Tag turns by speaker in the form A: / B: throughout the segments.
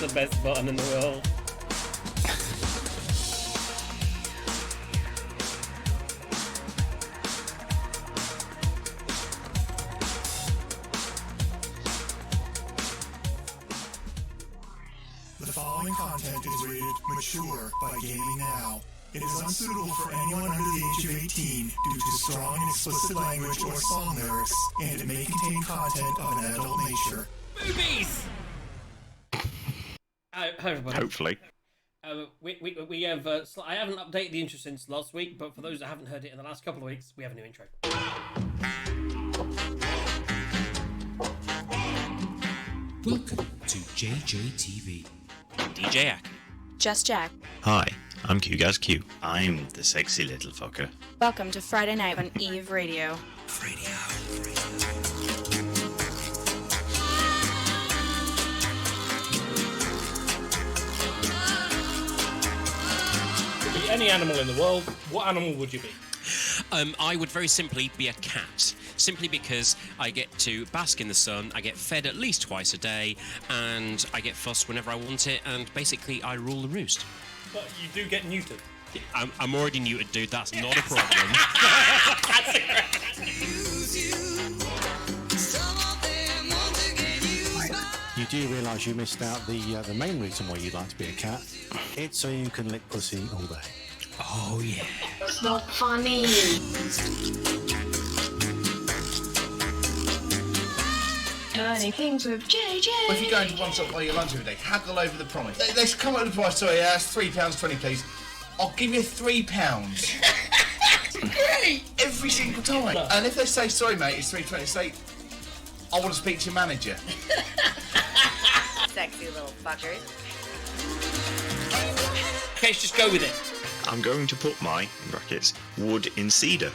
A: the best button in the world.
B: The following content is rated mature by Gaming Now. It is unsuitable for anyone under the age of 18 due to strong and explicit language or song lyrics, and it may contain content of an adult nature.
A: Boobies! Hi everybody.
C: Hopefully.
A: We have. I haven't updated the intro since last week, but for those that haven't heard it in the last couple of weeks, we have a new intro.
D: Welcome to JJTV. DJ Ack.
E: JusJ4ck's.
C: Hi, I'm QGazQ. I'm the sexy little fucker.
E: Welcome to Friday night on Eve Radio.
A: Could be any animal in the world. What animal would you be?
D: I would very simply be a cat, simply because I get to bask in the sun, I get fed at least twice a day, and I get fussed whenever I want it, and basically I rule the roost.
A: But you do get neutered.
D: I'm already neutered, dude, that's not a problem.
F: You do realise you missed out the main reason why you'd like to be a cat. It's so you can lick pussy all day.
D: Oh, yeah.
G: It's not funny. Learning things with JJ.
H: Well, if you go into one shop while you're lunch every day, haggle over the price. They should come up with the price. Sorry, it's £3.20, please. I'll give you £3. Great! Every single time. No. And if they say, sorry, mate, it's £3.20, say, I want to speak to your manager.
E: Sexy little fuckers.
A: Okay, let's just go with it.
C: I'm going to put my, in brackets, wood in cedar.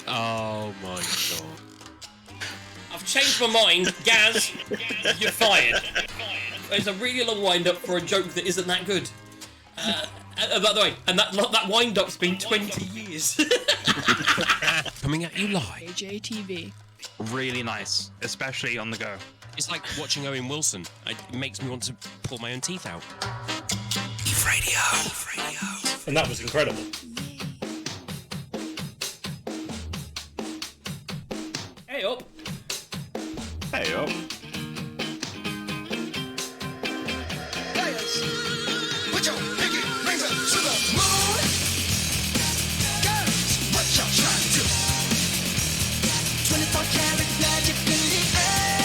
D: Oh, my God.
A: I've changed my mind. Gaz, you're fired. It's a really long wind-up for a joke that isn't that good. By the way, and that wind-up's been 20 years.
D: Coming at you live.
G: JJTV.
I: Really nice, especially on the go.
D: It's like watching Owen Wilson. It makes me want to pull my own teeth out.
A: And that was incredible. Hey up.
C: Hey up.
H: Players, put your pinky rings up to the moon. Girls, what y'all trying to do? 24 karat magic in the air.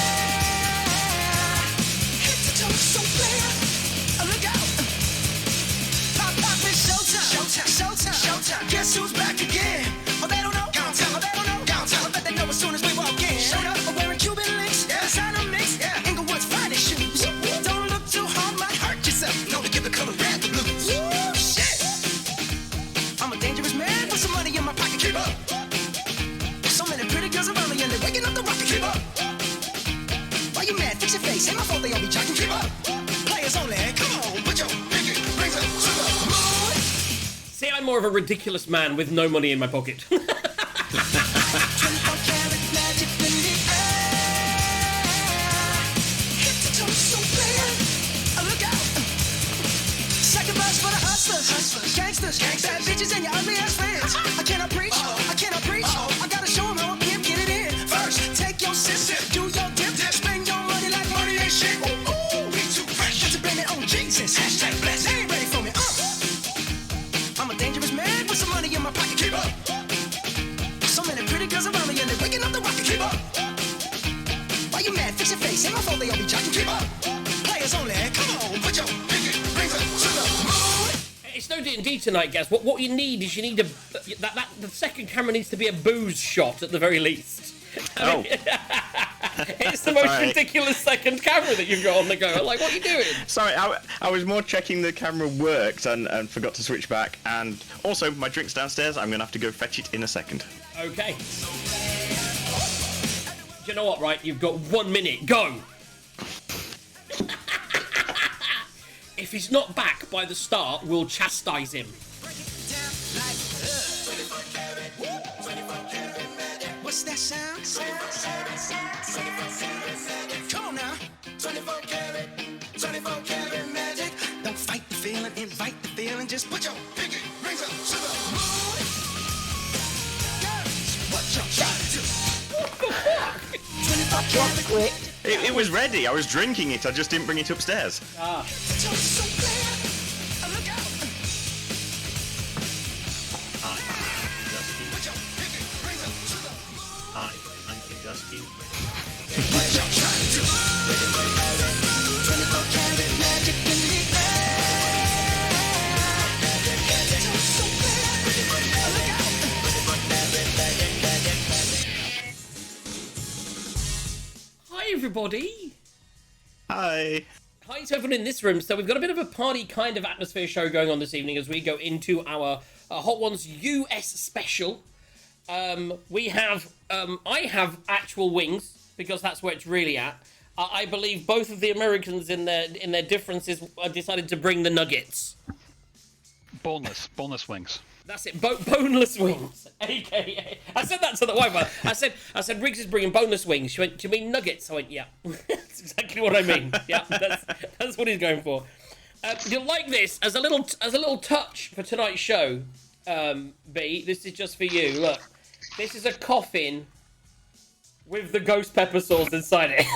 H: Hit the toe, so player. Look out. Pop, it's showtime. Guess who's back again? Oh, they don't know. Oh, they don't know. I bet they know as soon as we walk in. Showed up, I'm wearing Cuban links. Designer mix. Inglewood's finest shoes. Don't look too hard, might hurt yourself. No, to give the color red the blues. Woo, shit. I'm a dangerous man with some money in my pocket. Keep up. So many pretty girls around me and they're waking up the rocket. Keep up. Why you mad? Fix your face. Ain't my fault they all be jocking. Keep up. Players only. Come on, put your pinky rings up to the moon.
A: See, I'm more of a ridiculous man with no money in my pocket.
H: 24 karat magic in the air. Hit the toe, so player. Look out. Second verse for the hustlers. Gangsters. Bad bitches and your ugly ass friends. I cannot preach. I gotta show them how I pimp, get it in. First, take your sip. Do your dip. Spend your money like money ain't shit. Ooh, we too fresh. Got to blame it on Jesus. Hashtag blessed. They ain't ready for me. I'm a dangerous man with some money in my pocket. Keep up. So many pretty girls around me and they're waking up the rocket. Keep up. Why you mad? Fix your face. Ain't my fault they all be jocking. Keep up. Players only. Come on, put your pinky rings up to the moon.
A: It's no D&D tonight, Gaz. What you need is the second camera needs to be a booze shot at the very least.
C: Oh.
A: It's the most ridiculous second camera that you've got on the go. Like, what are you doing?
C: Sorry, I was more checking the camera worked and forgot to switch back. And also, my drink's downstairs. I'm going to have to go fetch it in a second.
A: Okay. Do you know what, right? You've got 1 minute. Go! If he's not back by the start, we'll chastise him.
H: What's that sound? Come on now. 24 karat, 24 Just put your pinky rings up to the moon. Girls, what you trying to do? 24 karat quick.
C: It was ready. I was drinking it. I just didn't bring it upstairs.
A: Ah.
H: So clear. Look out. Put your pinky rings up to the moon.
J: Hi, I'm QGazQ.
H: What you trying to do? 24 karat magic in the air. So clear. Look out.
A: Hi, everybody.
C: Hi.
A: Hi to everyone in this room. So we've got a bit of a party kind of atmosphere show going on this evening as we go into our Hot Ones US special. I have actual wings because that's where it's really at. I believe both of the Americans in their differences decided to bring the nuggets.
I: Boneless wings.
A: That's it, boneless wings, aka. I said that to the wife. I said Riggs is bringing boneless wings. She went, do you mean nuggets? I went, yeah. That's exactly what I mean. Yeah, that's what he's going for. You'll like this as a little touch for tonight's show. B, this is just for you. Look, this is a coffin with the ghost pepper sauce inside it.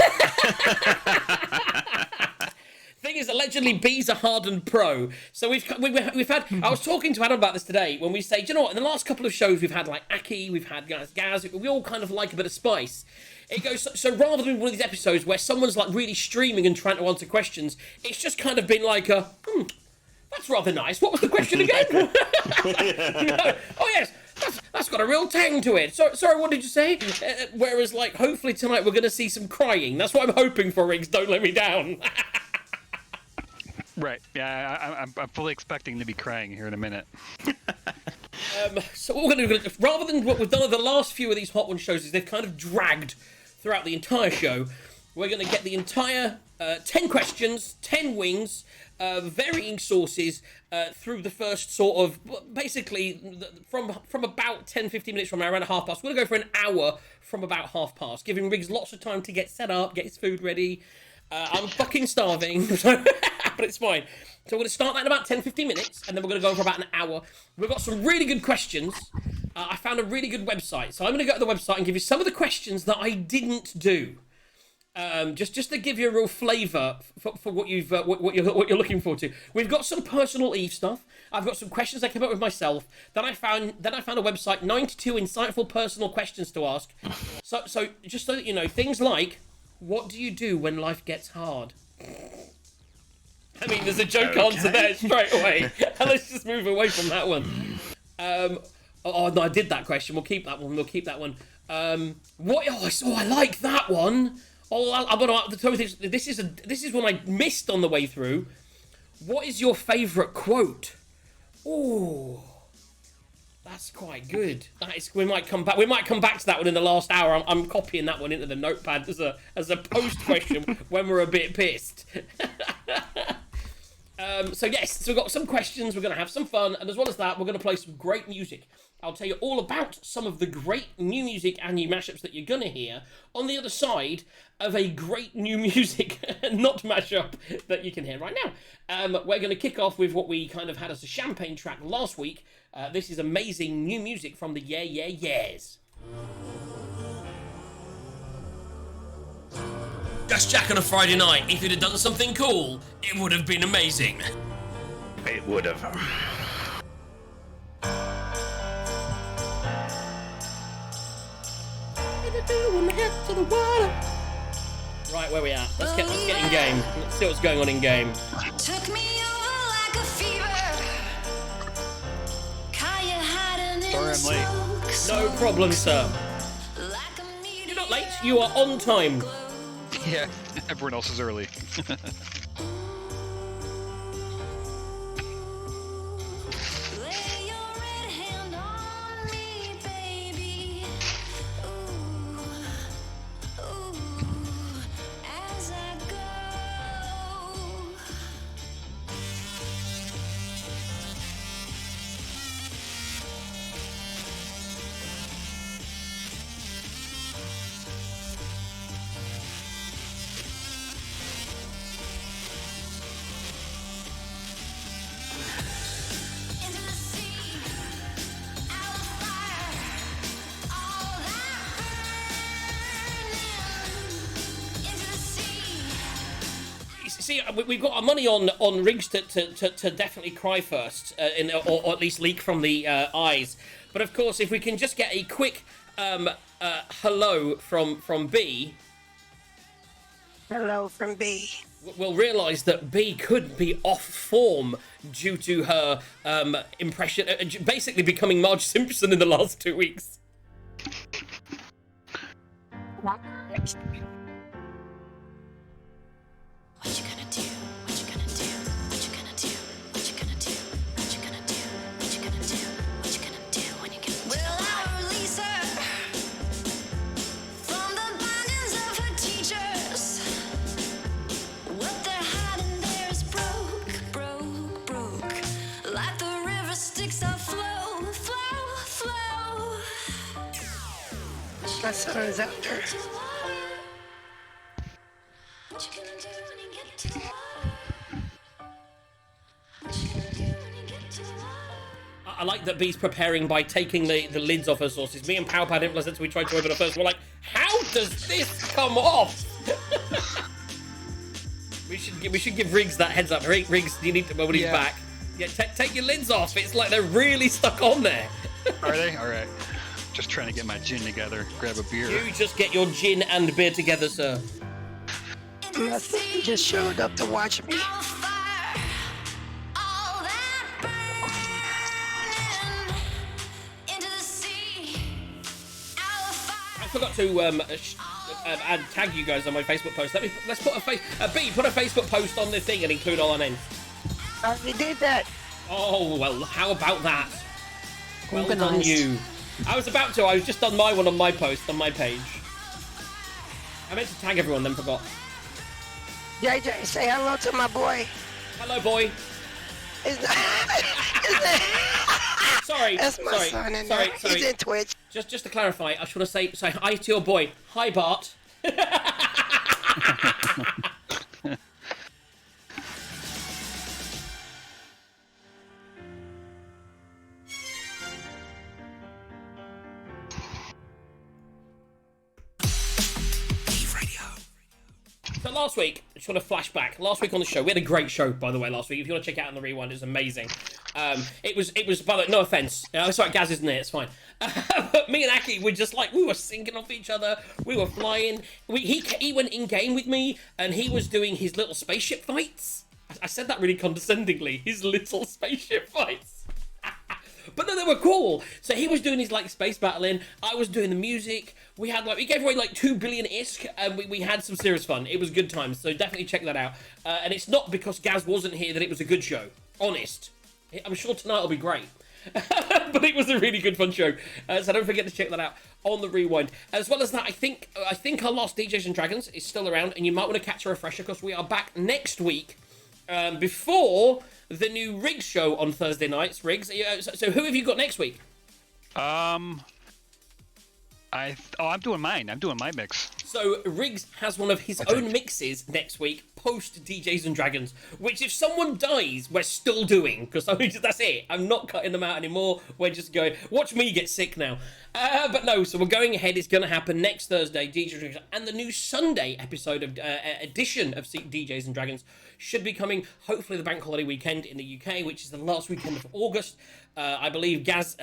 A: Thing is, allegedly, B's a hardened pro. So we've had. I was talking to Adam about this today when we say, do you know what? In the last couple of shows, we've had like Aki, we've had Gaz. We all kind of like a bit of spice. It goes so rather than one of these episodes where someone's like really streaming and trying to answer questions, it's just kind of been like a, that's rather nice. What was the question again? Oh yes. That's got a real tang to it. Sorry, what did you say? Whereas, like, hopefully tonight we're going to see some crying. That's what I'm hoping for, Riggs. Don't let me down.
I: Right. Yeah, I'm fully expecting to be crying here in a minute.
A: So what we're going to do, rather than what we've done with the last few of these Hot One shows, is they've kind of dragged throughout the entire show. We're going to get the entire 10 questions, 10 wings, varying sources through the first sort of, basically, from about 10-15 minutes from now, around 1/2 past. We're going to go for an hour from about 1/2 past, giving Riggs lots of time to get set up, get his food ready. I'm fucking starving, but it's fine. So we're going to start that in about 10-15 minutes, and then we're going to go for about an hour. We've got some really good questions. I found a really good website, so I'm going to go to the website and give you some of the questions that I didn't do. Just to give you a real flavour for what you're looking forward to. We've got some personal Eve stuff. I've got some questions I came up with myself. Then I found a website, 92 insightful personal questions to ask. So just so that you know, things like, what do you do when life gets hard? I mean, there's a joke answer there straight away. Let's just move away from that one. Oh no, I did that question. We'll keep that one. I like that one. Oh, I'm gonna tell you this is one I missed on the way through. What is your favourite quote? Oh, that's quite good. We might come back to that one in the last hour. I'm copying that one into the notepad as a post question when we're a bit pissed. So we've got some questions. We're going to have some fun, and as well as that, we're going to play some great music. I'll tell you all about some of the great new music and new mashups that you're going to hear on the other side of a great new music not mashup that you can hear right now. We're going to kick off with what we kind of had as a champagne track last week. This is amazing new music from the Yeah Yeah Yeahs. Just Jack on a Friday night. If you'd have done something cool, it would have been amazing.
C: It would have.
A: Right, where we at? Let's get in game. Let's see what's going on in game.
H: Took me over like a fever.
I: Sorry, I'm late.
A: No problem, sir. You're not late. You are on time.
I: Yeah, everyone else is early.
A: see, we've got our money on Riggs to definitely cry first, or at least leak from the eyes. But of course, if we can just get a quick hello from B.
J: Hello from B.
A: We'll realise that B could be off form due to her impression, basically becoming Marge Simpson in the last 2 weeks.
E: What you gonna do? What you gonna do? What you gonna do? What you gonna do? What you gonna do? What you gonna do? What you gonna do when you get?
H: Well, I release her from the bindings of her teachers. What they're hiding there is broke, broke, broke. Like the river Styx that flow, flow, flow.
J: My son is out there.
H: What you gonna do when you get to the water? What you gonna do when you get to the water?
A: I like that B's preparing by taking the lids off her sauces. Me and Powerpad didn't realize until we tried to open it first. We're like, how does this come off? we should give Riggs that heads up. Riggs, you need to when he's back. Yeah, take your lids off. It's like they're really stuck on there.
I: Are they? All right. Just trying to get my gin together. Grab a beer.
A: You just get your gin and beer together, sir.
J: Nothing. He just showed up to watch me.
H: All fire, all that burning into the sea. Our fire.
A: I forgot to tag you guys on my Facebook post. Let's put B, put a Facebook post on the thing and include all our names.
J: I already did that.
A: Oh well, how about that? Well done,
J: Organised.
A: you. I was about to. I was just on my one on my post on my page. I meant to tag everyone, then forgot.
J: JJ, say hello to my boy.
A: Hello, boy. Sorry.
J: That's my
A: sorry,
J: son in
A: sorry,
J: there.
A: sorry.
J: He's in Twitch.
A: Just to clarify, I should have say hi to your boy. Hi, Bart. So last week, just want to flash back. Last week on the show, we had a great show, by the way. Last week, if you want to check it out on the rewind, it was amazing. It was. By the way, no offense. Sorry, Gaz isn't there. It's fine. But me and Aki were just like we were syncing off each other. We were flying. He went in game with me, and he was doing his little spaceship fights. I said that really condescendingly. His little spaceship fights. But no, they were cool. So he was doing his like space battling. I was doing the music. We gave away like 2 billion ISK, and we had some serious fun. It was good times. So definitely check that out. And it's not because Gaz wasn't here that it was a good show. Honest. I'm sure tonight will be great. But it was a really good fun show. So don't forget to check that out on the rewind. As well as that, I think our last DJs and Dragons is still around, and you might want to catch a refresher because we are back next week before the new Riggs show on Thursday nights. Riggs, so who have you got next week?
I: I'm doing mine. I'm doing my mix.
A: So Riggs has one of his own mixes next week, post DJs and Dragons, which if someone dies, we're still doing, because that's it. I'm not cutting them out anymore. We're just going, watch me get sick now. But no, so we're going ahead. It's going to happen next Thursday, DJs and Dragons, and the new Sunday episode of edition of DJs and Dragons should be coming, hopefully the bank holiday weekend in the UK, which is the last weekend of August. I believe Gaz,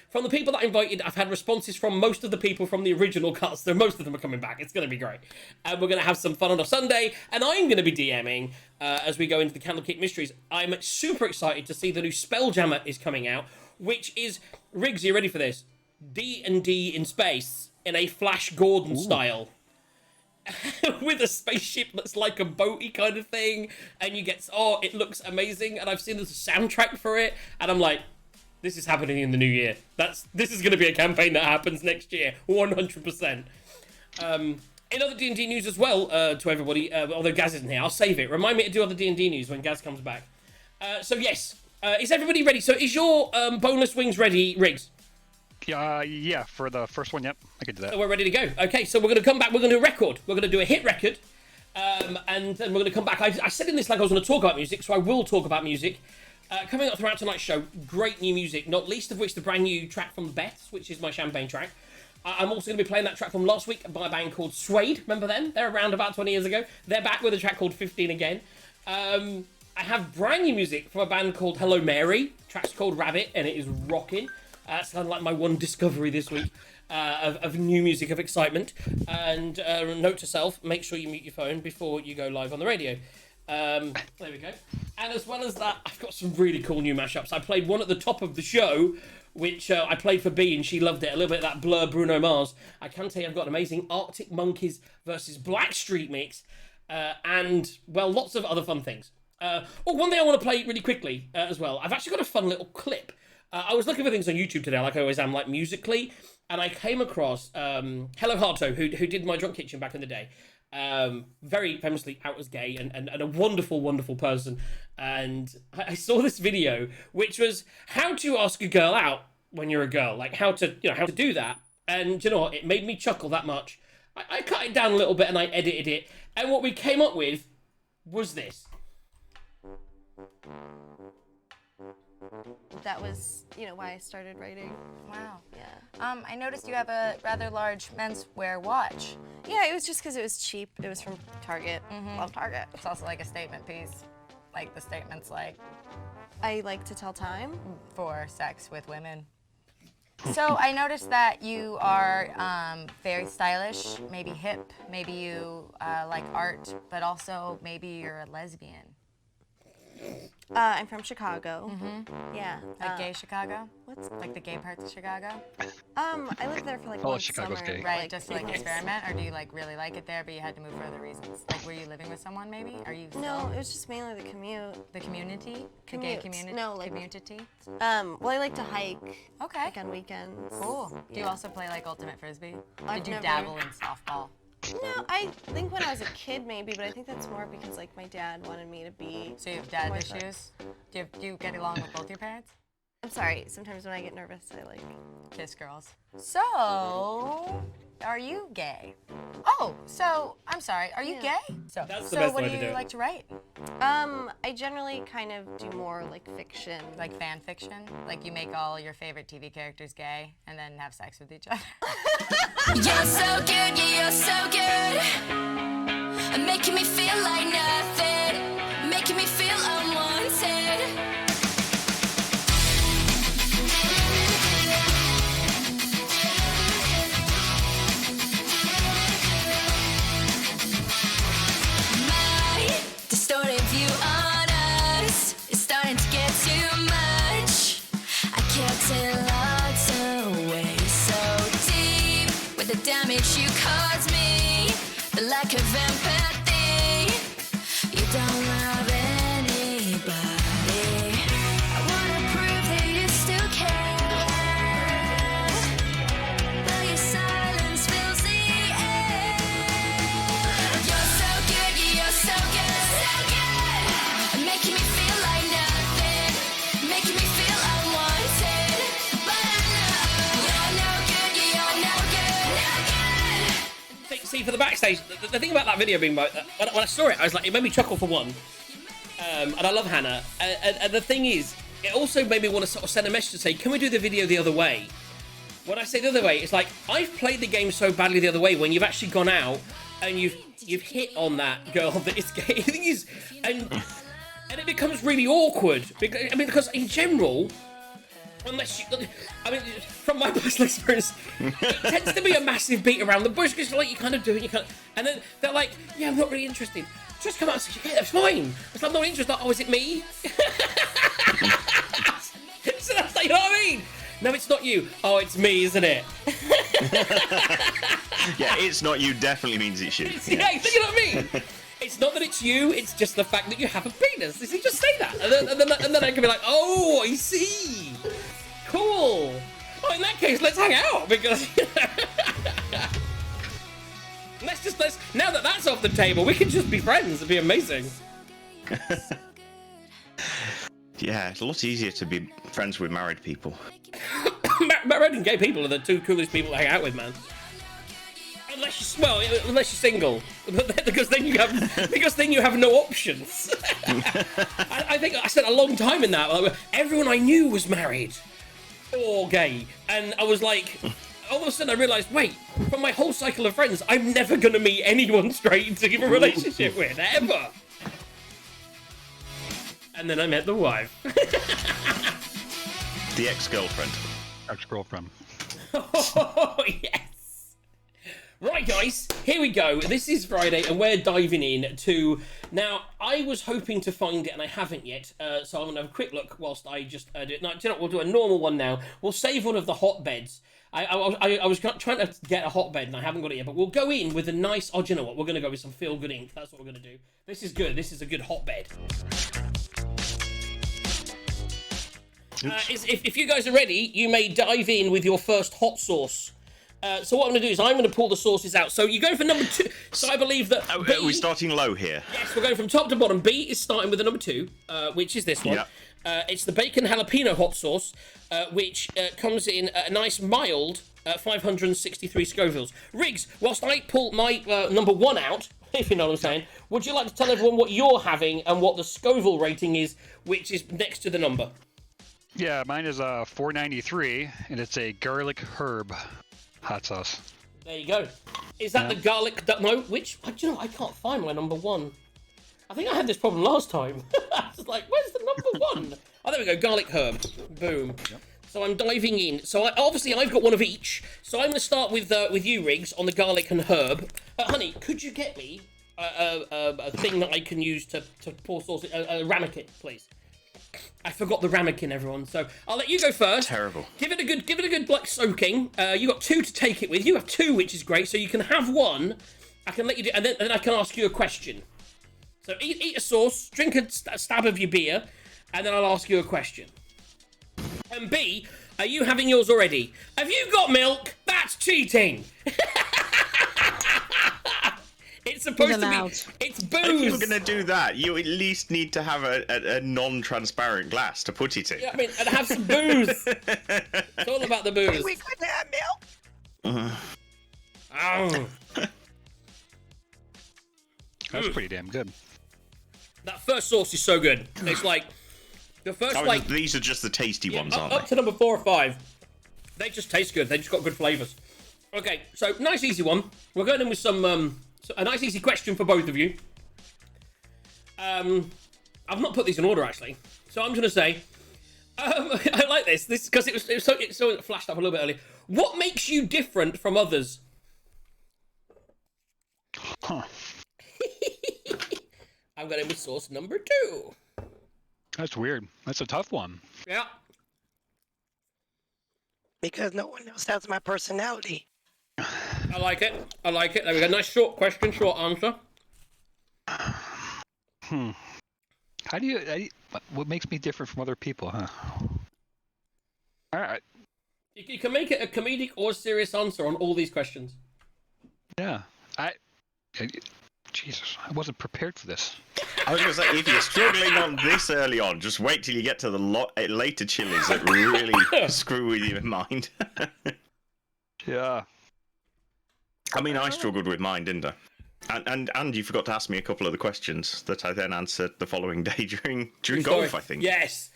A: from the people that I invited, I've had responses from most of the people from the original cast, so most of them are coming back. It's going to be great. And we're going to have some fun on a Sunday, and I'm going to be DMing as we go into the Candlekeep Mysteries. I'm super excited to see the new Spelljammer is coming out, which is, Riggs, are you ready for this? D&D in space, in a Flash Gordon style. With a spaceship that's like a boaty kind of thing, and you get, it looks amazing, and I've seen there's a soundtrack for it, and I'm like, this is happening in the new year. This is going to be a campaign that happens next year, 100%. In other D&D news as well, to everybody, although Gaz isn't here, I'll save it. Remind me to do other D&D news when Gaz comes back. So yes, is everybody ready? So is your boneless wings ready, Riggs?
I: Yeah, for the first one, yep, I could do that.
A: So we're ready to go. Okay, so we're going to come back. We're going to do a record. We're going to do a hit record. And then we're going to come back. I said in this like I was going to talk about music, so I will talk about music. Coming up throughout tonight's show, great new music, not least of which the brand new track from Beths, which is my champagne track. I'm also going to be playing that track from last week by a band called Suede. Remember them? They're around about 20 years ago. They're back with a track called 15 again. I have brand new music from a band called Hello Mary. Track's called Rabbit, and it is rocking. It's kind of like my one discovery this week of new music of excitement. And note to self, make sure you mute your phone before you go live on the radio. There we go. And as well as that, I've got some really cool new mashups. I played one at the top of the show, which I played for Bee, and she loved it. A little bit of that Blur Bruno Mars. I can tell you I've got an amazing Arctic Monkeys versus Blackstreet mix. And, well, lots of other fun things. One thing I want to play really quickly as well. I've actually got a fun little clip. I was looking for things on YouTube today, like I always am, like musically, and I came across Hello Harto, who did my Drunk Kitchen back in the day. Very famously out as gay and a wonderful, wonderful person. And I saw this video, which was how to ask a girl out when you're a girl, like how to do that. And you know what? It made me chuckle that much. I cut it down a little bit and I edited it. And what we came up with was this.
K: That was, why I started writing.
L: Wow.
K: Yeah.
L: I noticed you have a rather large menswear watch.
K: Yeah, it was just because it was cheap. It was from Target. Love Target.
L: It's also like a statement piece. Like the statement's like,
K: I like to tell time.
L: For sex with women. So I noticed that you are very stylish, maybe hip, maybe you like art, but also maybe you're a lesbian.
K: I'm from Chicago. Yeah.
L: Like gay Chicago?
K: What's
L: like the gay parts of Chicago?
K: I lived there for like
I: All
K: one
I: of Chicago's
K: summer.
I: gay.
L: Right, just to like experiment, or do you like really like it there, but you had to move for other reasons? Like, were you living with someone maybe? Are you?
K: No, it was just mainly the commute.
L: The community? The gay
K: Commute.
L: community?
K: No, like
L: community?
K: Well, I like to hike.
L: Okay.
K: Like on weekends.
L: Cool. Do you
K: Yeah.
L: also play like ultimate frisbee?
K: I've
L: Did you
K: never-
L: dabble in softball?
K: No, I think when I was a kid maybe, but I think that's more because like my dad wanted me to be.
L: So you have dad
K: more
L: issues? Do you get along with both your parents?
K: I'm sorry. Sometimes when I get nervous, I like
L: kiss girls. So, are you gay? Oh, so I'm sorry. Are you gay? So,
A: That's the best
L: what
A: way
L: do
A: to do
L: you
A: it.
L: like to write?
K: I generally kind of do more like fiction.
L: Like fan fiction? Like you make all your favorite TV characters gay and then have sex with each other?
E: You're so good, yeah, you're so good. Making me feel like nothing. Making me feel unwanted. My distorted view on us is starting to get too much. I kept it locked away so deep with the damage you caused me, the lack of empathy. You don't love anybody. I wanna prove that you still care, but your silence fills the air. You're so good, yeah, you're so good, so good. Making me feel like nothing, making me feel unwanted. But I know you're no good, yeah, you're no good, no good.
A: See, for the backstage, the thing about that video being, when I saw it, I was like, it made me chuckle for one. And I love Hannah. And the thing is, it also made me want to sort of send a message to say, can we do the video the other way? When I say the other way, it's like, I've played the game so badly the other way when you've actually gone out and you've hit on that girl that is gay. The thing is, and it becomes really awkward. Because in general, unless you, from my personal experience, it tends to be a massive beat around the bush because like you kind of do it, and then they're like, yeah, I'm not really interested. Just come out and say, yeah, that's fine. It's like, I'm not interested. Oh, is it me? So that's like, you know what I mean? No, it's not you. Oh, it's me, isn't it?
C: Yeah, it's not you definitely means it's you.
A: Yeah, you know what I mean? It's not that it's you, it's just the fact that you have a penis. You just say that. And then I can be like, oh, I see. Cool. Oh, in that case, let's hang out, because... let's now that that's off the table, we can just be friends. It'd be amazing.
C: Yeah, it's a lot easier to be friends with married people.
A: Married and gay people are the two coolest people to hang out with, man. Unless you're single, because then you have no options. I think I spent a long time in that. Like, everyone I knew was married or gay, and I was like, all of a sudden I realised, wait, from my whole cycle of friends, I'm never gonna meet anyone straight to give a relationship with, ever. And then I met the wife.
C: The ex-girlfriend.
I: Ex-girlfriend.
A: Oh, yes. Right, guys, here we go. This is Friday, and we're diving in to... Now, I was hoping to find it, and I haven't yet, so I'm going to have a quick look whilst I just do it. No, do you know what? We'll do a normal one now. We'll save one of the hotbeds. I was trying to get a hotbed, and I haven't got it yet, but we'll go in with a nice... Oh, do you know what? We're going to go with some feel-good ink. That's what we're going to do. This is good. This is a good hotbed. If you guys are ready, you may dive in with your first hot sauce. So what I'm going to do is I'm going to pull the sauces out. So you're going for number 2. So I believe that
C: Are we starting low here?
A: Yes, we're going from top to bottom. B is starting with the number 2, which is this one. Yeah. It's the bacon jalapeno hot sauce, which comes in a nice mild 563 Scovilles. Riggs, whilst I pull my number 1 out, if you know what I'm saying, would you like to tell everyone what you're having and what the Scoville rating is, which is next to the number?
I: Yeah, mine is 493, and it's a garlic herb hot sauce.
A: There you go. Is that the garlic? No, which? Do you know, I can't find my number 1. I think I had this problem last time. I was like, where's the number 1? Oh, there we go. Garlic herb. Boom. Yep. So I'm diving in. So obviously I've got one of each. So I'm going to start with you, Riggs, on the garlic and herb. Honey, could you get me a thing that I can use to pour sauce? A ramekin, please. I forgot the ramekin, everyone. So I'll let you go first.
C: Terrible.
A: Give it a good like soaking. You got 2 to take it with. You have 2, which is great. So you can have 1. I can let you do, and then I can ask you a question. So eat a sauce, drink a stab of your beer, and then I'll ask you a question. And B, are you having yours already? Have you got milk? That's cheating. It's supposed to be. It's booze.
C: If you're going to do that, you at least need to have a non-transparent glass to put it in.
A: Yeah, I mean, and have some booze. It's all about the booze.
J: We couldn't have milk.
A: Oh.
I: That's pretty damn good.
A: That first sauce is so good. It's like the first
C: these are just the tasty ones, aren't
A: up
C: they?
A: to number 4 or 5. They just taste good. They just got good flavours. Okay, so nice easy one. We're going in with some a nice easy question for both of you. I've not put these in order actually, so I'm just gonna say I like this because it so flashed up a little bit earlier. What makes you different from others?
I: Huh.
A: I'm going with sauce number 2.
I: That's weird. That's a tough one.
A: Yeah.
J: Because no one else has my personality.
A: I like it. I like it. There we go. Nice short question, short answer.
I: How do you what makes me different from other people, huh? All right.
A: You can make it a comedic or serious answer on all these questions.
I: Yeah. Jesus, I wasn't prepared for this.
C: I was going to say, if you're struggling on this early on, just wait till you get to the later chilies that really screw with your mind.
I: Yeah.
C: I mean, I struggled with mine, didn't I? And you forgot to ask me a couple of the questions that I then answered the following day during golf, I think.
A: Yes.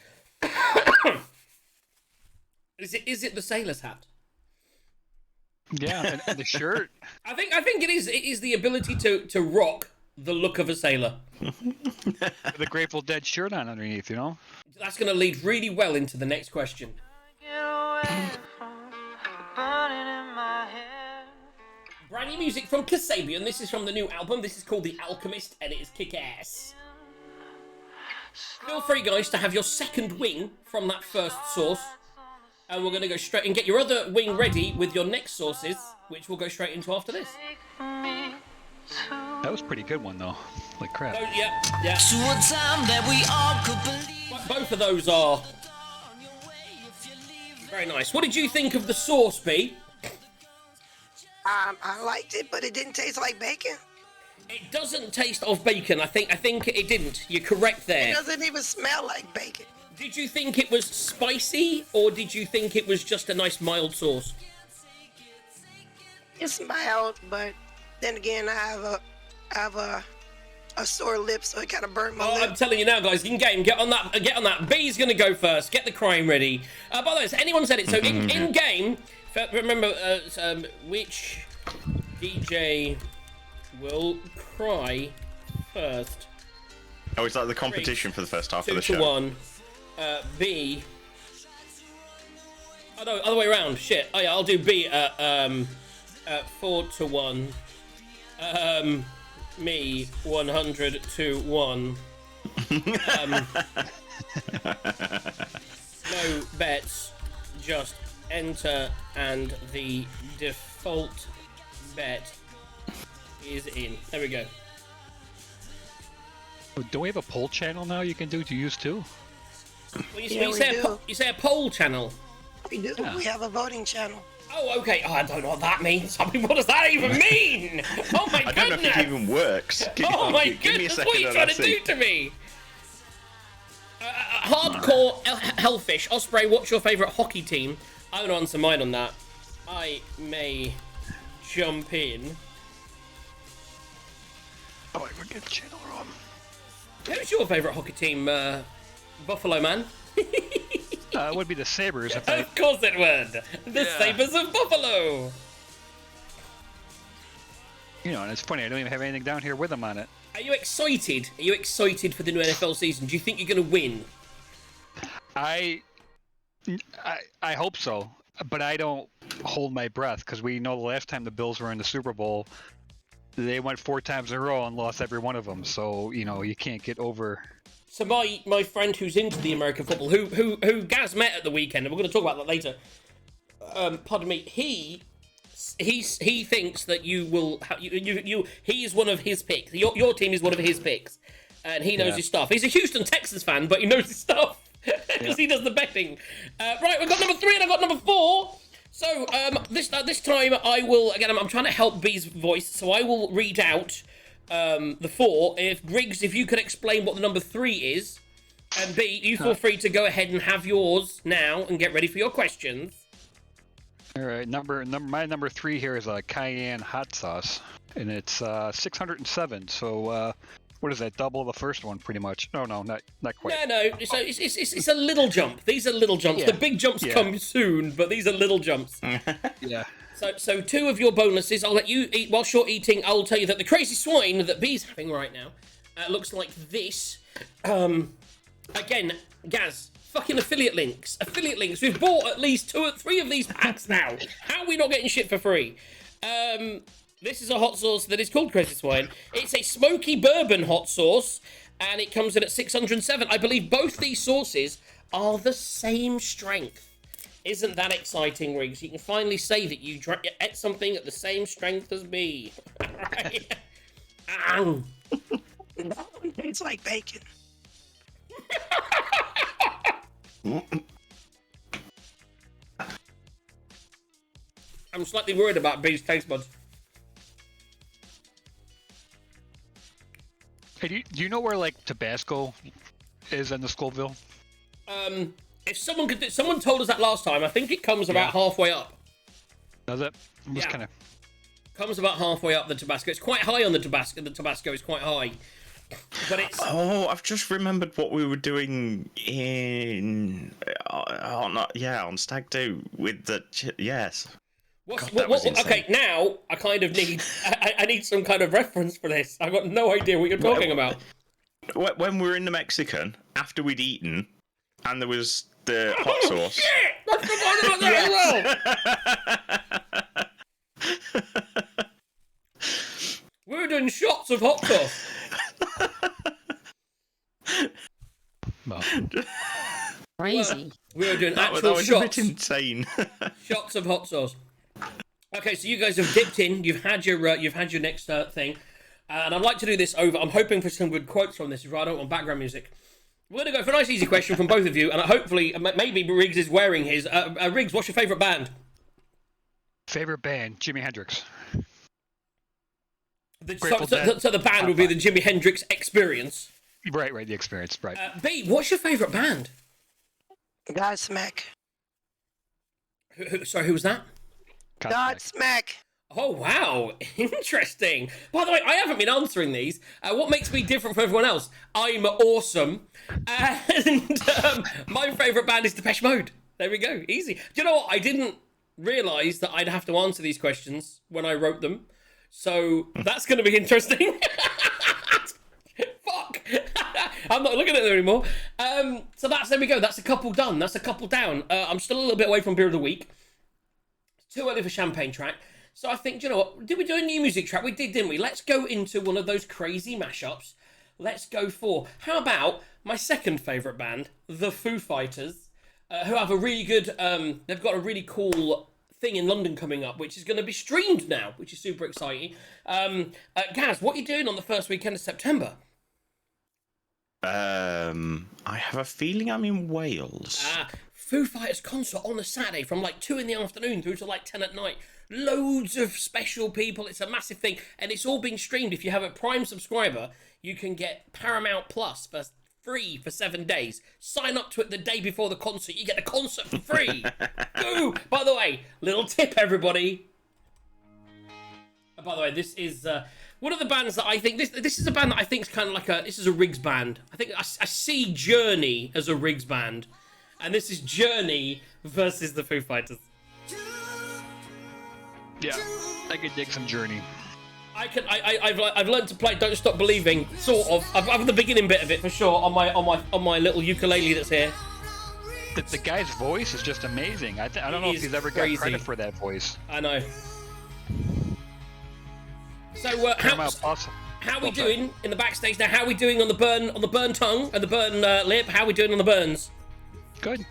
A: Is it the sailor's hat?
I: Yeah, and the shirt.
A: I think it is. It is the ability to rock the look of a sailor.
I: The Grateful Dead shirt on underneath, you know?
A: That's going to lead really well into the next question. Brand new music from Kasabian. This is from the new album. This is called The Alchemist, and it is kick-ass. Feel free, guys, to have your second wing from that first sauce. And we're going to go straight and get your other wing ready with your next sauces, which we'll go straight into after this.
I: That was a pretty good one, though. Like crap.
A: Oh, yeah. To a time that we all could believe. Both of those are very nice. What did you think of the sauce, B?
J: I liked it, but it didn't taste like bacon.
A: It doesn't taste of bacon. I think it didn't. You're correct there.
J: It doesn't even smell like bacon.
A: Did you think it was spicy, or did you think it was just a nice mild sauce?
J: It's mild, but then again, I have a sore lip, so it kind of burnt my lip.
A: I'm telling you now, guys, in game, get on that. B's gonna go first. Get the crime ready. By the way, has anyone said it? So in game, remember which DJ will cry first?
C: Oh, is that the competition for the first half of the
A: 2
C: show?
A: to 1. B. Oh no, other way around. Shit. Oh yeah, I'll do B at 4 to 1. Me 100 to 1. No bets, just enter, and the default bet is in. There we go.
I: Don't we have a poll channel now you can do to use too?
A: Well,
J: Yeah, we
A: say
J: do.
A: you say a poll channel.
J: We do.
I: Yeah.
J: We have a voting channel.
A: Oh, okay. Oh, I don't know what that means. I mean, what does that even mean? Oh my
C: I don't know
A: goodness!
C: if it even works.
A: Oh my
C: Give me a
A: goodness!
C: second
A: What are you
C: and
A: trying
C: I'll
A: to
C: see.
A: do to me? Hardcore Hellfish Osprey. What's your favourite hockey team? I'm gonna answer mine on that. I may jump in.
I: Oh, I forget the channel wrong.
A: Who's your favourite hockey team? Buffalo Man.
I: It would be the Sabres. If I,
A: Of course it would. The Sabres of Buffalo.
I: you know, and it's funny. I don't even have anything down here with them on it.
A: Are you excited? Are you excited for the new NFL season? Do you think you're going to win?
I: I hope so, but I don't hold my breath because we know the last time the Bills were in the Super Bowl, they went 4 times in a row and lost every one of them. So you know you can't get over.
A: So my friend who's into the American football, who Gaz met at the weekend, and we're going to talk about that later. Pardon me. He thinks that you will. He is one of his picks. Your team is one of his picks, and he knows his stuff. He's a Houston Texans fan, but he knows his stuff because he does the betting. Right, we've got number 3 and I've got number 4. So this time I will again. I'm trying to help B's voice, so I will read out the 4. If Griggs, if you could explain what the number 3 is, and B, you feel free to go ahead and have yours now and get ready for your questions.
I: All right, my number 3 here is a cayenne hot sauce, and it's 607. So what is that? Double the first one, pretty much. No, not quite.
A: No. So it's a little jump. These are little jumps.
I: Yeah.
A: The big jumps come soon, but these are little jumps.
I: Yeah.
A: So 2 of your bonuses, I'll let you eat whilst you're eating. I'll tell you that the crazy swine that B's having right now looks like this. Again, Gaz, fucking affiliate links. Affiliate links. We've bought at least 2 or 3 of these packs now. How are we not getting shit for free? This is a hot sauce that is called Crazy Swine. It's a smoky bourbon hot sauce, and it comes in at 607. I believe both these sauces are the same strength. Isn't that exciting, Riggs? You can finally say that you ate something at the same strength as me. Ow.
J: It's like bacon.
A: I'm slightly worried about B's taste buds.
I: Hey, do you know where like Tabasco is in the Scoville?
A: If someone told us that last time, I think it comes about halfway up.
I: Does it? I'm just
A: Yeah.
I: kind of.
A: Comes about halfway up the Tabasco. It's quite high on the Tabasco. The Tabasco is quite high. But it's...
C: Oh, I've just remembered what we were doing in... on Stag Do with the... Yes.
A: Okay, now I kind of need... I need some kind of reference for this. I've got no idea what you're talking about.
C: When we were in the Mexican, after we'd eaten, and there was the hot sauce...
A: Shit! I forgot about that as well! We were doing shots of hot sauce.
G: Crazy.
A: We were doing
C: That
A: actual
C: was
A: shots.
C: a bit insane.
A: Shots of hot sauce. Okay, so you guys have dipped in. You've had your next thing, and I'd like to do this over. I'm hoping for some good quotes from this. I don't want background music. We're gonna go for a nice, easy question from both of you, and hopefully, maybe Riggs is wearing his. Riggs, what's your favourite band?
I: Favorite band, Jimi Hendrix.
A: So the band would be the Jimi Hendrix Experience.
I: Right, the Experience, right.
A: B, what's your favourite band?
J: Godsmack.
A: Sorry, who was that?
J: Godsmack.
A: Oh, wow. Interesting. By the way, I haven't been answering these. What makes me different from everyone else? I'm awesome. And my favourite band is Depeche Mode. There we go. Easy. Do you know what? I didn't realise that I'd have to answer these questions when I wrote them. So that's going to be interesting. Fuck. I'm not looking at it anymore. So there we go. That's a couple done. That's a couple down. I'm still a little bit away from beer of the week. It's too early for champagne track. So I think, do you know what? Did we do a new music track? We did, didn't we? Let's go into one of those crazy mashups. Let's go for, how about my second favourite band, the Foo Fighters, who have a really good, they've got a really cool thing in London coming up, which is going to be streamed now, which is super exciting. Gaz, what are you doing on the first weekend of September?
C: I have a feeling I'm in Wales.
A: Foo Fighters concert on the Saturday from like 2 in the afternoon through to like 10 at night. Loads of special people. It's a massive thing. And it's all being streamed. If you have a Prime subscriber, you can get Paramount Plus for free for 7 days. Sign up to it the day before the concert. You get the concert for free. Ooh, by the way, little tip, everybody. By the way, this is one of the bands that I think... This is a band that I think is kind of like a... This is a Riggs band. I think I see Journey as a Riggs band. And this is Journey versus the Foo Fighters.
I: Yeah, I could dig some Journey.
A: I've learned to play Don't Stop Believing, sort of. I've the beginning bit of it for sure on my little ukulele that's here.
I: The guy's voice is just amazing. I don't know if he's ever got credit for that voice.
A: I know. So how are we doing in the backstage now? How are we doing on the burn tongue and the burn lip? How are we doing on the burns?
I: Good.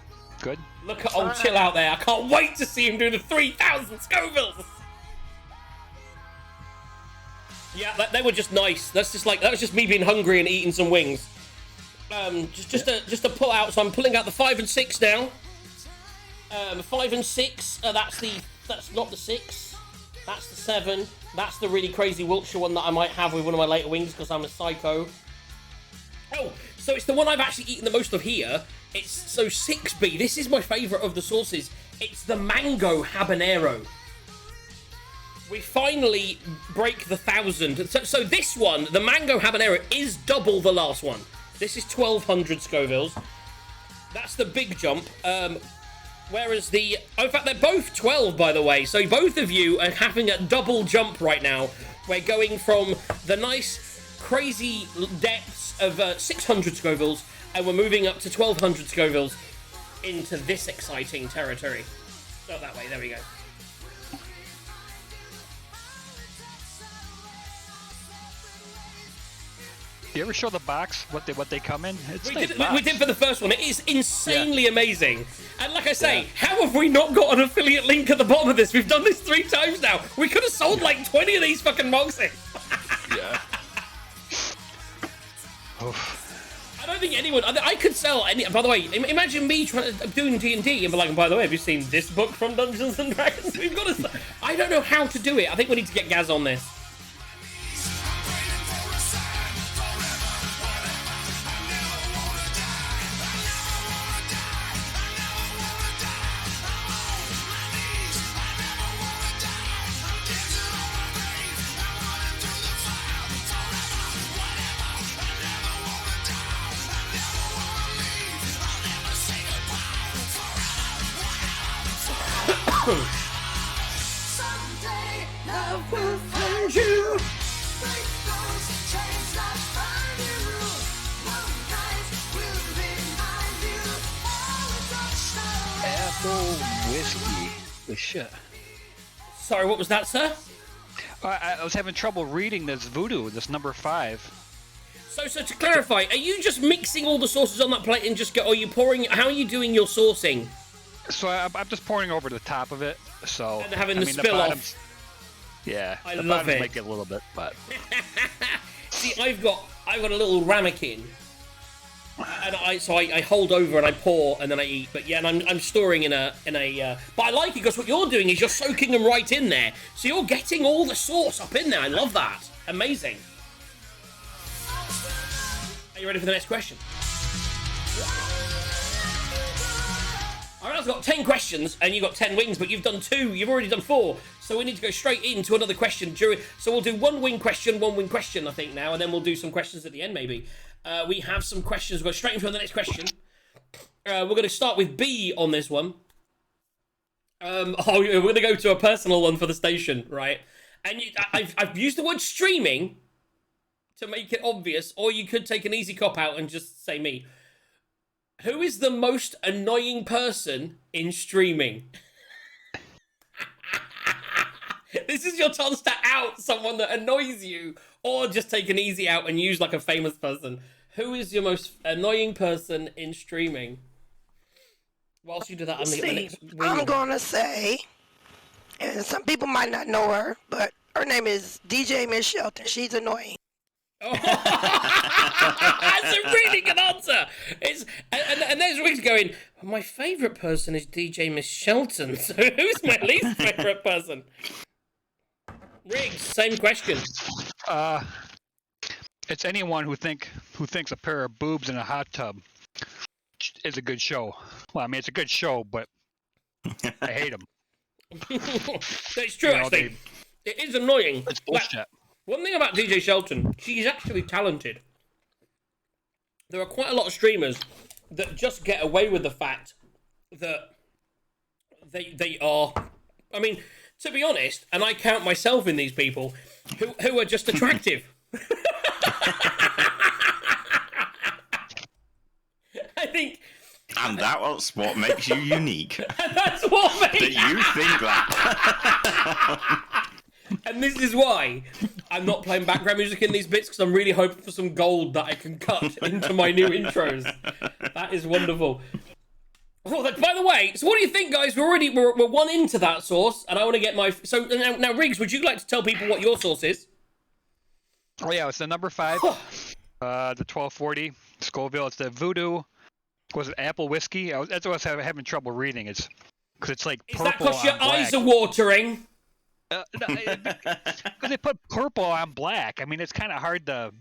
A: Look at old Chill out there. I can't wait to see him do the 3,000 Scovilles. Yeah, they were just nice. That was just me being hungry and eating some wings. Just to pull out. So I'm pulling out the 5 and 6 now. 5 and 6. That's not the 6. That's the 7. That's the really crazy Wiltshire one that I might have with one of my later wings because I'm a psycho. Oh, so it's the one I've actually eaten the most of here. It's 6B. This is my favourite of the sauces. It's the mango habanero. We finally break the 1,000. So this one, the mango habanero, is double the last one. This is 1,200 Scovilles. That's the big jump. Whereas in fact, they're both 12, by the way. So both of you are having a double jump right now. We're going from the nice, crazy depths of 600 Scovilles, and we're moving up to 1,200 Scovilles into this exciting territory. Not that way, there we go.
I: Do you ever show the box, what they come in?
A: We did for the first one. It is insanely amazing. And like I say, how have we not got an affiliate link at the bottom of this? We've done this 3 times now. We could have sold like 20 of these fucking boxes.
I: Yeah.
A: I don't think anyone... I could sell any... By the way, imagine me doing D&D and be like, by the way, have you seen this book from Dungeons and Dragons? We've got to... I don't know how to do it. I think we need to get Gaz on this.
E: Someday love will find you.
I: Apple whiskey. The shit.
A: Sorry, what was that, sir?
I: I was having trouble reading this voodoo, this number 5.
A: So to clarify, are you just mixing all the sauces on that plate and just go? Are you pouring? How are you doing your saucing?
I: So I'm just pouring over the top of it. So
A: and having the spill off.
I: Yeah,
A: I
I: the
A: love it.
I: Might get a little bit, but
A: see, I've got a little ramekin, and I hold over and I pour and then I eat. But yeah, and I'm storing in a. But I like it because what you're doing is you're soaking them right in there, so you're getting all the sauce up in there. I love that. Amazing. Are you ready for the next question? I've got 10 questions and you've got 10 wings, but you've done 2. You've already done 4. So we need to go straight into another question. So we'll do one wing question, I think, now, and then we'll do some questions at the end, maybe. We have some questions. We'll go straight into the next question. We're going to start with B on this one. We're going to go to a personal one for the station, right? And I've used the word streaming to make it obvious, or you could take an easy cop out and just say me. Who is the most annoying person in streaming? This is your chance to out someone that annoys you, or just take an easy out and use like a famous person. Who is your most annoying person in streaming? Whilst you do that, I'm going to get the next
J: I'm gonna say, and some people might not know her, but her name is DJ Miss Shelton. She's annoying.
A: Oh, that's a really good answer. And there's Riggs going, my favourite person is DJ Miss Shelton, so who's my least favourite person? Riggs, same question.
I: It's anyone who thinks a pair of boobs in a hot tub is a good show. Well, I mean, it's a good show, but I hate them.
A: It's true, actually. It is annoying.
I: It's bullshit.
A: One thing about DJ Shelton, she's actually talented. There are quite a lot of streamers that just get away with the fact that they are... I mean, to be honest, and I count myself in these people, who are just attractive. I think...
C: And that's what makes you unique.
A: That's what makes...
C: That you think that.
A: And this is why I'm not playing background music in these bits, because I'm really hoping for some gold that I can cut into my new intros. That is wonderful. Oh, by the way, so what do you think, guys? We're one into that sauce, and I want to get my... So now, Riggs, would you like to tell people what your sauce is?
I: Oh yeah, it's the number 5, the 1240 Scoville. It's the Voodoo. Was it apple whiskey? That's what I was having trouble reading. It's because it's like purple.
A: Is that because your
I: on black.
A: eyes are watering?
I: No, because they put purple on black. I mean, it's kind of hard to.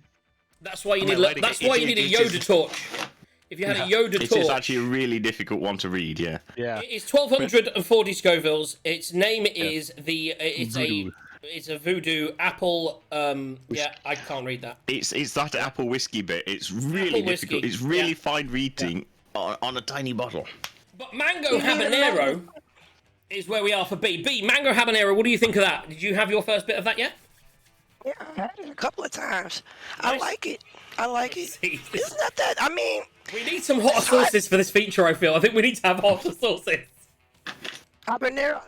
A: That's why you need. That's why you need a Yoda torch. If you had a Yoda torch,
C: it is actually a really difficult one to read. Yeah.
I: Yeah.
A: It's 1240 Scovilles. Its name is It's a Voodoo apple. Yeah, I can't read that.
C: It's that apple whiskey bit. It's really difficult. It's really fine reading on a tiny bottle.
A: But mango habanero is where we are for B. B, mango habanero. What do you think of that? Did you have your first bit of that yet?
J: Yeah, I had it a couple of times. Nice. I like it.
A: See,
J: it's not that. I mean,
A: we need some hotter sauces for this feature. I feel. I think we need to have hotter sauces.
J: Habanero.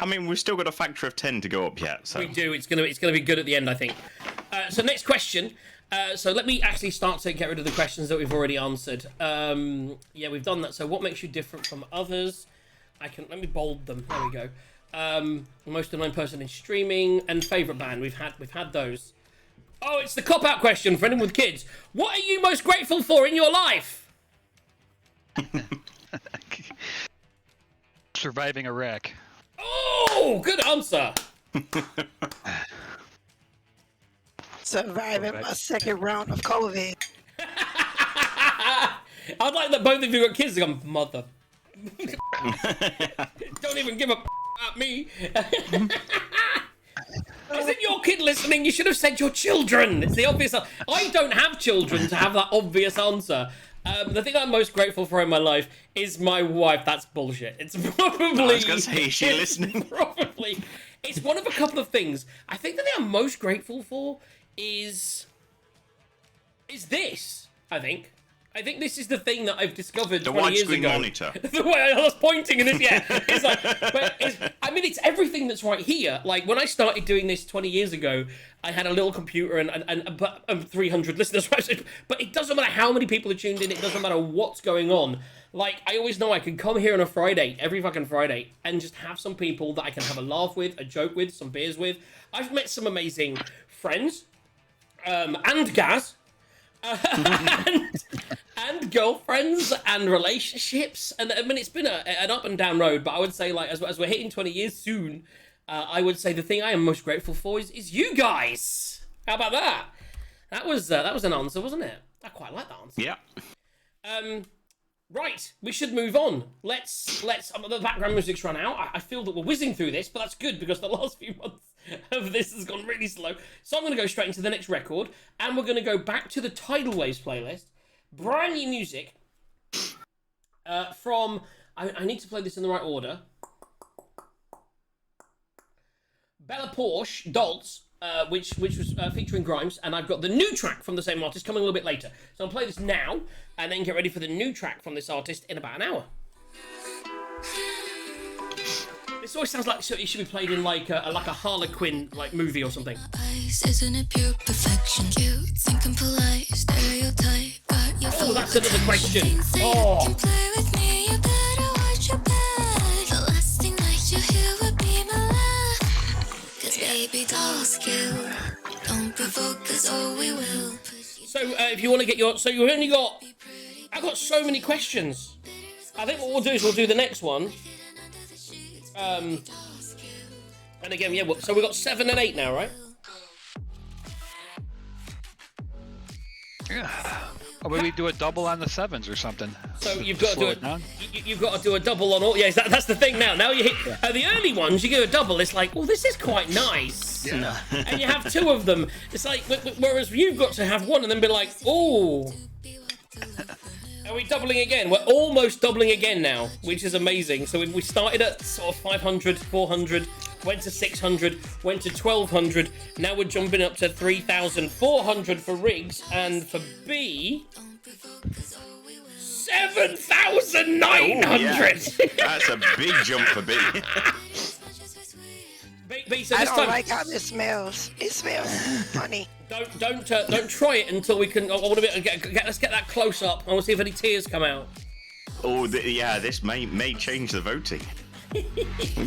J: I mean,
C: we've still got a factor of 10 to go up yet. So
A: we do. It's gonna be good at the end, I think. So next question. So let me actually start to get rid of the questions that we've already answered. Yeah, we've done that. So what makes you different from others? Let me bold them. There we go. Most annoying person in streaming and favorite band. We've had those. Oh, it's the cop-out question for anyone with kids. What are you most grateful for in your life?
I: Surviving Iraq.
A: Oh, good answer.
J: Surviving my second round of COVID.
A: I'd like that both of you got kids. They go, mother. Don't even give a at me. Isn't your kid listening? You should have said your children. It's the obvious. I don't have children to have that obvious answer. The thing I'm most grateful for in my life is my wife. That's bullshit. It's probably...
C: I was going to say, is she listening?
A: Probably. It's one of a couple of things. I think the thing I'm most grateful for is this, I think. I think this is the thing that I've discovered 20 years ago.
C: The widescreen monitor.
A: The way I was pointing in this, yeah. It's like, I mean, it's everything that's right here. Like, when I started doing this 20 years ago, I had a little computer and 300 listeners. But it doesn't matter how many people are tuned in. It doesn't matter what's going on. Like, I always know I can come here on a Friday, every fucking Friday, and just have some people that I can have a laugh with, a joke with, some beers with. I've met some amazing friends, and Gaz, and girlfriends and relationships, and I mean it's been an up and down road, but I would say, like, as we're hitting 20 years soon, I would say the thing I am most grateful for is you guys. How about that? That was an answer, wasn't it? I quite like that answer.
C: Yeah.
A: Right, we should move on. Let's the background music's run out. I feel that we're whizzing through this, but that's good because the last few months of this has gone really slow. So I'm going to go straight into the next record, and we're going to go back to the Tidal Waves playlist. Brand new music from... I need to play this in the right order. Bella Porsche, Dolce, which was featuring Grimes, and I've got the new track from the same artist coming a little bit later. So I'll play this now, and then get ready for the new track from this artist in about an hour. This always sounds like it should be played in like a Harlequin like movie or something.
E: Isn't it pure perfection? Cute, thinking polite, stereotype.
A: Oh, that's another question. Oh.
E: Play with me, you better watch your back. The last thing that you hear would be my laugh. 'Cause baby dolls kill. Don't provoke us or we will.
A: So if you want to get your, so you only got, I've got so many questions. I think what we'll do is we'll do the next one. And again, yeah. So we've got 7 and 8 now, right?
I: Yeah. Or maybe do a double on the 7s or something.
A: So you've got to do
I: Slow
A: it. You've got to do a double on all. Yeah, that's the thing now. Now you hit the early ones. You do a double. It's like, oh, this is quite nice.
I: Yeah.
A: And you have 2 of them. It's like, whereas you've got to have 1 and then be like, oh. Are we doubling again? We're almost doubling again now, which is amazing. So we started at sort of 500, 400, went to 600, went to 1200. Now we're jumping up to 3,400 for Riggs, and for B, 7,900.
C: Oh, yeah. That's a big jump for B.
A: B, so
J: I
A: this
J: don't
A: time,
J: like how this smells. It smells funny.
A: Don't try it until we can. I want to let's get that close up. I want to see if any tears come out.
C: Oh, yeah, this may change the voting.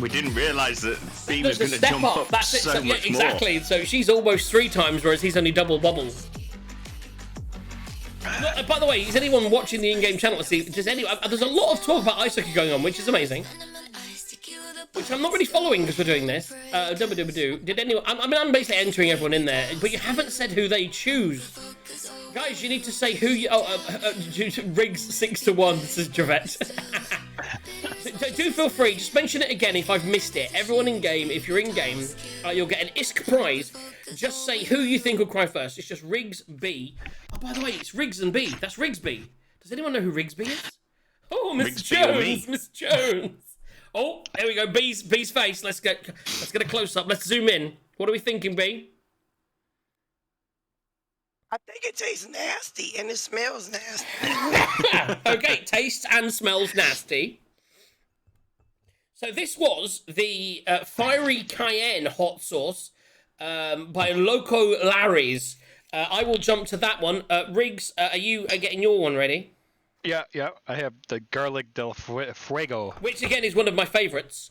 C: We didn't realise that B was going to jump up
A: That's it.
C: so
A: So, yeah,
C: much
A: exactly.
C: more.
A: So she's almost 3 times, whereas he's only double bubbles. By the way, is anyone watching the in-game channel to see? There's a lot of talk about ice hockey going on, which is amazing. Which I'm not really following because we're doing this. Did anyone? I'm basically entering everyone in there, but you haven't said who they choose. Guys, you need to say who you. Riggs 6-1 says Javette. Do feel free. Just mention it again if I've missed it. Everyone in game, if you're in game, you'll get an ISK prize. Just say who you think will cry first. It's just Riggs B. Oh, by the way, it's Riggs and B. That's Riggs B. Does anyone know who Riggs B is? Oh, Miss Jones. Miss Jones. Oh, there we go. B's face. Let's get a close up. Let's zoom in. What are we thinking, B?
J: I think it tastes nasty and it smells nasty.
A: Okay, tastes and smells nasty. So this was the Fiery Cayenne hot sauce by Loco Larry's. I will jump to that one. Riggs, are you getting your one ready?
I: Yeah. I have the garlic del fuego.
A: Which again is one of my favorites.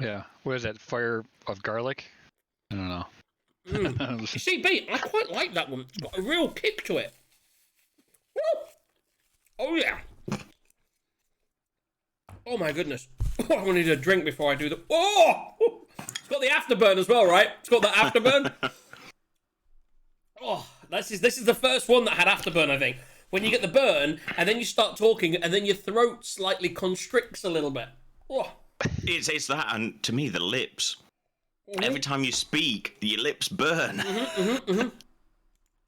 I: Yeah. What is that? Fire of garlic? I don't know.
A: See, B, I quite like that one. It's got a real kick to it. Woo! Oh yeah. Oh my goodness. Oh, I'm gonna need a drink before I do the. Oh! It's got the afterburn as well, right? It's got the afterburn. Oh, this is the first one that had afterburn, I think. When you get the burn, and then you start talking, and then your throat slightly constricts a little bit. Oh.
C: It's that, and to me, the lips. Every time you speak, your lips burn.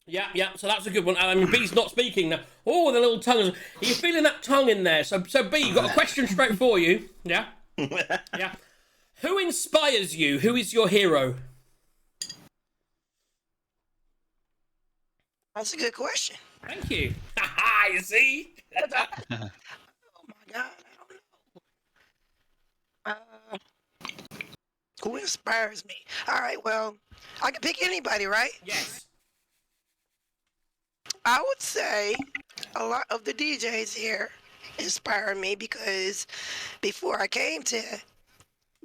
A: Yeah, so that's a good one. I mean, B's not speaking now. Oh, the little tongue. Are you feeling that tongue in there? So B, got a question straight for you. Yeah? Yeah. Who inspires you? Who is your hero?
J: That's a good question.
A: Thank you. Haha, you see?
J: Oh my God, I don't know. Who inspires me? All right, well, I can pick anybody, right?
A: Yes.
J: I would say a lot of the DJs here inspire me because before I came to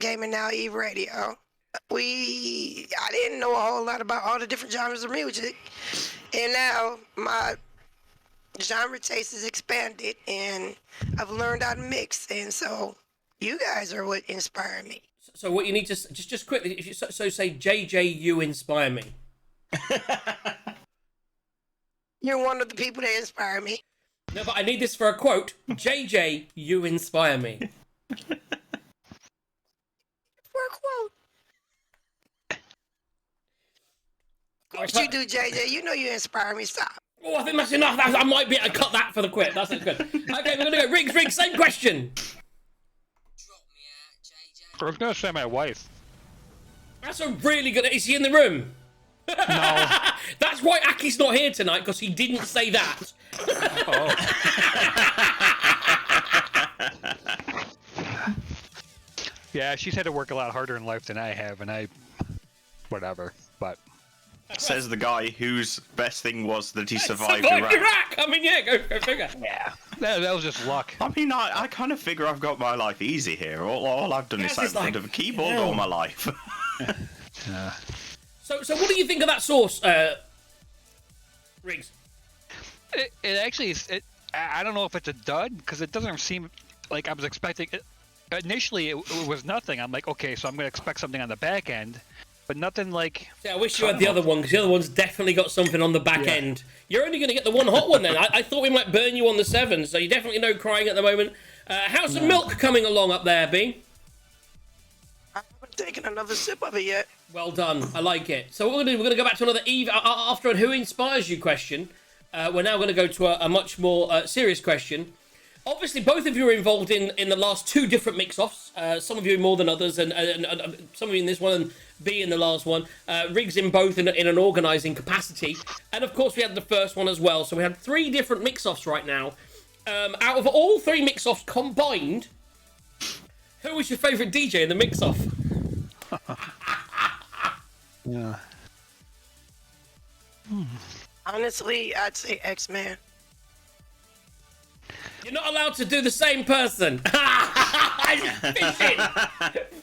J: Gaming Now Eve Radio, I didn't know a whole lot about all the different genres of music. And now my genre taste is expanded and I've learned how to mix. And so you guys are what inspire me.
A: So what you need to just quickly, if you say JJ, you inspire me.
J: You're one of the people that inspire me.
A: No, but I need this for a quote. JJ, you inspire me.
J: For a quote. What you do, JJ? You know you inspire me. Stop.
A: Oh, I think that's enough. I might be able to cut that for the quit. That's good. Okay, we're going to go. Riggs, same question.
I: I was going to say my wife.
A: That's a really good... Is he in the room?
I: No.
A: That's why Aki's not here tonight, because he didn't say that.
I: Yeah, she's had to work a lot harder in life than I have, and whatever. But
C: says the guy whose best thing was that he survived
A: Iraq.
C: Iraq.
A: I mean, yeah, go figure.
I: Yeah, that was just luck.
C: I mean, I kind of figure I've got my life easy here. All I've done is sat in front of a keyboard all my life.
A: So what do you think of that sauce, Riggs?
I: It actually is. I don't know if it's a dud because it doesn't seem like I was expecting it. Initially, it was nothing. I'm like, okay, so I'm going to expect something on the back end, but nothing like.
A: Yeah, I wish you had the other one, because the other one's definitely got something on the back end. You're only going to get the one hot one then. I thought we might burn you on the 7, so you definitely no crying at the moment. How's the milk coming along up there, B?
J: I haven't taken another sip of it yet.
A: Well done. I like it. So what we're going to go back to another Eve after a Who Inspires You question. We're now going to go to a much more serious question. Obviously, both of you are involved in the last 2 different mix-offs. Some of you more than others, and some of you in this one, and B in the last one. Riggs in both in an organising capacity. And of course, we had the first one as well. So we had 3 different mix-offs right now. Out of all 3 mix-offs combined, who was your favourite DJ in the mix-off?
I: Yeah.
J: Honestly, I'd say X-Man.
A: You're not allowed to do the same person.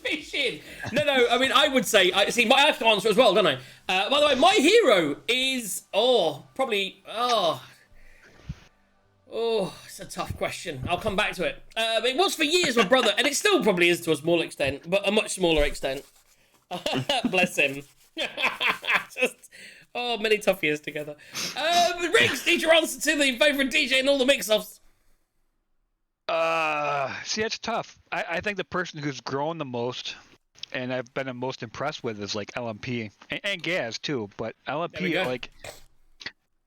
A: Fishing. No. I mean, I would say. I have to answer as well, don't I? By the way, my hero is probably. It's a tough question. I'll come back to it. It was for years my brother, and it still probably is to a small extent, but a much smaller extent. Bless him. Many tough years together. Riggs, need your answer to the favourite DJ in all the mix-offs.
I: See, it's tough. I think the person who's grown the most and I've been the most impressed with is like LMP and Gaz too. But LMP, like,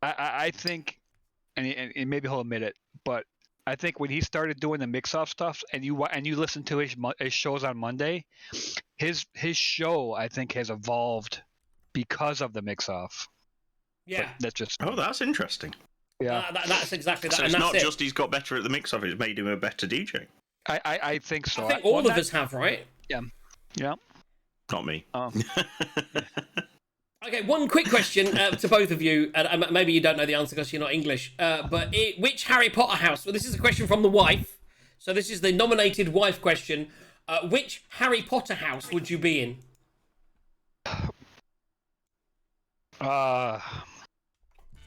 I: I think, and maybe he'll admit it, but I think when he started doing the mix-off stuff, and you listen to his shows on Monday, his show I think has evolved because of the mix-off.
A: Yeah,
I: but that's just.
C: Oh, that's interesting.
I: Yeah,
A: that's exactly that.
C: So
A: and
C: it's
A: that's
C: not just he's got better at the mix-off; it's made him a better DJ.
I: I think so.
A: I think all of us have, right?
I: Yeah.
C: Not me.
A: Okay, one quick question to both of you, and maybe you don't know the answer because you're not English, but which Harry Potter house, well, this is a question from the wife, so this is the nominated wife question, which Harry Potter house would you be in?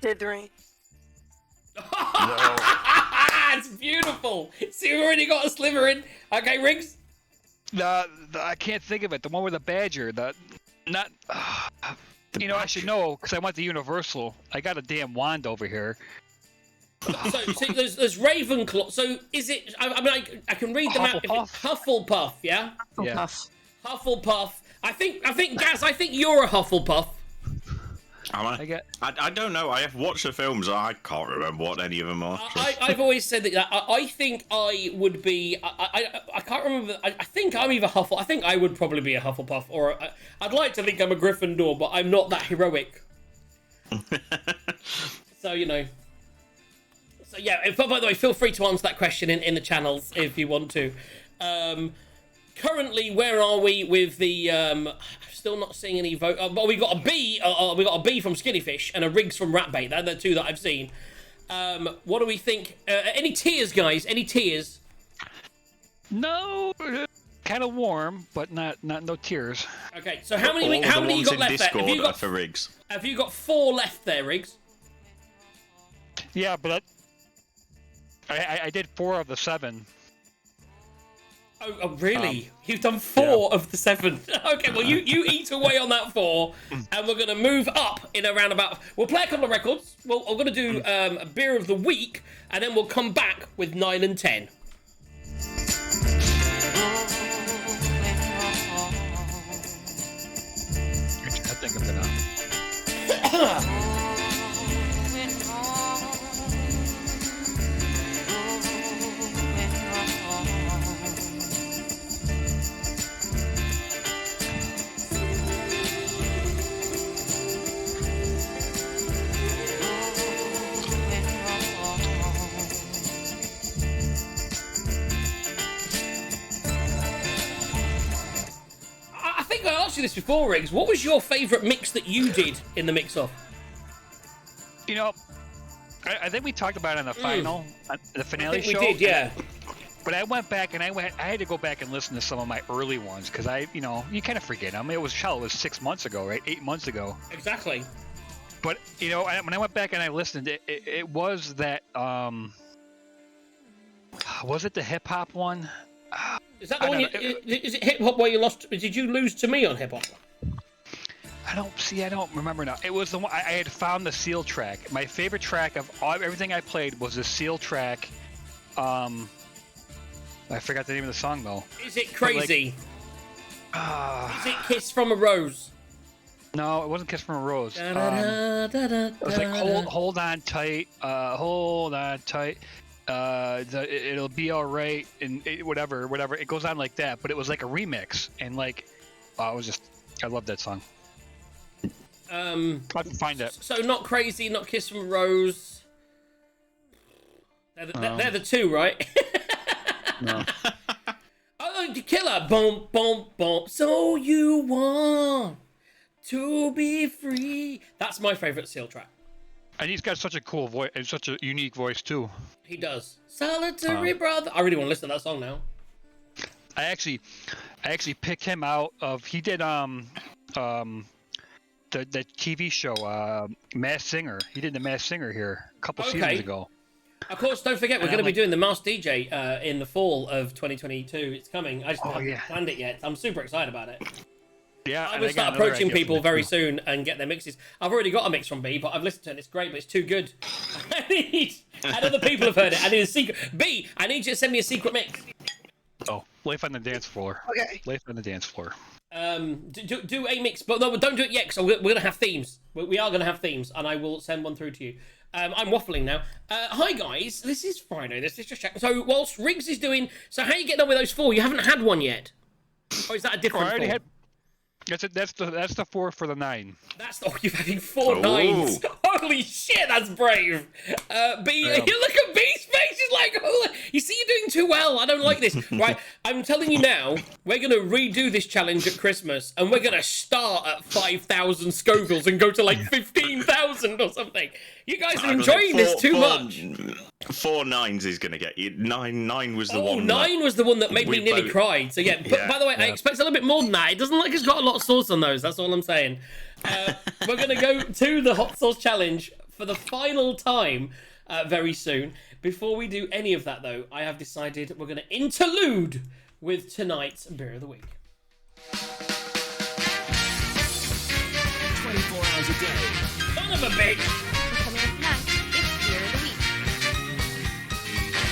J: Slytherin.
A: It's beautiful! See, we've already got a Slytherin. Okay, Riggs?
I: I can't think of it. The one with the badger. I should know because I went to Universal. I got a damn wand over here.
A: So there's Ravenclaw. So is it? I mean, I can read them out. Hufflepuff, yeah.
I: Hufflepuff.
A: Hufflepuff. I think Gaz. I think you're a Hufflepuff.
C: Am I? I don't know. I have watched the films. I can't remember what any of them are.
A: I've always said that. I think I would be. I can't remember. I think I'm either Huffle. I think I would probably be a Hufflepuff, or I'd like to think I'm a Gryffindor, but I'm not that heroic. So you know. So yeah. By the way, feel free to answer that question in the channels if you want to. Currently, where are we with the? Still not seeing any vote. But we got a B. We got a B from Skinnyfish and a Riggs from Ratbait. They're the 2 that I've seen. What do we think? Any tears, guys? Any tears?
I: No, kind of warm, but not no tears.
A: Okay, so how many you got left there? Have you got
C: for Riggs?
A: Have you got 4 left there, Riggs?
I: Yeah, but I did 4 of the 7.
A: Oh really? You've done 4 of the 7. Okay, well you eat away on that 4, and we're gonna move up in around about. We'll play a couple of records. Well, I'm gonna do a beer of the week, and then we'll come back with 9 and 10.
I: I think I'm gonna.
A: asked you this before, Riggs. What was your favourite mix that you did in the mix-off?
I: You know, I think we talked about it on the final, the finale
A: I think
I: show.
A: we did, yeah.
I: But I went back and I had to go back and listen to some of my early ones because you kind of forget. I mean, it was 6 months ago, right? 8 months ago.
A: Exactly.
I: But when I went back and I listened, it was that was it the hip hop one?
A: Is that the one? Is it hip hop where you lost? Did you lose to me on hip hop?
I: I don't remember now. It was the one I had found the seal track. My favorite track of everything I played was the seal track. I forgot the name of the song though.
A: Is it Crazy? Is it Kiss from a Rose?
I: No, it wasn't Kiss from a Rose. It was like hold on tight, hold on tight. It'll be all right, and whatever. It goes on like that, but it was like a remix, and like, I love that song. I can find it.
A: So not Crazy, not Kiss from a Rose. They're the two, right?
I: No.
A: Oh, the Killer. Boom, boom, boom. So you want to be free. That's my favourite Seal track.
I: And he's got such a cool voice and such a unique voice too.
A: He does. Solitary brother. I really want to listen to that song now.
I: I actually picked him out of. He did the TV show Masked Singer. He did the Masked Singer here a couple seasons ago.
A: Of course, don't forget, we're going to be doing the Masked DJ in the fall of 2022. It's coming. I just haven't planned it yet. I'm super excited about it.
I: Yeah,
A: I will start approaching people very soon and get their mixes. I've already got a mix from B, but I've listened to it. It's great, but it's too good. And other people have heard it. I need a secret. B, I need you to send me a secret mix.
I: Oh, Life on the Dance Floor.
J: Okay.
I: Life on the Dance Floor.
A: Do a mix, but no, don't do it yet, because we're going to have themes. We are going to have themes, and I will send one through to you. I'm waffling now. Hi guys, this is Friday. This is just checking. So whilst Riggs is doing, so how are you getting on with those 4? You haven't had one yet, or is that a different?
I: I already
A: 4?
I: had. That's the 4 for the 9.
A: You're having 4 9s. Holy shit, that's brave. B, you look at B's face. He's like, oh, you see, you're doing too well. I don't like this. Right, I'm telling you now, we're going to redo this challenge at Christmas, and we're going to start at 5,000 Scovilles and go to like 15,000 or something. You guys are enjoying this too much.
C: 4 9s is going to get you. 9 was the one.
A: 9 was the one that made me nearly cry. So yeah, but by the way, I expect a little bit more than that. It doesn't look like it's got a lot of sauce on those. That's all I'm saying. We're going to go to the hot sauce challenge for the final time very soon. Before we do any of that, though, I have decided we're going to interlude with tonight's Beer of the Week.
H: 24 hours a day.
A: Son of a bitch!
K: Coming up next, it's Beer of the Week.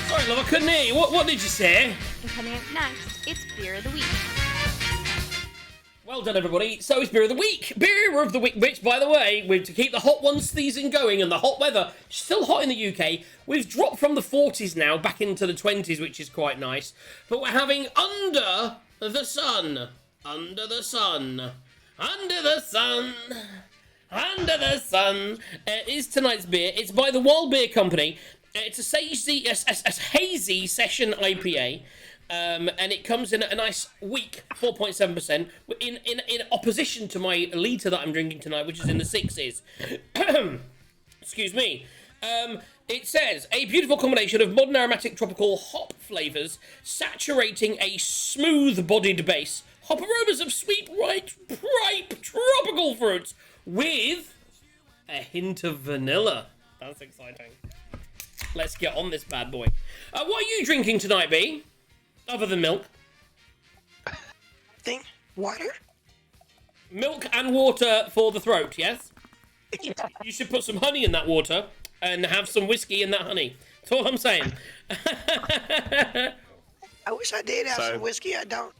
A: Sorry, love, I couldn't hear you. What did you say?
K: And coming up next, it's Beer of the Week.
A: Well done, everybody. So it's Beer of the Week. Beer of the Week, which, by the way, to keep the hot one season going and the hot weather still hot in the UK, we've dropped from the 40s now back into the 20s, which is quite nice. But we're having Under the Sun. Under the Sun. Under the Sun. Under the Sun is tonight's beer. It's by the Wild Beer Company. It's a hazy session IPA. And it comes in at a nice weak 4.7%, in opposition to my liter that I'm drinking tonight, which is in the 6s. Excuse me. It says, a beautiful combination of modern aromatic tropical hop flavours, saturating a smooth-bodied base, hop aromas of sweet, ripe tropical fruits, with a hint of vanilla. That's exciting. Let's get on this bad boy. What are you drinking tonight, B? Other than milk.
J: Think water?
A: Milk and water for the throat, yes? You should put some honey in that water and have some whiskey in that honey. That's all I'm saying.
J: I wish I did have some whiskey. I don't.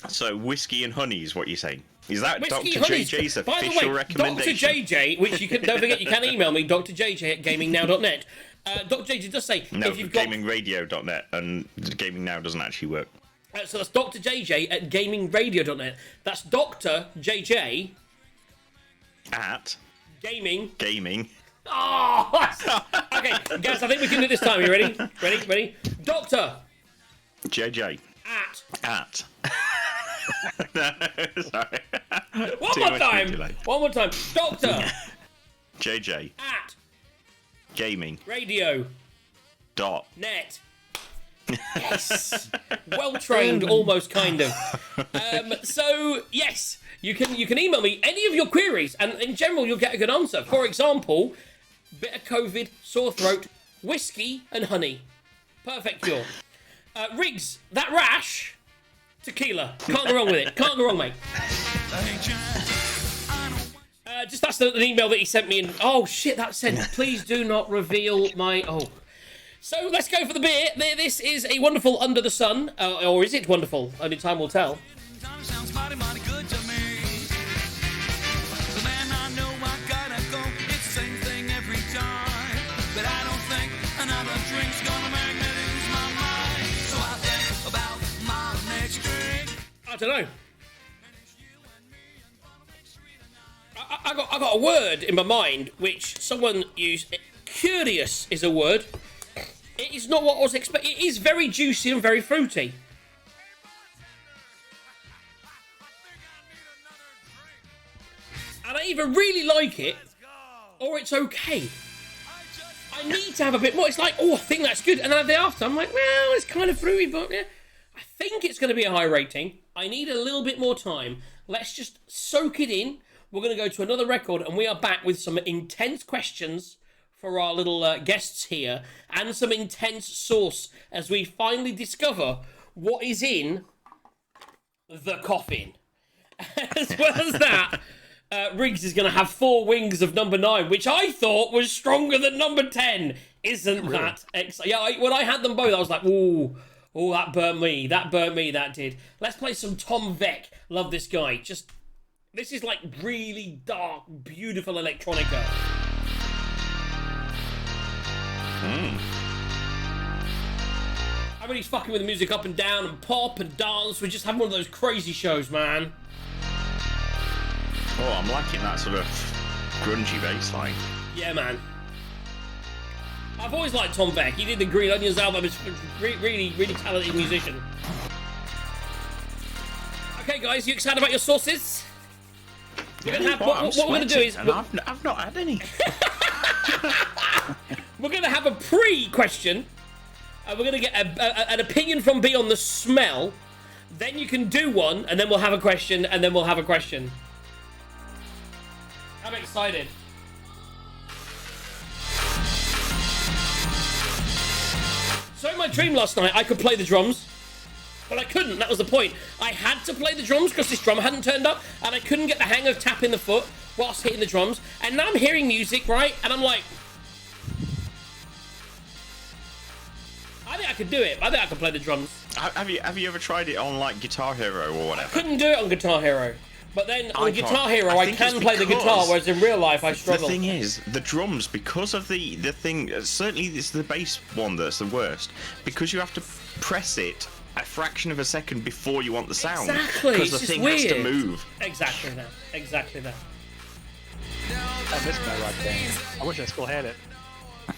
C: So whiskey and honey is what you're saying? Is that
A: Whiskey
C: Dr.
A: Honey's-
C: JJ's
A: By the
C: official
A: way,
C: recommendation?
A: Dr. JJ, which you can, don't forget, you can email me, drjj@gamingnow.net. Dr. JJ does say,
C: No,
A: if you've got...
C: gamingradio.net, and Gaming Now doesn't actually work.
A: So that's Dr. JJ@gamingradio.net. That's Dr. JJ...
C: At...
A: Gaming... Oh! Okay, guys, I think we can do it this time. You ready? Ready? Dr.
C: JJ.
A: At...
C: No, sorry.
A: One
C: Too
A: more
C: much
A: time.
C: delay.
A: One more time. Doctor
C: JJ.
A: at
C: Gaming.
A: radio
C: Dot.
A: net. Yes. Well trained, almost kind of. So yes, you can email me any of your queries, and in general you'll get a good answer. For example, bit of COVID, sore throat, whiskey and honey. Perfect cure. Riggs, that rash, tequila. Can't go wrong with it. Can't go wrong, mate. Just that's an email that he sent me. Oh shit, that said, please do not reveal my. Oh. So let's go for the beer. This is a wonderful Under the Sun, or is it wonderful? Only time will tell.
H: Sounds mighty, mighty good to me. So man, I know I gotta go. It's the same thing every time. But I don't think another drink's gonna make me lose my mind. So I think about my next drink.
A: I don't know. I got a word in my mind which someone used. Curious is a word. It is not what I was expecting. It is very juicy and very fruity. And I either really like it, or it's okay. I need to have a bit more. It's like, oh, I think that's good. And then the day after, I'm like, well, it's kind of fruity, but yeah. I think it's going to be a high rating. I need a little bit more time. Let's just soak it in. We're going to go to another record, and we are back with some intense questions for our little guests here, and some intense sauce as we finally discover what is in the coffin. As well as that, Riggs is going to have 4 wings of number 9, which I thought was stronger than number 10. Isn't that exciting? Yeah, when I had them both, I was like, ooh, that burnt me. That burnt me, that did. Let's play some Tom Veck. Love this guy. This is like really dark, beautiful electronica. I mean, he's fucking with the music up and down and pop and dance. We just have one of those crazy shows, man.
C: Oh, I'm liking that sort of grungy bass line.
A: Yeah, man. I've always liked Tom Veck. He did the Green Onions album. He's a really, really talented musician. Okay, guys, you excited about your sauces? We're gonna have, what we're going to do is...
C: I've not had any.
A: We're going to have a pre-question. We're going to get an opinion from B on the smell. Then you can do one, and then we'll have a question, and then we'll have a question. I'm excited. So in my dream last night, I could play the drums. But I couldn't, that was the point. I had to play the drums because this drummer hadn't turned up, and I couldn't get the hang of tapping the foot whilst hitting the drums. And now I'm hearing music, right? And I'm like... I think I could do it. I think I could play the drums.
C: Have you ever tried it on, like, Guitar Hero or whatever?
A: I couldn't do it on Guitar Hero. But then on Guitar Hero, I can play the guitar, whereas in real life, I struggle.
C: The thing is, the drums, because of the thing... Certainly, it's the bass one that's the worst. Because you have to press it a fraction of a second before you want the sound.
A: Exactly.
C: Because the thing has to move.
A: Exactly that. Exactly that.
I: I missed my rock band. I wish I still had it.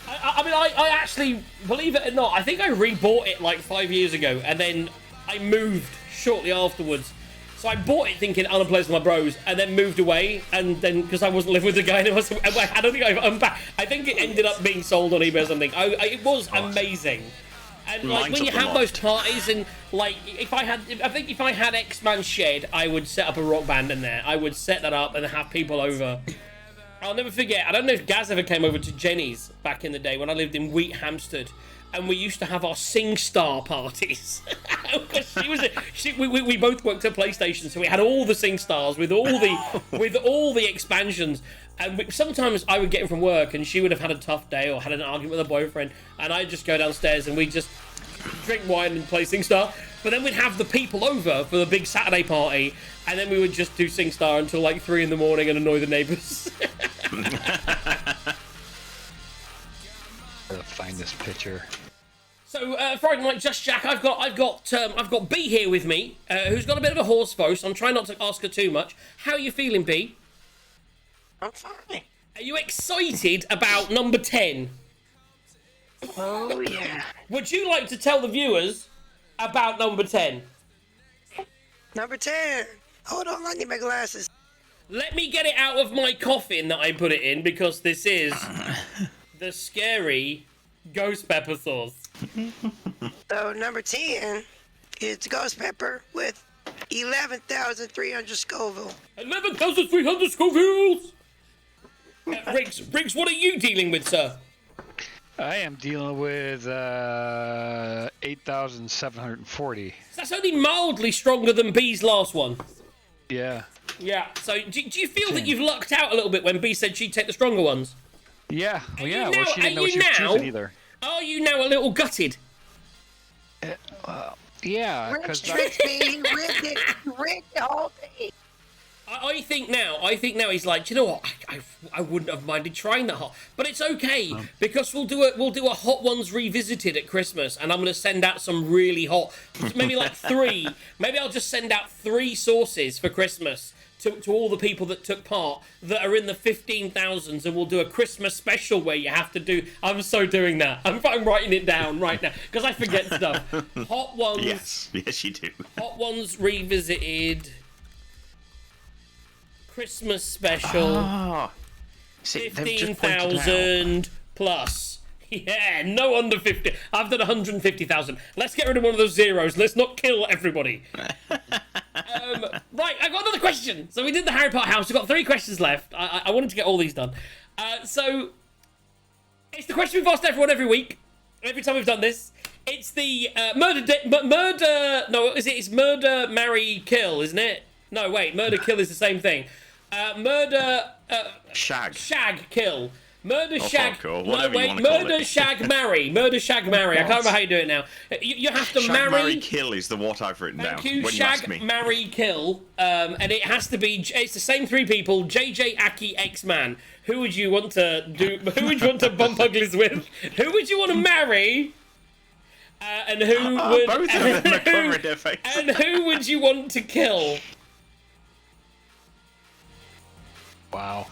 A: I mean, I actually, believe it or not, I think I rebought it like 5 years ago, and then I moved shortly afterwards. So I bought it thinking, I'm going to play with my bros, and then moved away, and then, because I wasn't living with the guy, and I don't think I've unpacked. I think it ended up being sold on eBay or something. It was amazing. And like when you have those parties, and like if I had X-Man Shed, I would set up a rock band in there. I would set that up and have people over. I'll never forget. I don't know if Gaz ever came over to Jenny's back in the day when I lived in Wheat Hampstead, and we used to have our SingStar parties. We both worked at PlayStation, so we had all the SingStars with all the expansions. And sometimes I would get in from work, and she would have had a tough day or had an argument with her boyfriend, and I'd just go downstairs and we'd just drink wine and play SingStar. But then we'd have the people over for the big Saturday party, and then we would just do SingStar until like 3 in the morning and annoy the neighbours.
I: Gotta find this picture.
A: So Friday night, Just Jack. I've got B here with me, who's got a bit of a hoarse voice. I'm trying not to ask her too much. How are you feeling, B?
J: I'm fine.
A: Are you excited about number 10?
J: Oh, yeah.
A: Would you like to tell the viewers about number 10?
J: Number 10. Hold on, I need my glasses.
A: Let me get it out of my coffin that I put it in because this is the scary ghost pepper sauce.
J: So number 10 is ghost pepper with 11,300 Scoville.
A: 11,300 Scovilles! Riggs, what are you dealing with, sir?
I: I am dealing with 8,740.
A: That's only mildly stronger than B's last one.
I: Yeah.
A: Yeah, so do you feel that you've lucked out a little bit when B said she'd take the stronger ones?
I: Yeah, well,
A: you
I: yeah.
A: now-
I: Well, she didn't know
A: are
I: she
A: you
I: was
A: now-
I: choosing either.
A: Are you now a little gutted?
I: Yeah,
J: Rick
I: because
J: tricked me. Rick the whole thing.
A: I think now he's like, do you know what? I wouldn't have minded trying that hot, but it's okay because we'll do a Hot Ones Revisited at Christmas, and I'm gonna send out some really hot, maybe like 3. Maybe I'll just send out 3 sauces for Christmas to all the people that took part that are in the 15,000s, and we'll do a Christmas special where you have to do. I'm so doing that. I'm writing it down right now because I forget stuff. Hot Ones.
C: Yes, you do.
A: Hot Ones Revisited. Christmas special.
C: Ah. See, they've just pointed out.
A: 15,000 plus. Yeah, no under 50. I've done 150,000. Let's get rid of one of those zeros. Let's not kill everybody. Right, I got another question. So we did the Harry Potter house. We've got 3 questions left. I wanted to get all these done. So it's the question we've asked everyone every week. Every time we've done this. It's the it's murder, marry, kill, isn't it? No, wait, murder, kill is the same thing. Shag, kill. Murder, shag.
C: Hardcore,
A: No, wait,
C: murder,
A: murder, shag, marry. Murder, shag, marry. I can't remember how you do it now. You have to
C: Shag,
A: marry.
C: kill is the what I've written down.
A: Thank you.
C: When you ask
A: Shag,
C: me.
A: marry, kill. And it has to be. It's the same 3 people. JusJ4ck's, X-Man. Who would you want to do? Who would you want to bump uglies with? Who would you want to marry? And who would?
C: Both of them are covering their face.
A: And who would you want to kill?
I: wow.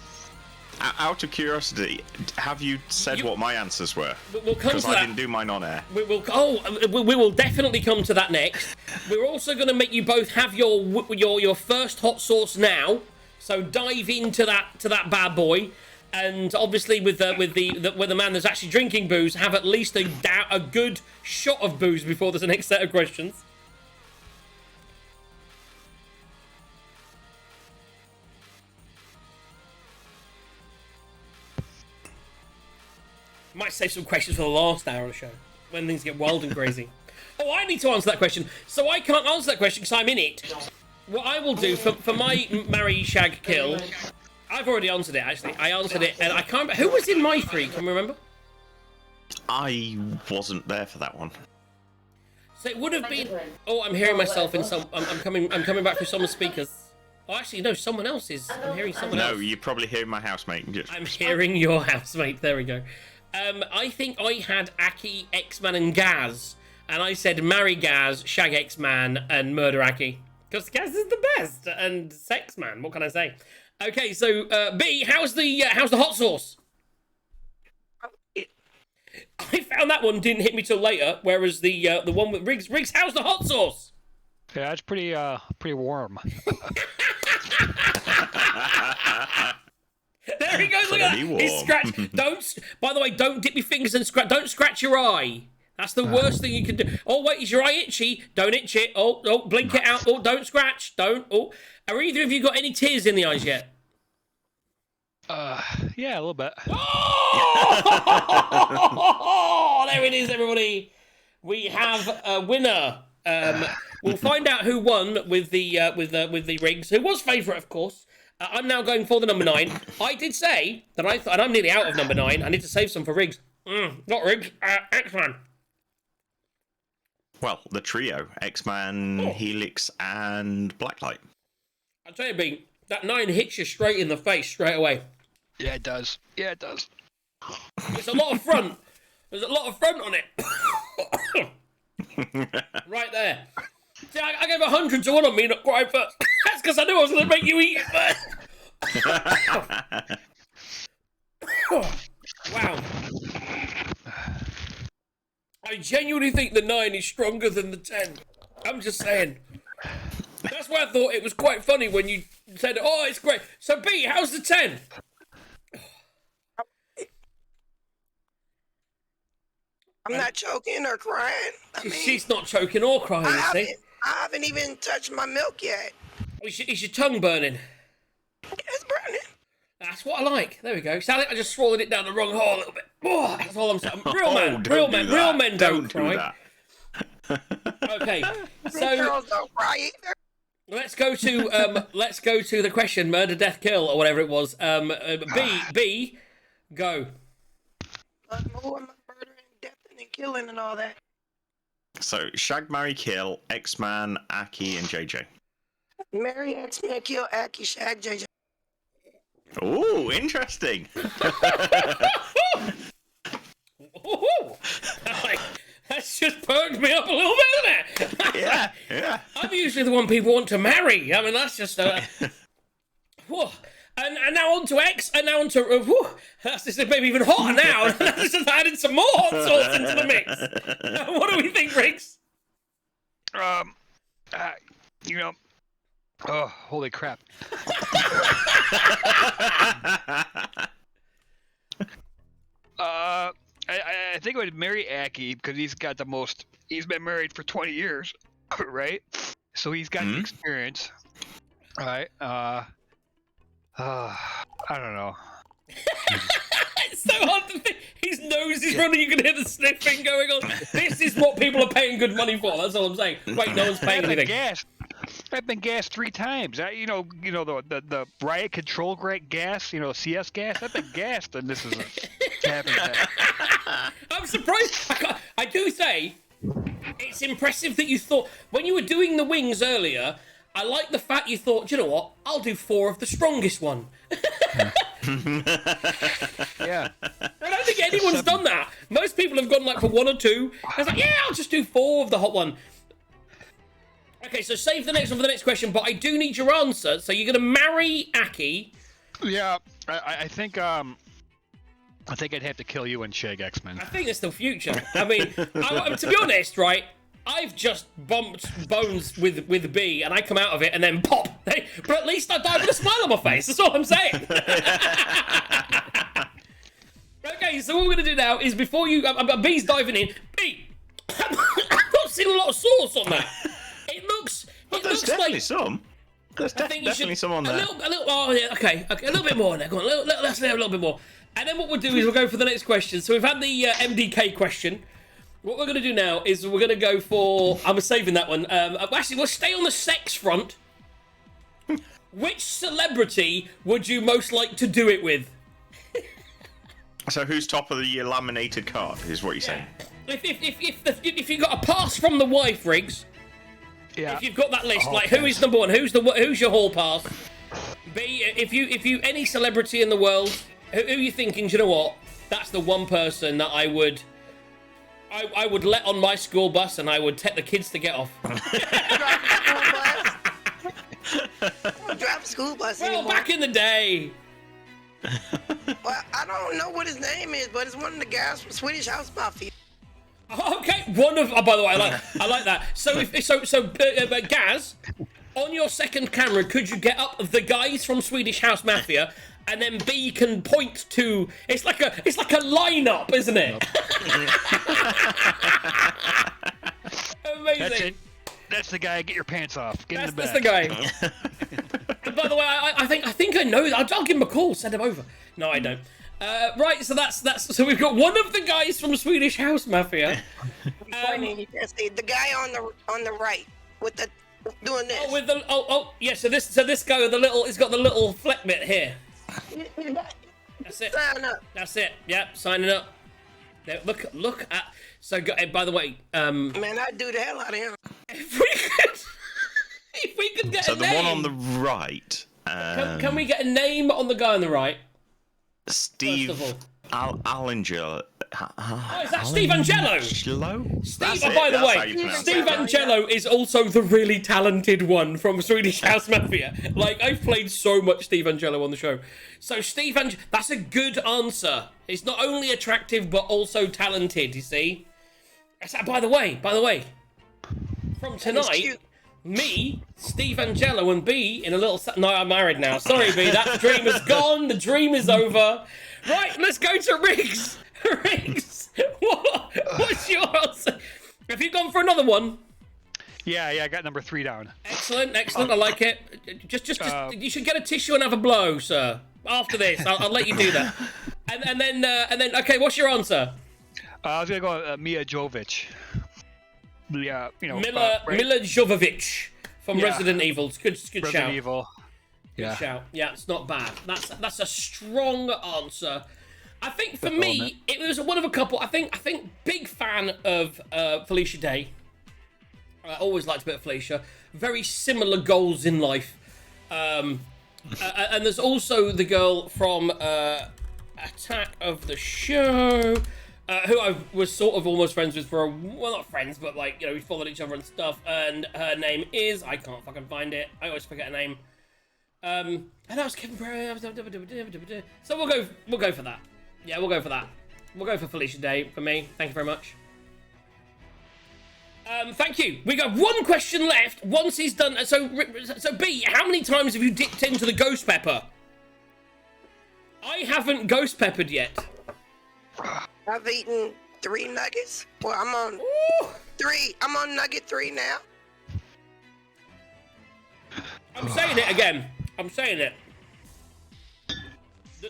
C: Out of curiosity, have you said what my answers were?
A: We'll come
C: Because
A: to
C: I
A: that.
C: didn't do mine on air.
A: We will definitely come to that next. We're also going to make you both have your first hot sauce now. So dive into that bad boy, and obviously with the man that's actually drinking booze, have at least a good shot of booze before there's the next set of questions. Might save some questions for the last hour of the show, when things get wild and crazy. Oh, I need to answer that question. So I can't answer that question because I'm in it. What I will do for my marry, shag, kill, I've already answered it, actually. I answered it, and I can't remember. Who was in my 3? Can you remember?
C: I wasn't there for that one.
A: So it would have been... Oh, I'm hearing myself in some... I'm coming back through someone's speakers. Oh, actually, no, someone else is. I'm hearing someone else.
C: No, you're probably hearing my housemate.
A: I'm hearing your housemate. There we go. I think I had Aki, X-Man, and Gaz. And I said marry Gaz, shag X-Man, and murder Aki. Because Gaz is the best. And Sex Man, what can I say? Okay, so, B, how's the hot sauce? I found that one didn't hit me till later, whereas the one with Riggs, how's the hot sauce?
I: Yeah, it's pretty warm.
A: There he goes. Look at that. He's scratched. By the way, don't dip your fingers and scratch. Don't scratch your eye. That's the worst thing you can do. Oh wait, is your eye itchy? Don't itch it. Oh, blink it out. Oh, don't scratch. Don't. Oh, are either of you got any tears in the eyes yet?
I: Yeah, a little bit.
A: Oh, there it is, everybody. We have a winner. We'll find out who won with the Riggs, who was favourite, of course. I'm now going for the number 9. I did say that I thought, and I'm nearly out of number 9. I need to save some for Riggs. Not Riggs. X-Man.
C: Well, the trio: X-Man, Helix, and Blacklight.
A: I'll tell you, B, that 9 hits you straight in the face straight away.
I: Yeah, it does. Yeah, it does.
A: It's a lot of front. There's a lot of front on it. Right there. See, I gave 100 to one on me, not quite first. That's because I knew I was going to make you eat it first. Wow. I genuinely think the 9 is stronger than the 10. I'm just saying. That's why I thought it was quite funny when you said, "Oh, it's great." So, B, how's the 10?
J: I'm not choking or crying.
A: She's not choking or crying, you see.
J: I haven't even touched my milk yet.
A: Is your tongue burning?
J: It's burning.
A: That's what I like. There we go. Sounded like I just swallowed it down the wrong hole a little bit. Oh, that's all I'm saying. Real men don't cry. Okay, so
J: Girls don't cry either.
A: let's go to the question: murder, death, kill, or whatever it was. B, go.
J: Who am I murdering, death, and killing, and all that?
C: So, shag, marry, kill, X-Man, Aki, and JJ.
J: Marry, X-Men, kill, Aki, shag, JJ.
C: Ooh, interesting.
A: That's just perked me up a little bit, isn't it?
C: Yeah.
A: I'm usually the one people want to marry. I mean, that's just whew. And now on to X, and now on to that's just maybe even hotter now. That's just added some more hot sauce into the mix. What do we think, Riggs?
I: Oh, holy crap. I think I would marry Aki because he's got the most. He's been married for 20 years, right? So he's got the experience. All right. I don't know.
A: It's so hard to think. His nose is running. You can hear the sniffing going on. This is what people are paying good money for. That's all I'm saying. Wait, no one's paying anything.
I: I've been gassed 3 times. The riot control gas. CS gas. I've been gassed, and this is happening.
A: I'm surprised. I do say it's impressive that you thought when you were doing the wings earlier. I like the fact you thought, you know what? I'll do 4 of the strongest one.
I: Yeah.
A: I don't think anyone's done that. Most people have gone like for 1 or 2. I was like, yeah, I'll just do 4 of the hot one. Okay, so save the next one for the next question, but I do need your answer. So you're going to marry Aki.
I: Yeah, I think I'd have to kill you and shag X-Men.
A: I think it's the future. I mean, to be honest, right? I've just bumped bones with B, and I come out of it, and then pop. But at least I died with a smile on my face. That's all I'm saying. Okay, so what we're gonna do now is before you, B's diving in. B, I've not seen a lot of sauce on that. It looks.
C: There's definitely some. There's definitely some on there.
A: A little. Oh yeah. Okay. A little bit more on there. Go on. Let's have a little bit more. And then what we'll do is we'll go for the next question. So we've had the MDK question. What we're going to do now is we're going to go for... I'm saving that one. Actually, we'll stay on the sex front. Which celebrity would you most like to do it with?
C: So who's top of the laminated card, is what you're saying?
A: If you got a pass from the wife, Riggs,
I: yeah.
A: If you've got that list, like who is number 1? Who's your hall pass? B, if you any celebrity in the world, who are you thinking, do you know what? That's the one person that I would let on my school bus, and I would take the kids to get off.
J: Don't drive a school bus anymore.
A: Back in the day.
J: Well, I don't know what his name is, but it's one of the guys from Swedish House Mafia.
A: Okay, one of. Oh, by the way, I like that. So Gaz, on your second camera, could you get up the guys from Swedish House Mafia? And then B can point to it's like a lineup, isn't it? Amazing.
I: That's the guy. Get your pants off. Get in the
A: That's
I: back.
A: the guy. By the way, I think I know. I'll give him a call. Send him over. No, I don't. Right. So that's. So we've got one of the guys from Swedish House Mafia.
J: The guy on the right with the doing this.
A: Oh, with the yeah. So this guy with the little. He's got the little fleck bit here. That's it.
J: Sign up.
A: That's it. Yep, signing up. Now, look at. So, by the way,
J: man, I'd do the hell out of him.
A: If we could get
C: so
A: a
C: the
A: name.
C: one on the right.
A: Can we get a name on the guy on the right?
C: Steve Allinger.
A: Oh, is that Steve Angelo? Steve, by the way, Steve Angelo is also the really talented one from Swedish House Mafia. Like, I've played so much Steve Angelo on the show. So Steve Angelo, that's a good answer. He's not only attractive, but also talented, you see? By the way, from tonight, Me, Steve Angelo, and B in a little... No, I'm married now. Sorry, B, that dream is gone. The dream is over. Right, let's go to Riggs. Riggs, what's your answer? Have you gone for another one?
I: Yeah, I got number 3 down.
A: Excellent, excellent. I like it. Just you should get a tissue and have a blow, sir. After this, I'll let you do that. And then, okay, what's your answer?
I: I was gonna go Mia Jovovich. Yeah, you know.
A: Mila Jovovich from
I: Yeah.
A: Resident Evil. It's good
I: Resident
A: shout.
I: Evil.
A: Good
I: Yeah.
A: shout. Yeah, it's not bad. That's a strong answer. I think for me, it was one of a couple. I think big fan of Felicia Day. I always liked a bit of Felicia. Very similar goals in life. And there's also the girl from Attack of the Show, who I was sort of almost friends with for well, not friends, but like, you know, we followed each other and stuff. And her name is, I can't fucking find it. I always forget her name. And I was Kevin. So we'll go for that. Yeah, we'll go for that. We'll go for Felicia Day for me. Thank you very much. Thank you. We got one question left. Once he's done, so B, how many times have you dipped into the ghost pepper? I haven't ghost peppered yet.
J: I've eaten 3 nuggets. Well, I'm on 3. I'm on nugget 3 now.
A: I'm saying it again. I'm saying it.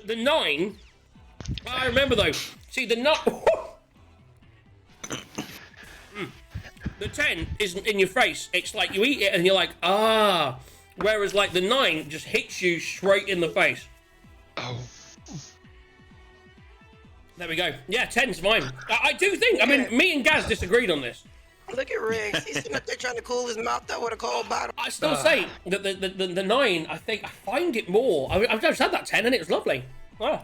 A: The 9. I remember though. See the nut. The 10 isn't in your face. It's like you eat it and you're like, ah. Whereas like the 9 just hits you straight in the face.
I: Oh.
A: There we go. Yeah, 10's mine. I do think. I mean, me and Gaz disagreed on this.
J: Look at Riggs. He's sitting up there trying to cool his mouth out with a cold bottle.
A: I still say that the 9. I think I find it more. I've just had that 10 and it was lovely. Ah.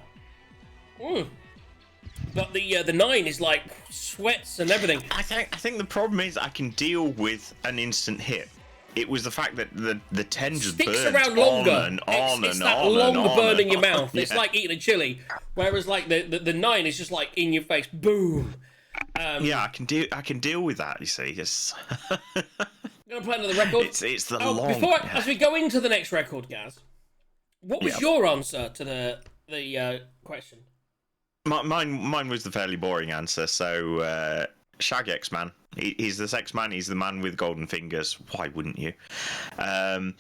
A: But the 9 is like sweats and everything.
C: I think the problem is I can deal with an instant hit. It was the fact that the 10 just
A: Sticks
C: burns
A: around longer.
C: on and on
A: It's
C: and
A: that
C: on
A: long
C: and on
A: burn in
C: and
A: your
C: on.
A: mouth. It's
C: Yeah.
A: like eating a chili. Whereas like the 9 is just like in your face. Boom.
C: Yeah, I can deal with that. You see, it's
A: I'm gonna play another record.
C: it's the long.
A: As we go into the next record, Gaz, what was your answer to the question?
C: Mine was the fairly boring answer. So JusJ4ck's man. He's the sex man. He's the man with golden fingers. Why wouldn't you? Then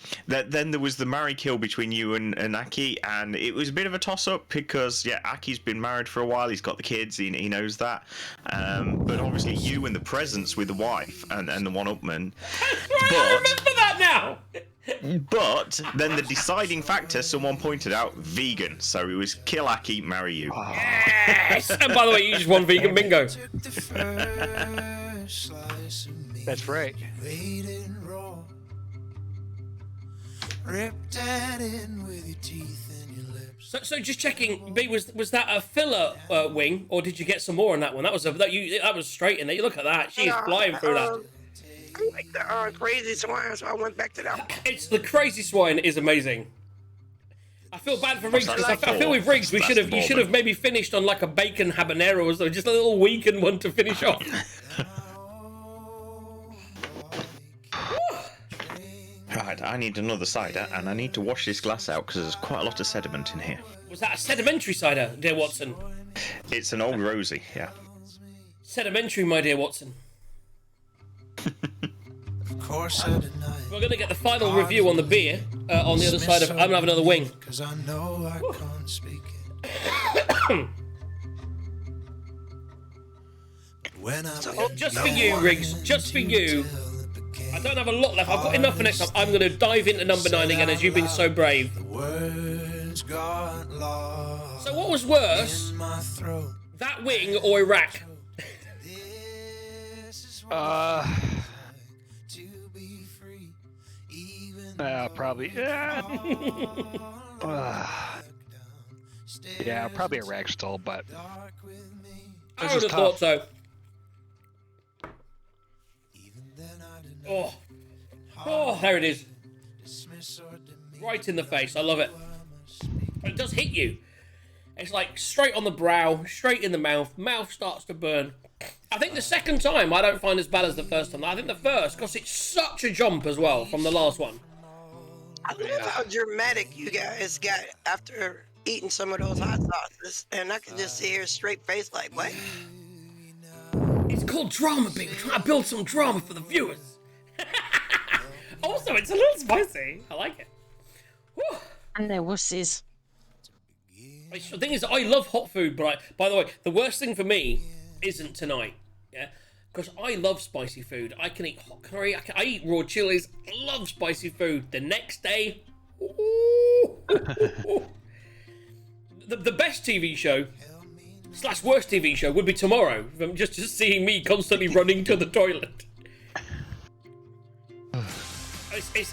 C: there was the marry kill between you and Aki, and it was a bit of a toss up because Aki's been married for a while. He's got the kids. He knows that. But obviously you and the presence with the wife and the one-upman.
A: I remember that now.
C: But then the deciding factor, someone pointed out, vegan. So it was kill Aki, marry you.
A: Yes. And by the way, you just won vegan bingo.
I: That's right.
A: So just checking, B, was that a filler wing, or did you get some more on that one? That was straight in there. You look at that; she's flying through that.
J: I like the crazy swine, so I went back to that one.
A: It's the crazy swine is amazing. I feel bad for Riggs because I feel with Riggs you should have maybe finished on like a bacon habanero or so, just a little weakened one to finish off.
C: Right, I need another cider, and I need to wash this glass out because there's quite a lot of sediment in here.
A: Was that a sedimentary cider, dear Watson?
C: It's an old Rosie, yeah.
A: Sedimentary, my dear Watson. We're going to get the final review on the beer on the other side of... I'm going to have another wing. Just for you, Riggs. Just for you. I don't have a lot left. I've got enough for next time. I'm going to dive into number 9 again, as you've been so brave. So what was worse? That wing or Iraq?
I: Probably. Yeah, probably a rag stall, but
A: I would have thought so. Oh, there it is. Right in the face. I love it. It does hit you. It's like straight on the brow, straight in the mouth. Mouth starts to burn. I think the second time I don't find as bad as the first time. I think the first, because it's such a jump as well from the last one.
J: I love how dramatic you guys got after eating some of those hot sauces, and I can just see her straight face like, what?
A: It's called drama, baby. Trying to build some drama for the viewers. Also, it's a little spicy. I like it. Whew.
G: And they're wussies.
A: The thing is, I love hot food, but by the way, the worst thing for me isn't tonight, yeah? Because I love spicy food. I can eat hot curry, I eat raw chilies, I love spicy food. The next day, the best TV show, / worst TV show would be tomorrow, from just seeing me constantly running to the toilet.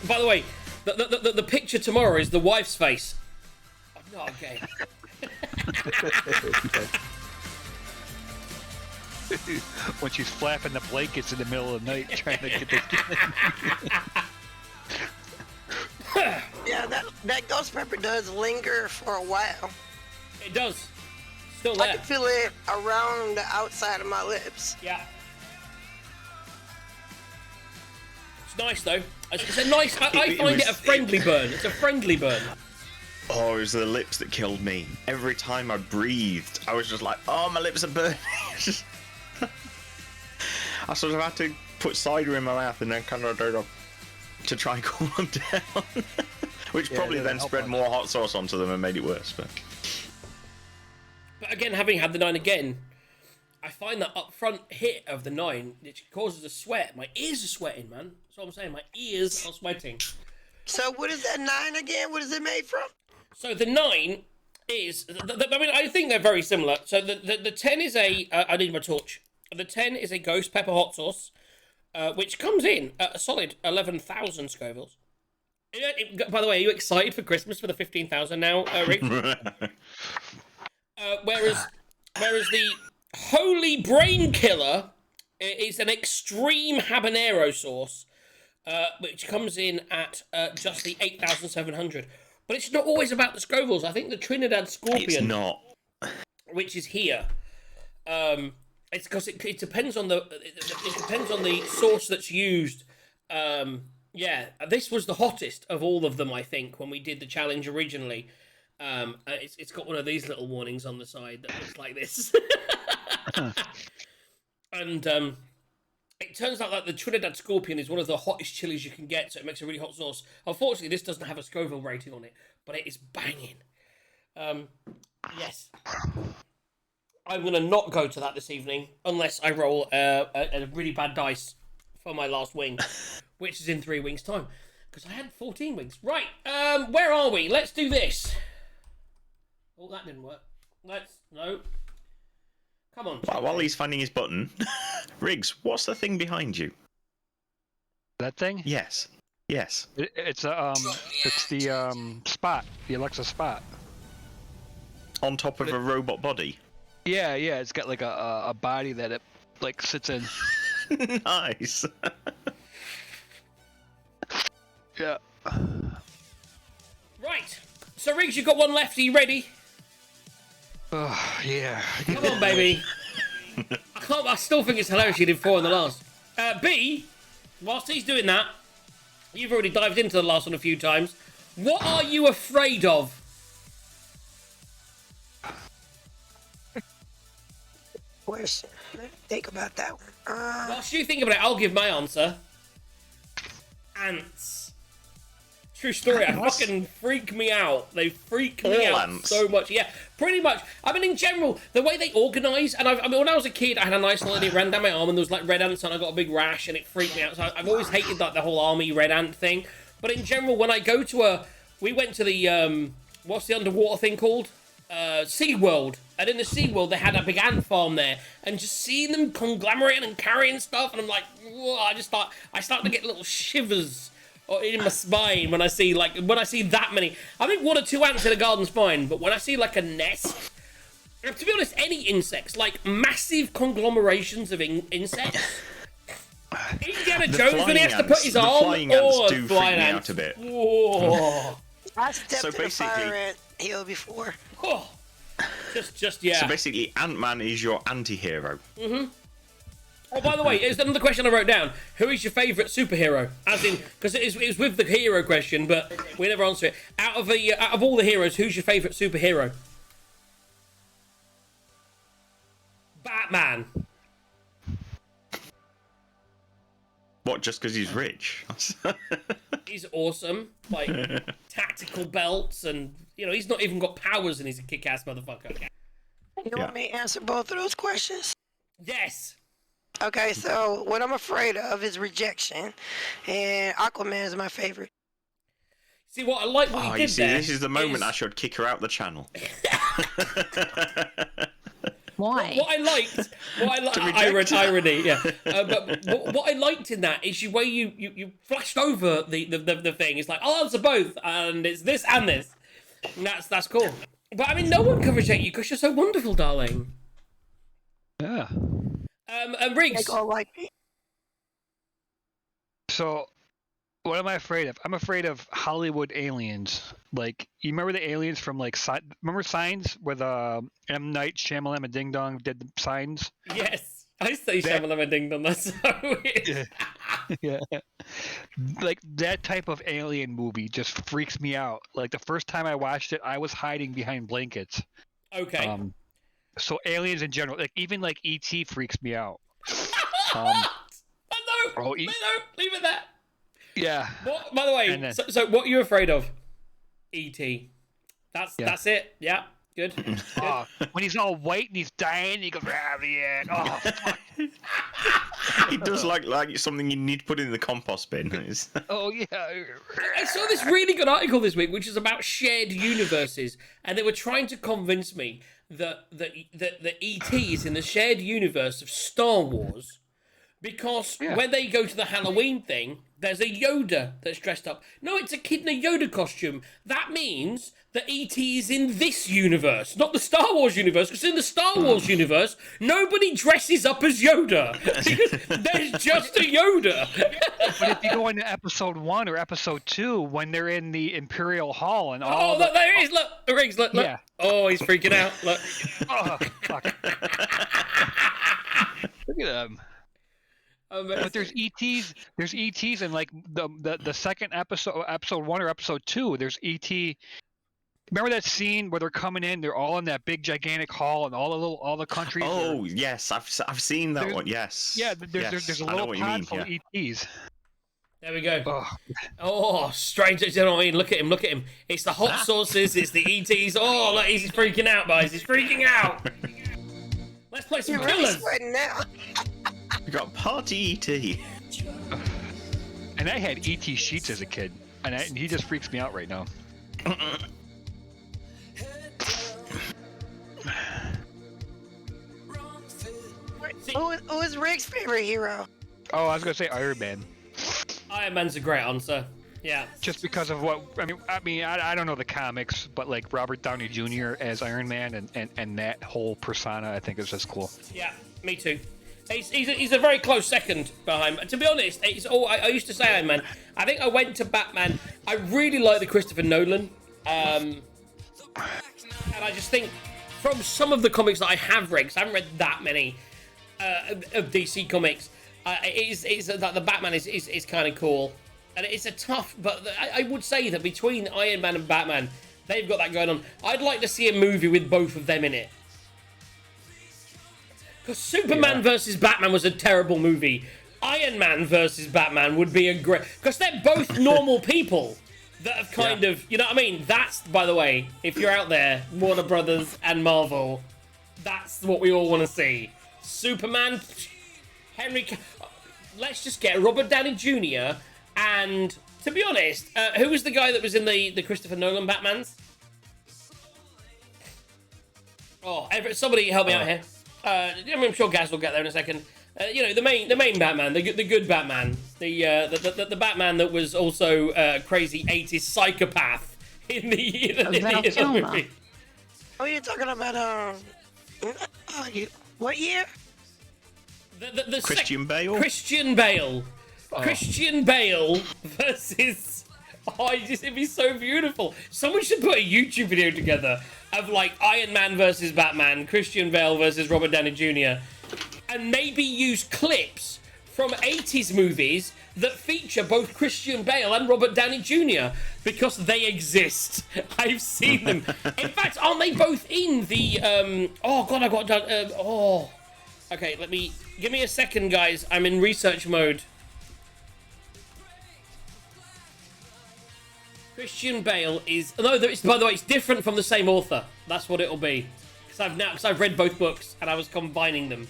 A: By the way, the picture tomorrow is the wife's face. I'm not gay.
I: When she's flapping the blankets in the middle of the night trying to get the...
J: Yeah, that ghost pepper does linger for a while.
A: It does. Still there.
J: I can feel it around the outside of my lips.
A: Yeah. It's nice though. It's a nice. I find it a friendly burn. It's a friendly burn.
C: Oh, it was the lips that killed me. Every time I breathed, I was just like, oh, my lips are burning. I sort of had to put cider in my mouth and then kind of to try and cool them down. Which probably then spread more hot sauce onto them and made it worse. But
A: again, having had the 9 again, I find that upfront hit of the 9, it causes a sweat. My ears are sweating, man. That's what I'm saying. My ears are sweating.
J: So what is that 9 again? What is it made from?
A: So the 9 is, I mean, I think they're very similar. So the 10 is I need my torch. The 10 is a ghost pepper hot sauce, which comes in at a solid 11,000 Scovilles. By the way, are you excited for Christmas for the 15,000 now, Rick? Whereas the Holy Brain Killer is an extreme habanero sauce, which comes in at just the 8,700. But it's not always about the Scovilles. I think the Trinidad Scorpion...
C: It's not.
A: Which is here. It's because it depends on the sauce that's used. Yeah, this was the hottest of all of them, I think, when we did the challenge originally. It's got one of these little warnings on the side that looks like this. And it turns out that the Trinidad Scorpion is one of the hottest chilies you can get, so it makes a really hot sauce. Unfortunately, this doesn't have a Scoville rating on it, but it is banging. Yes. I'm going to not go to that this evening, unless I roll a really bad dice for my last wing, which is in 3 wings' time, because I had 14 wings. Right, where are we? Let's do this. Oh, that didn't work. No. Come on.
C: While he's finding his button, Riggs, what's the thing behind you?
I: That thing?
C: Yes.
I: It's the spot, the Alexa spot.
C: On top of a robot body?
I: Yeah, it's got like a body that it like sits in.
C: Nice.
I: Yeah.
A: Right. So, Riggs, you've got one left. Are you ready?
I: Yeah.
A: Come on, baby. I still think it's hilarious you did 4 in the last. B, whilst he's doing that, you've already dived into the last one a few times. What are you afraid of?
J: Question. Think about that one.
A: Whilst you think about it, I'll give my answer. Ants. True story. They fucking freak me out. They freak me out so much. Yeah, pretty much. I mean, in general, the way they organise, and I mean, when I was a kid, I had a nice little, it ran down my arm, and there was like red ants, and I got a big rash, and it freaked me out. So I've always hated like the whole army red ant thing. But in general, when I go to we went to the what's the underwater thing called? SeaWorld. And in the SeaWorld, they had a big ant farm there, and just seeing them conglomerating and carrying stuff, and I'm like, whoa! I start to get little shivers in my spine when I see that many. I think 1 or 2 ants in a garden's fine, but when I see like a nest, and to be honest, any insects, like massive conglomerations of insects. Indiana Jones when he has to put his arm.
C: Flying ants do freak me out a bit.
A: Whoa.
J: I stepped in a fire ant hill before.
A: Oh. Just yeah.
C: So basically, Ant-Man is your anti-hero.
A: Mm-hmm. Oh, by the way, here's another question I wrote down. Who is your favourite superhero? As in, because it was with the hero question, but we never answer it. Out of all the heroes, who's your favourite superhero? Batman.
C: What, just because he's rich?
A: He's awesome. Like, tactical belts, and, you know, he's not even got powers, and he's a kick-ass motherfucker.
J: You want me to answer both of those questions?
A: Yes.
J: Okay, so what I'm afraid of is rejection, and Aquaman is my favorite.
A: See, what I like what
C: Oh,
A: you
C: you
A: did
C: see,
A: there
C: this is the moment
A: is-
C: I should kick her out the channel.
G: Why?
A: What I liked, irony, yeah. But what I liked in that is the way you flashed over the thing. It's like, I'll answer both, and it's this and this. And that's cool. But I mean, no one can reject you because you're so wonderful, darling.
I: Yeah.
A: And Riggs.
J: They all like me.
I: So, what am I afraid of? I'm afraid of Hollywood aliens. Like, you remember the aliens from like remember Signs with M. Night Shyamalan and Ding Dong did the Signs?
A: Yes, I say Shyamalan Ding Dong. That's so weird.
I: Yeah. Like that type of alien movie just freaks me out. Like the first time I watched it, I was hiding behind blankets.
A: Okay.
I: So aliens in general, like even like E.T. freaks me out.
A: No, leave it there.
I: Yeah.
A: What, by the way,
I: And then-
A: so what are you afraid of? E.T. That's it. Yeah, good.
I: When he's all white and he's dying, he goes, "Ah, the end." Oh, fuck.
C: It does like something you need to put in the compost bin.
I: Oh yeah.
A: I saw this really good article this week, which is about shared universes, and they were trying to convince me that E.T. is in the shared universe of Star Wars, because when they go to the Halloween thing, there's a Yoda that's dressed up. No, it's a kid in a Yoda costume. That means that E.T. is in this universe, not the Star Wars universe, because in the Star Wars universe, nobody dresses up as Yoda. There's just a Yoda.
I: But if you go into episode 1 or episode 2, when they're in the Imperial Hall and all.
A: Oh, look, there he is. Look, Riggs, look.
I: Yeah.
A: Oh, he's freaking out. Look.
I: Oh, fuck. Look at him. But there's ETs in like the second episode 1 or episode 2. There's ET. Remember that scene where they're coming in? They're all in that big gigantic hall, and all the countries.
C: Oh yes, I've seen that one. Yes.
I: Yeah, there's a little pod full of ETs.
A: There we go. Oh, strange. You know what I mean? Look at him. It's the hot sauces. It's the ETs. Oh, look, he's freaking out, guys. He's freaking out. Let's play some
J: You're really
A: killers.
J: sweating now.
C: We got party ET.
I: And I had ET sheets as a kid, and he just freaks me out right now.
J: Who is Rick's favorite hero?
I: Oh, I was gonna say Iron Man.
A: Iron Man's a great answer. Yeah.
I: Just because of what I don't know the comics, but like Robert Downey Jr. as Iron Man and that whole persona, I think is just cool.
A: Yeah, me too. He's a very close second behind. To be honest, I used to say Iron Man. I think I went to Batman. I really like the Christopher Nolan, and I just think from some of the comics that I have read, 'cause I haven't read that many of DC comics, the Batman is kind of cool, and it's a tough. But I would say that between Iron Man and Batman, they've got that going on. I'd like to see a movie with both of them in it. Because Superman versus Batman was a terrible movie. Iron Man versus Batman would be a great... Because they're both normal people that have kind of... You know what I mean? That's, by the way, if you're out there, Warner Brothers and Marvel, that's what we all want to see. Superman, let's just get Robert Downey Jr. and, to be honest, who was the guy that was in the Christopher Nolan Batmans? Oh, somebody help me out here. I'm sure Gaz will get there in a second. The main Batman, the good Batman, the Batman that was also crazy 80s psychopath in the movie.
J: Oh, you're talking about what year?
A: The
C: Christian Bale.
A: Christian Bale. Oh. Christian Bale versus. Oh, it'd be so beautiful. Someone should put a YouTube video together of like Iron Man versus Batman, Christian Bale versus Robert Downey Jr. and maybe use clips from 80s movies that feature both Christian Bale and Robert Downey Jr. because they exist. I've seen them. In fact, aren't they both in the oh god, I got done. Okay, give me a second, guys. I'm in research mode. Christian Bale is by the way, it's different from the same author. That's what it'll be. Because I've read both books and I was combining them.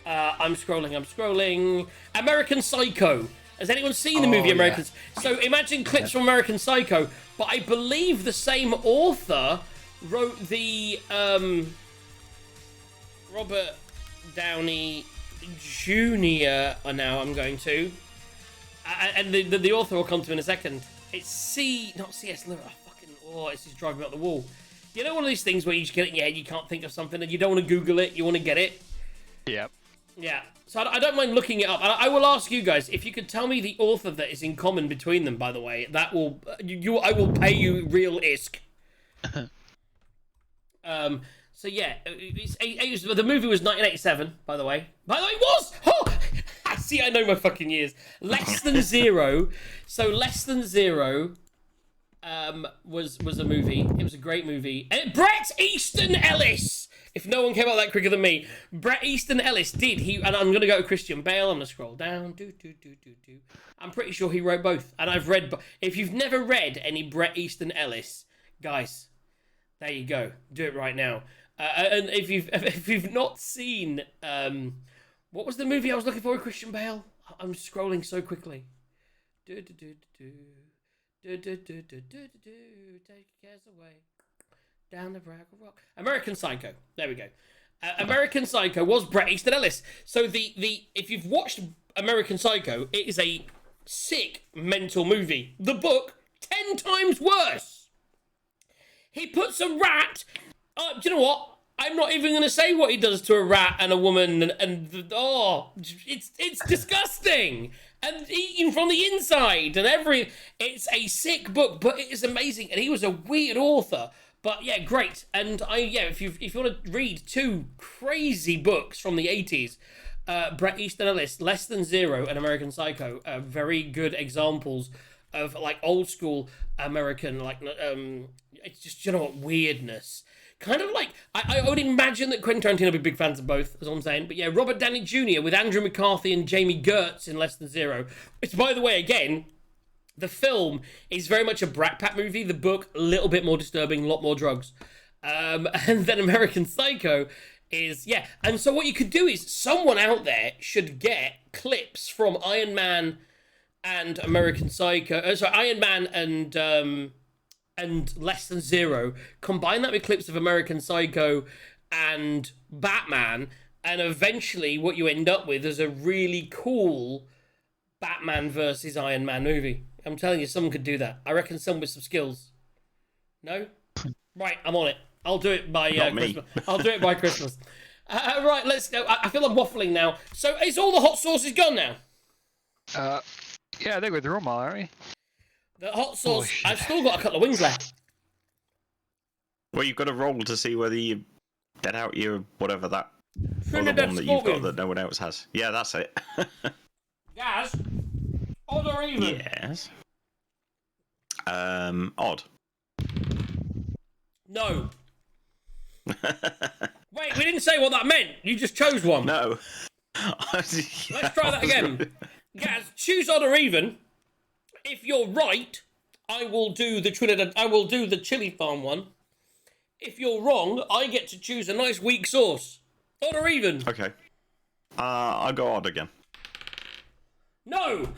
A: I'm scrolling. American Psycho. Has anyone seen the movie American? Yeah. So imagine clips from American Psycho, but I believe the same author wrote the Robert Downey Jr. Now I'm going to, and the author will come to in a second. It's not C.S. Lewis. It's just driving me up the wall. You know, one of these things where you just get it in your head, you can't think of something, and you don't want to Google it, you want to get it.
I: Yep.
A: Yeah. So I don't mind looking it up. I will ask you guys if you could tell me the author that is in common between them. By the way, that will I will pay you real isk. So yeah, the movie was 1987. By the way, it was. Oh, see, I know my fucking years. Less Than Zero. So Less Than Zero. Was a movie. It was a great movie. And Bret Easton Ellis. If no one came out that quicker than me, Bret Easton Ellis did. And I'm gonna go to Christian Bale. I'm gonna scroll down. I'm pretty sure he wrote both. And I've read. If you've never read any Bret Easton Ellis, guys, there you go. Do it right now. And if you've not seen, what was the movie I was looking for with Christian Bale? I'm scrolling so quickly. Take your cares away. Down the Bragger Rock. American Psycho. There we go. American Psycho was Bret Easton Ellis. So if you've watched American Psycho, it is a sick mental movie. The book, 10 times worse. He puts a rat. Do you know what? I'm not even going to say what he does to a rat and a woman, it's disgusting. And eating from the inside and it's a sick book, but it is amazing. And he was a weird author, but yeah, great. And if you want to read two crazy books from the 80s, Bret Easton Ellis, Less Than Zero and American Psycho, are very good examples of like old school American, it's just, you know what, weirdness. Kind of like, I would imagine that Quentin Tarantino would be big fans of both, as I'm saying. But yeah, Robert Downey Jr. with Andrew McCarthy and Jamie Gertz in Less Than Zero. Which, by the way, again, the film is very much a Brat Pack movie. The book, a little bit more disturbing, a lot more drugs. And then American Psycho is, yeah. And so what you could do is, someone out there should get clips from Iron Man and American Psycho. Iron Man and Less Than Zero, combine that with clips of American Psycho and Batman, and eventually what you end up with is a really cool Batman versus Iron Man movie. I'm telling you, someone could do that. I reckon someone with some skills. No? Right, I'm on it. I'll do it by Christmas. I'll do it by Christmas. Right, let's go. I feel I'm waffling now. So is all the hot sauces gone now?
I: Yeah, I think we're through them all, aren't we?
A: The hot sauce, I've still got a couple of wings left.
C: Well, you've got to roll to see whether you get out your whatever that other
A: Trinidad
C: one that you've got
A: Scorpion.
C: that no one else has. Yeah, that's it.
A: Gaz, odd or even?
C: Yes. Odd.
A: No. Wait, we didn't say what that meant. You just chose one.
C: No.
A: Let's try that again. Gaz, choose odd or even. If you're right, I will do the chili farm one. If you're wrong, I get to choose a nice weak sauce. Odd or even?
C: Okay. I'll go odd again.
A: No!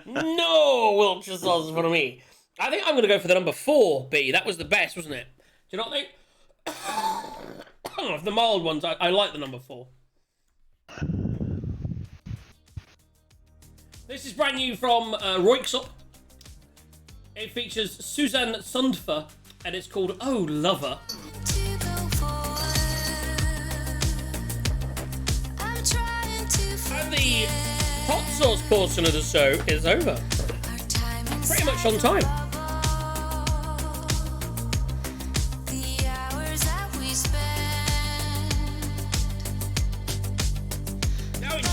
A: No Wiltshire sauce for me. I think I'm going to go for the number 4B. That was the best, wasn't it? Do you not think? Of the mild ones, I like the number 4. This is brand new from Roixop. It features Suzanne Sundfer, and it's called Oh Lover. And the hot sauce portion of the show is over. Pretty much on time.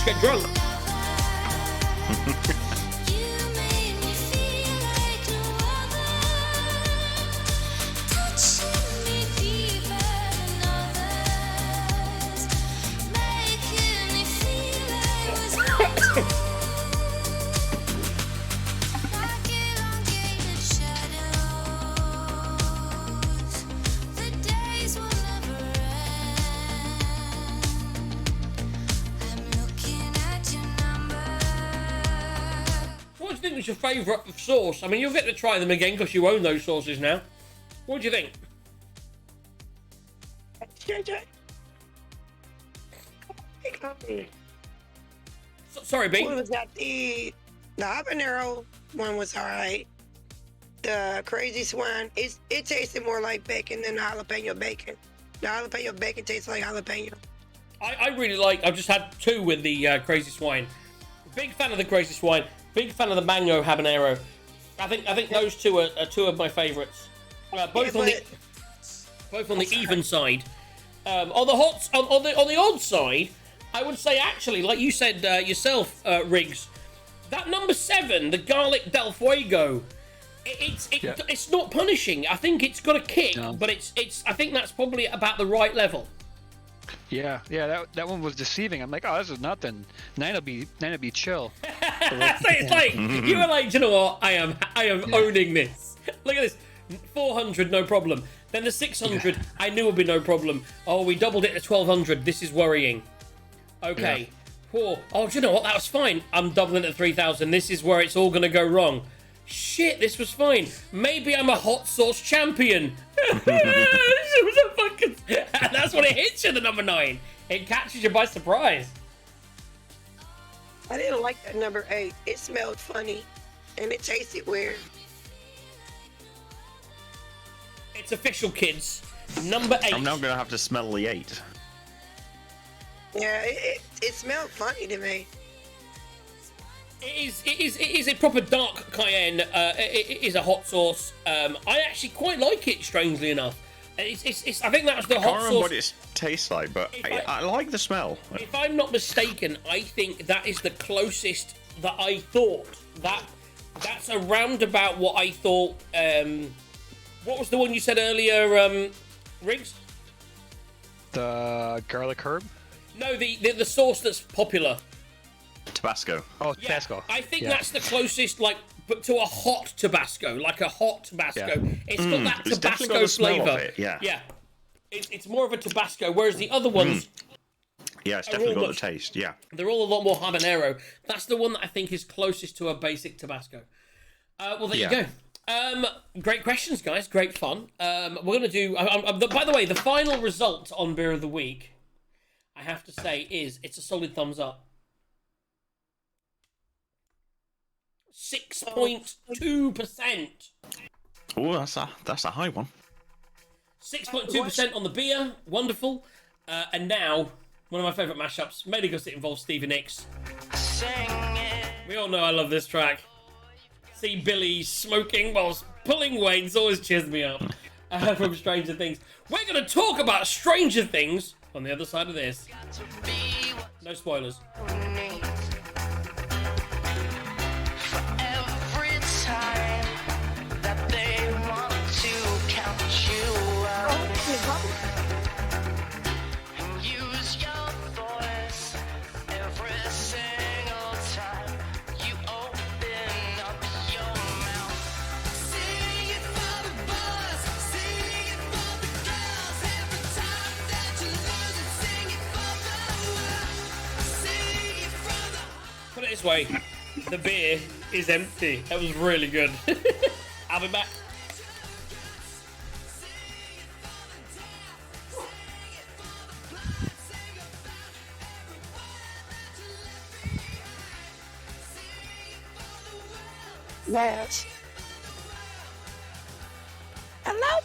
A: just get drunk. What do you think was your favourite sauce? I mean, you'll get to try them again because you own those sauces now. What do you think? Sorry, B.
J: What was that? The habanero one was alright. The crazy swan, it tasted more like bacon than the jalapeno bacon. The jalapeno bacon tastes like jalapeno.
A: I really like. I've just had two with the crazy swine. Big fan of the crazy swine. Big fan of the mango habanero. I think those two are two of my favourites. Both on the even side. On the odd side, I would say actually, like you said yourself, Riggs, that number 7, the garlic del fuego. It's not punishing. I think it's got a kick, but it's. I think that's probably about the right level.
I: Yeah, that one was deceiving. I'm like, oh, this is nothing. 9'll be chill.
A: So it's like you were like, you know what? I am owning this. Look at this, 400, no problem. Then the 600, I knew would be no problem. Oh, we doubled it to 1200. This is worrying. Okay. Yeah. Oh, do you know what? That was fine. I'm doubling it to 3000. This is where it's all gonna go wrong. Shit, this was fine. Maybe I'm a hot sauce champion. That's what it hits you, the number 9. It catches you by surprise.
J: I didn't like that number 8. It smelled funny, and it tasted weird.
A: It's official, kids. Number 8.
C: I'm now going to have to smell the 8.
J: Yeah, it smelled funny to me.
A: It is a proper dark cayenne. It is a hot sauce. I actually quite like it, strangely enough. I think that's the hot sauce.
C: I can't remember what it tastes like, but I like the smell.
A: If I'm not mistaken, I think that is the closest that I thought. That's around about what I thought. What was the one you said earlier, Riggs?
I: The garlic herb?
A: No, the sauce that's popular.
C: Tabasco.
I: Oh, Tabasco.
A: I think that's the closest, but to a hot Tabasco, like a hot Tabasco. Yeah. It's got that Tabasco flavour.
C: Yeah.
A: It's more of a Tabasco, whereas the other ones.
C: Yeah, it's definitely got the taste. Yeah.
A: They're all a lot more habanero. That's the one that I think is closest to a basic Tabasco. Well, there you go. Great questions, guys. Great fun. We're gonna do. By the way, the final result on Beer of the Week, I have to say, is it's a solid thumbs up. 6.2%.
C: Oh, that's a high one.
A: 6.2% on the beer. Wonderful. And now, one of my favourite mashups, mainly because it involves Stevie Nicks. We all know I love this track. See Billy smoking whilst pulling weight. It's always cheers me up. From Stranger Things. We're going to talk about Stranger Things on the other side of this. No spoilers. Put it this way, the beer is empty. That was really good. I'll be back.
J: Yes. Hello?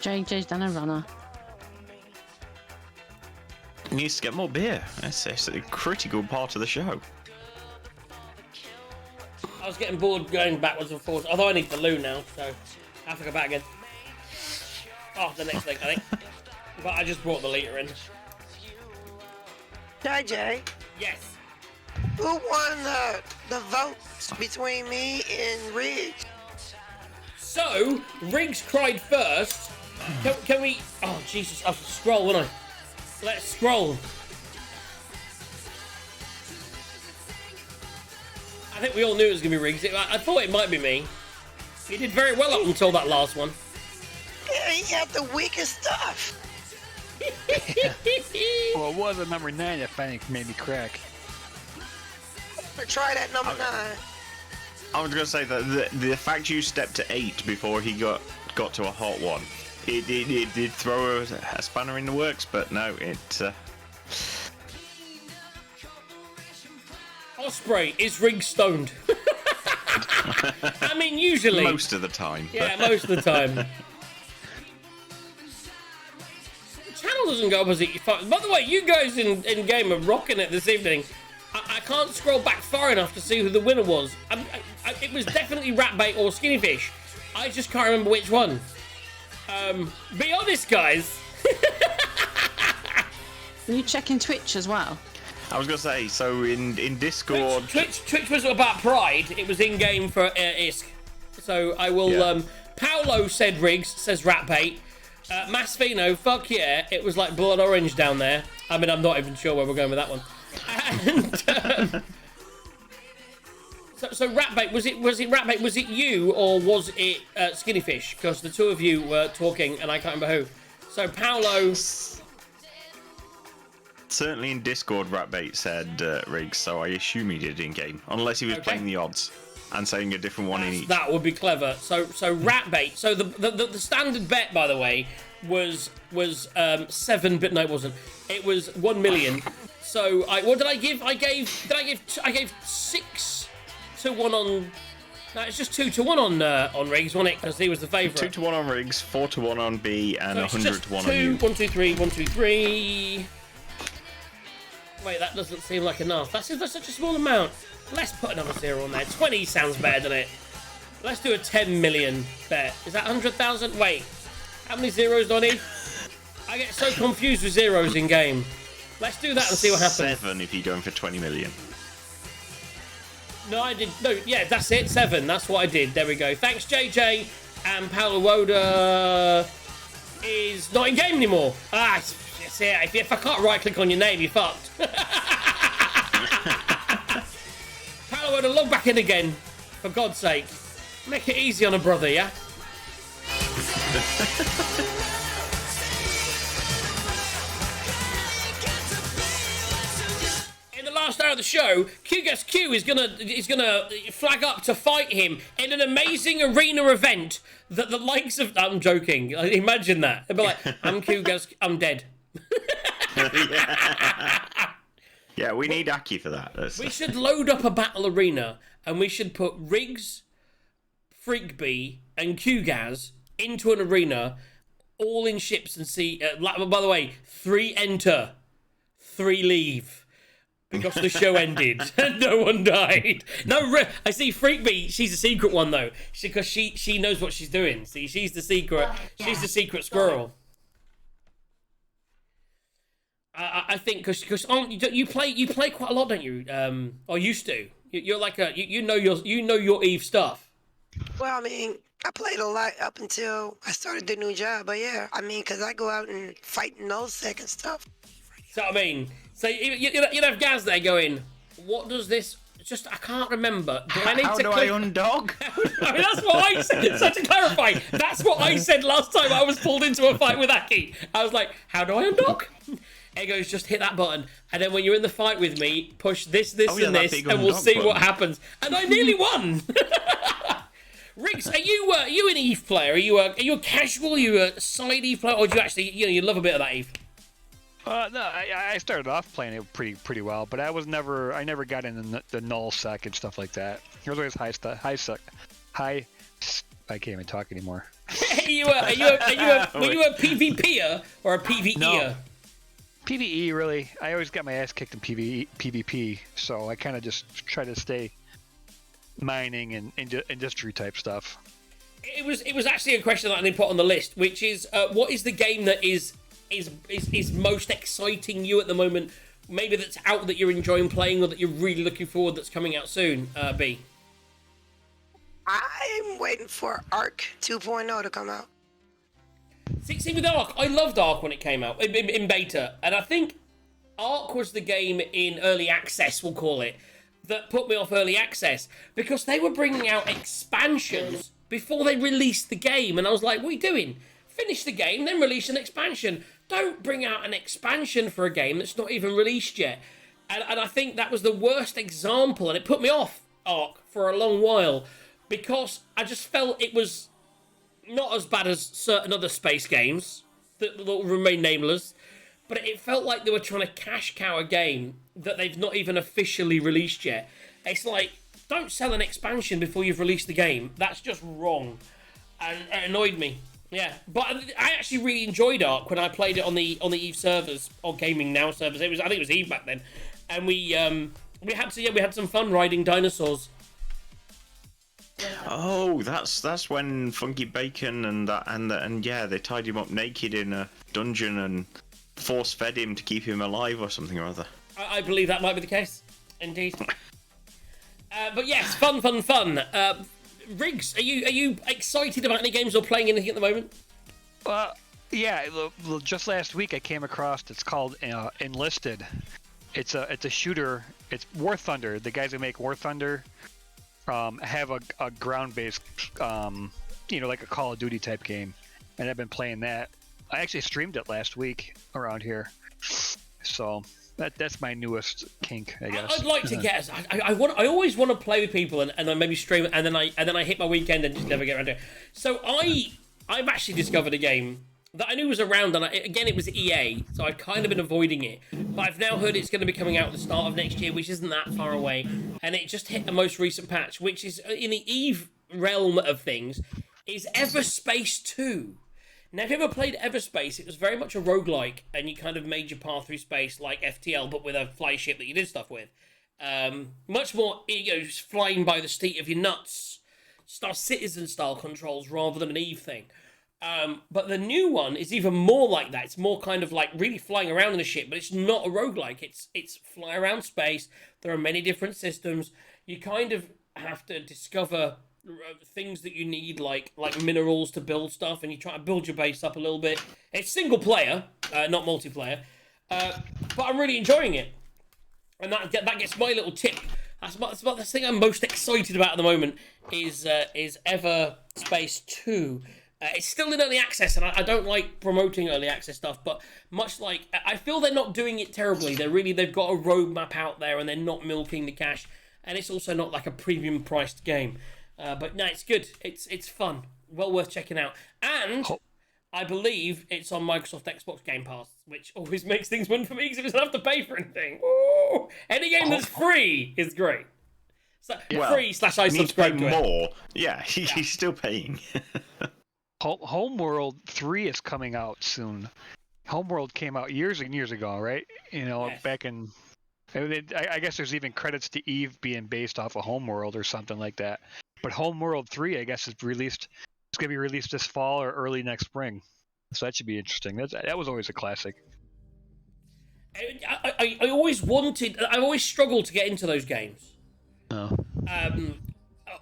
G: JJ's done a runner.
C: He needs to get more beer. It's a critical part of the show.
A: I was getting bored going backwards and forwards, although I need the loo now, so I have to go back again. Oh, the next thing, I think. But I just brought the leader in.
J: JJ,
A: Yes.
J: who won the votes between me and Riggs?
A: So, Riggs cried first. Can we... Oh, Jesus, I'll scroll, won't I? Let's scroll. I think we all knew it was going to be Riggs. I thought it might be me. He did very well up until that last one.
J: Yeah, he had the weakest stuff.
I: Well, it was a number 9 that finally made me crack.
J: Try that number 9.
C: I was going to say that the fact you stepped to 8 before he got to a hot one, it did throw a spanner in the works, but no, it...
A: Osprey, is Riggs stoned? I mean, usually.
C: Most of the time.
A: Yeah, most of the time. The channel doesn't go opposite your phone. By the way, you guys in game are rocking it this evening. I can't scroll back far enough to see who the winner was. It was definitely Ratbait or Skinnyfish. I just can't remember which one. Be honest, guys.
G: Are you checking Twitch as well?
C: I was going to say, so in Discord...
A: Twitch was about Pride. It was in-game for ISK. So I will...
C: Yeah.
A: Paolo said Riggs, says Ratbait. Masfino, fuck yeah. It was like blood orange down there. I mean, I'm not even sure where we're going with that one. And... So Ratbait, was it Ratbait? Was it you or was it Skinnyfish? Because the two of you were talking and I can't remember who. So Paolo...
C: Certainly in Discord, Ratbait said Riggs, so I assume he did in-game. Unless he was playing the odds and saying a different one in each.
A: That would be clever. So Ratbait. So the standard bet, by the way, was 7, but no, it wasn't. It was 1 million. So what did I give? I gave 6 to 1 on. No, it's just 2 to 1 on Riggs, wasn't it? Because he was the favourite.
C: 2 to 1 on Riggs, 4 to 1 on B, and 100 to 1 on you.
A: 1, 2, 3, 1, 2, 3. Wait, that doesn't seem like enough. That's such a small amount. Let's put another 0 on there. 20 sounds better, doesn't it? Let's do a 10 million bet. Is that 100,000? Wait, how many zeros do I need? I get so confused with zeros in game. Let's do that and see what happens.
C: 7 if you're going for 20 million.
A: No, I did. No, yeah, that's it. 7. That's what I did. There we go. Thanks, JJ. And Paolo Woda is not in game anymore. Ah, yeah, if I can't right click on your name, you're fucked. Paolo Woda, log back in again. For God's sake. Make it easy on a brother, yeah? In the last hour of the show, QGazQ is gonna flag up to fight him in an amazing arena event that the likes of... I'm joking. Imagine that. They'll be like, I'm QGazQ, I'm dead.
C: Yeah, we need Aki for that.
A: We should load up a battle arena and we should put Riggs, Phreakbee, and QGaz into an arena, all in ships and see. By the way, 3 enter, 3 leave, because the show ended and no one died. No, I see Phreakbee. She's a secret one though, because she knows what she's doing. See, she's the secret. She's the secret squirrel. I think because you play quite a lot, don't you? Or used to. You're like you know your Eve stuff.
J: Well, I mean, I played a lot up until I started the new job. But yeah, I mean, because I go out and fight in those second stuff.
A: So I mean, so you have Gaz there going, what does this? Just I can't remember. Do I need
C: How
A: to
C: do
A: click?
C: I undog?
A: I mean, that's what I said. So to clarify, that's what I said last time I was pulled into a fight with Aki. I was like, how do I undog? It goes, just hit that button, and then when you're in the fight with me, push this, and this, and we'll see what happens. And I nearly won. Riggs, are you an Eve player? Are you a casual? Are you a side Eve player, or do you actually you love a bit of that Eve?
I: No, I started off playing it pretty well, but I never got into the null sec and stuff like that. It was always high. I can't even talk anymore.
A: Were you a PvPer or a PvEer?
I: No. PvE, really. I always got my ass kicked in PvP, so I kind of just try to stay mining and industry type stuff.
A: It was actually a question that I didn't put on the list, which is what is the game that is most exciting you at the moment? Maybe that's out that you're enjoying playing, or that you're really looking forward that's coming out soon. B.
J: I'm waiting for Arc 2.0 to come out.
A: See with Ark, I loved Ark when it came out in beta, and I think Ark was the game in early access, we'll call it, that put me off early access, because they were bringing out expansions before they released the game, and I was like, what are you doing? Finish the game, then release an expansion. Don't bring out an expansion for a game that's not even released yet. And I think that was the worst example, and it put me off Ark for a long while, because I just felt it was not as bad as certain other space games that will remain nameless, but it felt like they were trying to cash cow a game that they've not even officially released yet. It's like, don't sell an expansion before you've released the game. That's just wrong, and it annoyed me. Yeah, but I actually really enjoyed Ark when I played it on the Eve servers, or Gaming Now servers. I think it was Eve back then, and we had some fun riding dinosaurs.
C: Oh, that's when Funky Bacon and yeah, they tied him up naked in a dungeon and force fed him to keep him alive or something or other.
A: I believe that might be the case, indeed. But yes, fun. Riggs, are you excited about any games or playing anything at the moment?
I: Yeah. Just last week I came across. It's called Enlisted. It's a shooter. It's War Thunder. The guys who make War Thunder have a ground-based, like a Call of Duty type game, and I've been playing that. I actually streamed it last week around here, so that's my newest kink, I guess.
A: I'd like to get. I always want to play with people and then maybe stream it, and then I hit my weekend and just never get around to it. So I've actually discovered a game that I knew was around, and again it was EA, so I'd kind of been avoiding it. But I've now heard it's going to be coming out at the start of next year, which isn't that far away, and it just hit the most recent patch, which is in the Eve realm of things, is Everspace 2. Now, if you ever played Everspace, it was very much a roguelike, and you kind of made your path through space like FTL, but with a fly ship that you did stuff with. Much more, flying by the seat of your nuts, Star Citizen style controls rather than an Eve thing. But the new one is even more like that. It's more kind of like really flying around in a ship, but it's not a roguelike. It's fly around space. There are many different systems. You kind of have to discover things that you need, like minerals to build stuff, and you try to build your base up a little bit. It's single player, not multiplayer, but I'm really enjoying it. And that gets my little tip. That's about the thing I'm most excited about at the moment is Everspace 2. It's still in early access, and I don't like promoting early access stuff, but much like, I feel they're not doing it terribly. They've got a roadmap out there, and they're not milking the cash, and it's also not like a premium priced game. But no, it's good. It's fun. Well worth checking out. And I believe it's on Microsoft Xbox Game Pass, which always makes things fun for me because it doesn't have to pay for anything. Ooh, any game that's free is great. So, free / I subscribe to it.
C: More. Yeah, he's still paying.
I: Homeworld 3 is coming out soon. Homeworld came out years and years ago, right? Back in... I guess there's even credits to Eve being based off of Homeworld or something like that. But Homeworld 3, I guess, is released. It's going to be released this fall or early next spring. So that should be interesting. That was always a classic.
A: I always struggled to get into those games.
I: Oh.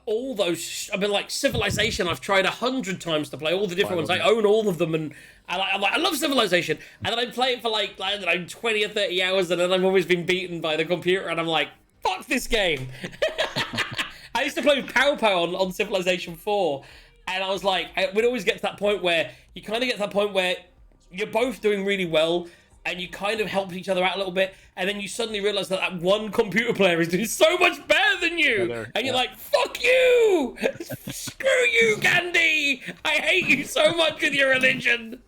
A: All those, like Civilization, I've tried 100 times to play all the different ones. I own all of them, and I love Civilization. And then I play it for like I don't know, 20 or 30 hours, and then I've always been beaten by the computer, and I'm like, fuck this game. I used to play with Pow Pow on Civilization 4, and I was like, we'd always get to that point where you're both doing really well, and you kind of help each other out a little bit, and then you suddenly realise that one computer player is doing so much better than you, and you're like, fuck you! Screw you, Gandhi! I hate you so much with your religion!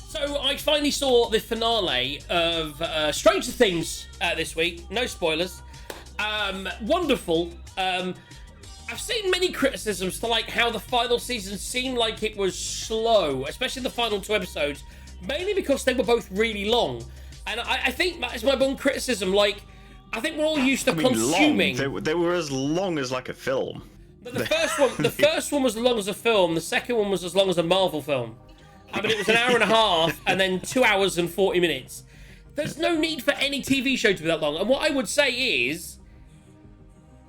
A: So I finally saw the finale of Stranger Things this week. No spoilers. Wonderful. I've seen many criticisms to like how the final season seemed like it was slow, especially the final 2 episodes, mainly because they were both really long. And I think that is my one criticism. Like, I think we're all used to
C: I mean,
A: consuming.
C: long. They were as long as like a film.
A: But the first one was as long as a film. The second one was as long as a Marvel film. I mean, it was an hour and a half, and then 2 hours and 40 minutes. There's no need for any TV show to be that long. And what I would say is,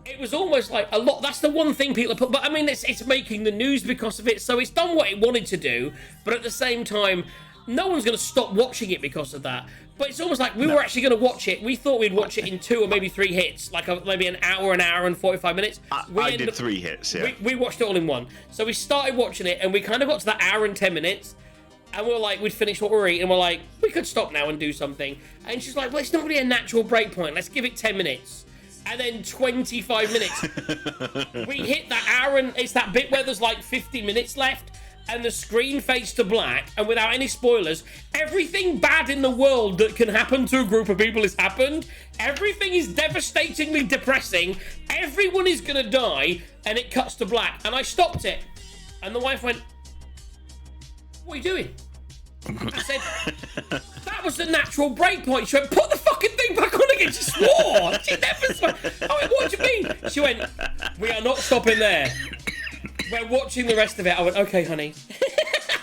A: it was almost like a lot. That's the one thing people put. But I mean, it's making the news because of it. So it's done what it wanted to do. But at the same time, no one's going to stop watching it because of that. But it's almost like we were actually going to watch it. We thought we'd watch it in 2 or maybe 3 hits, like maybe an hour and 45 minutes.
C: I did 3 hits, yeah.
A: We watched it all in one. So we started watching it, and we kind of got to that hour and 10 minutes, and we were like, we'd finished what we were eating, and we're like, we could stop now and do something. And she's like, well, it's not really a natural break point. Let's give it 10 minutes. And then 25 minutes. We hit that hour, and it's that bit where there's like 50 minutes left, and the screen fades to black, and without any spoilers, everything bad in the world that can happen to a group of people has happened. Everything is devastatingly depressing. Everyone is gonna die, and it cuts to black. And I stopped it, and the wife went, what are you doing? I said, that was the natural break point. She went, put the fucking thing back on again. She swore. She never swore. I went, what do you mean? She went, we are not stopping there. We're watching the rest of it. I went, okay, honey.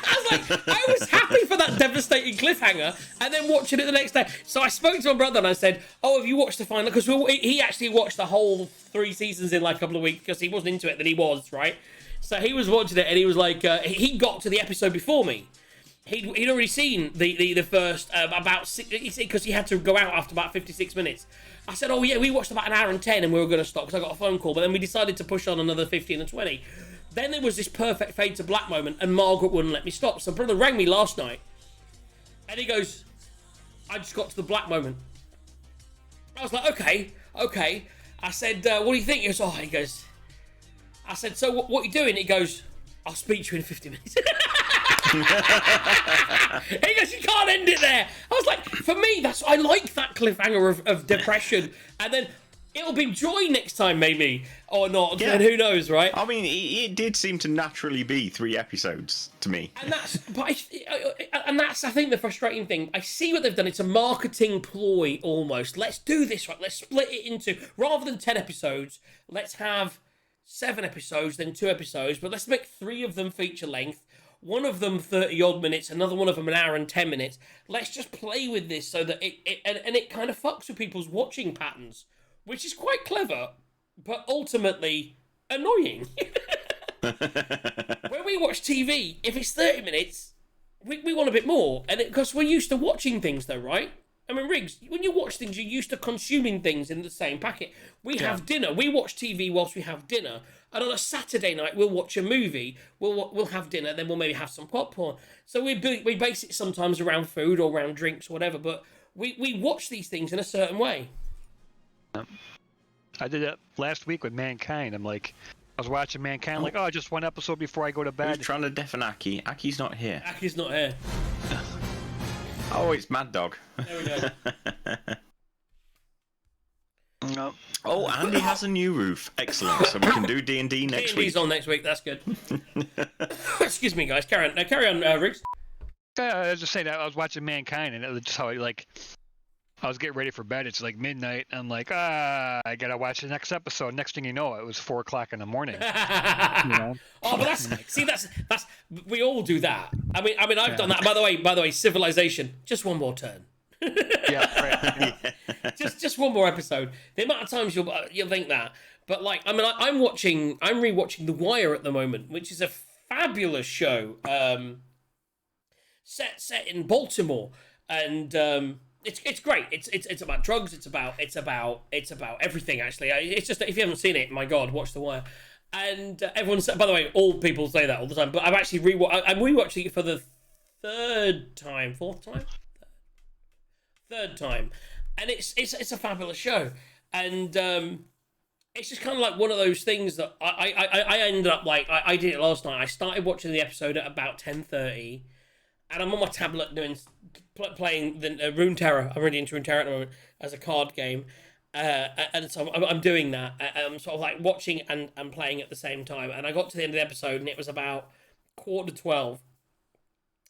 A: I was like, I was happy for that devastating cliffhanger, and then watching it the next day. So I spoke to my brother and I said, oh, have you watched the final? Because he actually watched the whole 3 seasons in like a couple of weeks because he wasn't into it, then he was, right? So he was watching it, and he was like, he got to the episode before me. He'd already seen the first about 6, because he had to go out after about 56 minutes. I said, oh yeah, we watched about an hour and 10 and we were going to stop because I got a phone call, but then we decided to push on another 15 and 20. Then there was this perfect fade to black moment, and Margaret wouldn't let me stop. So brother rang me last night, and he goes, I just got to the black moment. I was like, okay. I said, what do you think? He goes, he goes, I said, so what are you doing? He goes, I'll speak to you in 50 minutes. He goes, you can't end it there. I was like, for me, I like that cliffhanger of depression. And then it'll be joy next time, maybe, or not. Yeah. And who knows, right?
C: I mean, it did seem to naturally be 3 episodes to me.
A: And that's, I think, the frustrating thing. I see what they've done. It's a marketing ploy almost. Let's do this, right? Let's split it into, rather than 10 episodes, let's have 7 episodes, then 2 episodes, but let's make 3 of them feature length. One of them 30-odd minutes, another one of them an hour and 10 minutes. Let's just play with this so that it kind of fucks with people's watching patterns, which is quite clever, but ultimately annoying. When we watch TV, if it's 30 minutes, we want a bit more. And because we're used to watching things though, right? I mean, Riggs, when you watch things, you're used to consuming things in the same packet. We have dinner. We watch TV whilst we have dinner. And on a Saturday night, we'll watch a movie. We'll have dinner. Then we'll maybe have some popcorn. So we base it sometimes around food or around drinks or whatever. But we watch these things in a certain way.
I: I did that last week with Mankind. I'm like, I was watching Mankind. I'm like, just 1 episode before I go to bed.
C: Who's trying to deafen Aki? Aki's not here.
A: Aki's not here.
C: Oh, it's Mad Dog.
A: There we go.
I: No.
C: Oh, Andy has a new roof. Excellent. So we can do D&D next week.
A: D&D's on next week. That's good. Excuse me, guys. Carry on, Riggs.
I: I was just saying, I was watching Mankind, and it was just how I was getting ready for bed. It's like midnight. I'm like, I gotta watch the next episode. Next thing you know, it was 4 o'clock in the morning. You know?
A: Oh, but that's we all do that. I mean, I've done that. By the way, Civilization. Just one more turn.
I: Yeah, right.
A: Just one more episode. The amount of times you'll think that. But like, I mean, I'm rewatching The Wire at the moment, which is a fabulous show. Set in Baltimore, and it's great. It's about drugs. It's about everything. Actually, it's just that if you haven't seen it, my God, watch The Wire. And everyone said, by the way, all people say that all the time, but I've actually I'm rewatching it for the third time, and it's a fabulous show, and it's just kind of like one of those things that I ended up like I did it last night. I started watching the episode at about 10:30. And I'm on my tablet playing the Rune Terror. I'm really into Rune Terror at the moment as a card game. And so I'm doing that. I'm sort of like watching and playing at the same time. And I got to the end of the episode and it was about 11:45.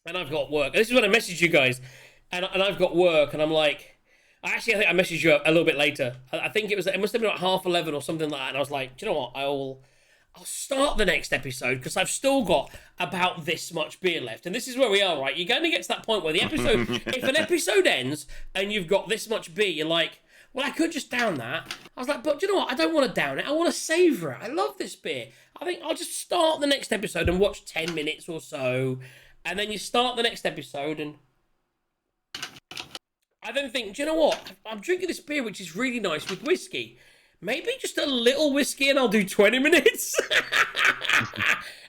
A: And I've got work. This is when I messaged you guys. and I've got work, and I'm like, I think I messaged you a little bit later. I think it must have been like 11:30 or something like that, and I was like, do you know what, I'll start the next episode because I've still got about this much beer left. And this is where we are, right? You're going to get to that point where the episode, if an episode ends and you've got this much beer, you're like, well, I could just down that. I was like, but do you know what? I don't want to down it. I want to savour it. I love this beer. I think I'll just start the next episode and watch 10 minutes or so. And then you start the next episode and I then think, do you know what? I'm drinking this beer, which is really nice with whiskey. Maybe just a little whiskey and I'll do 20 minutes.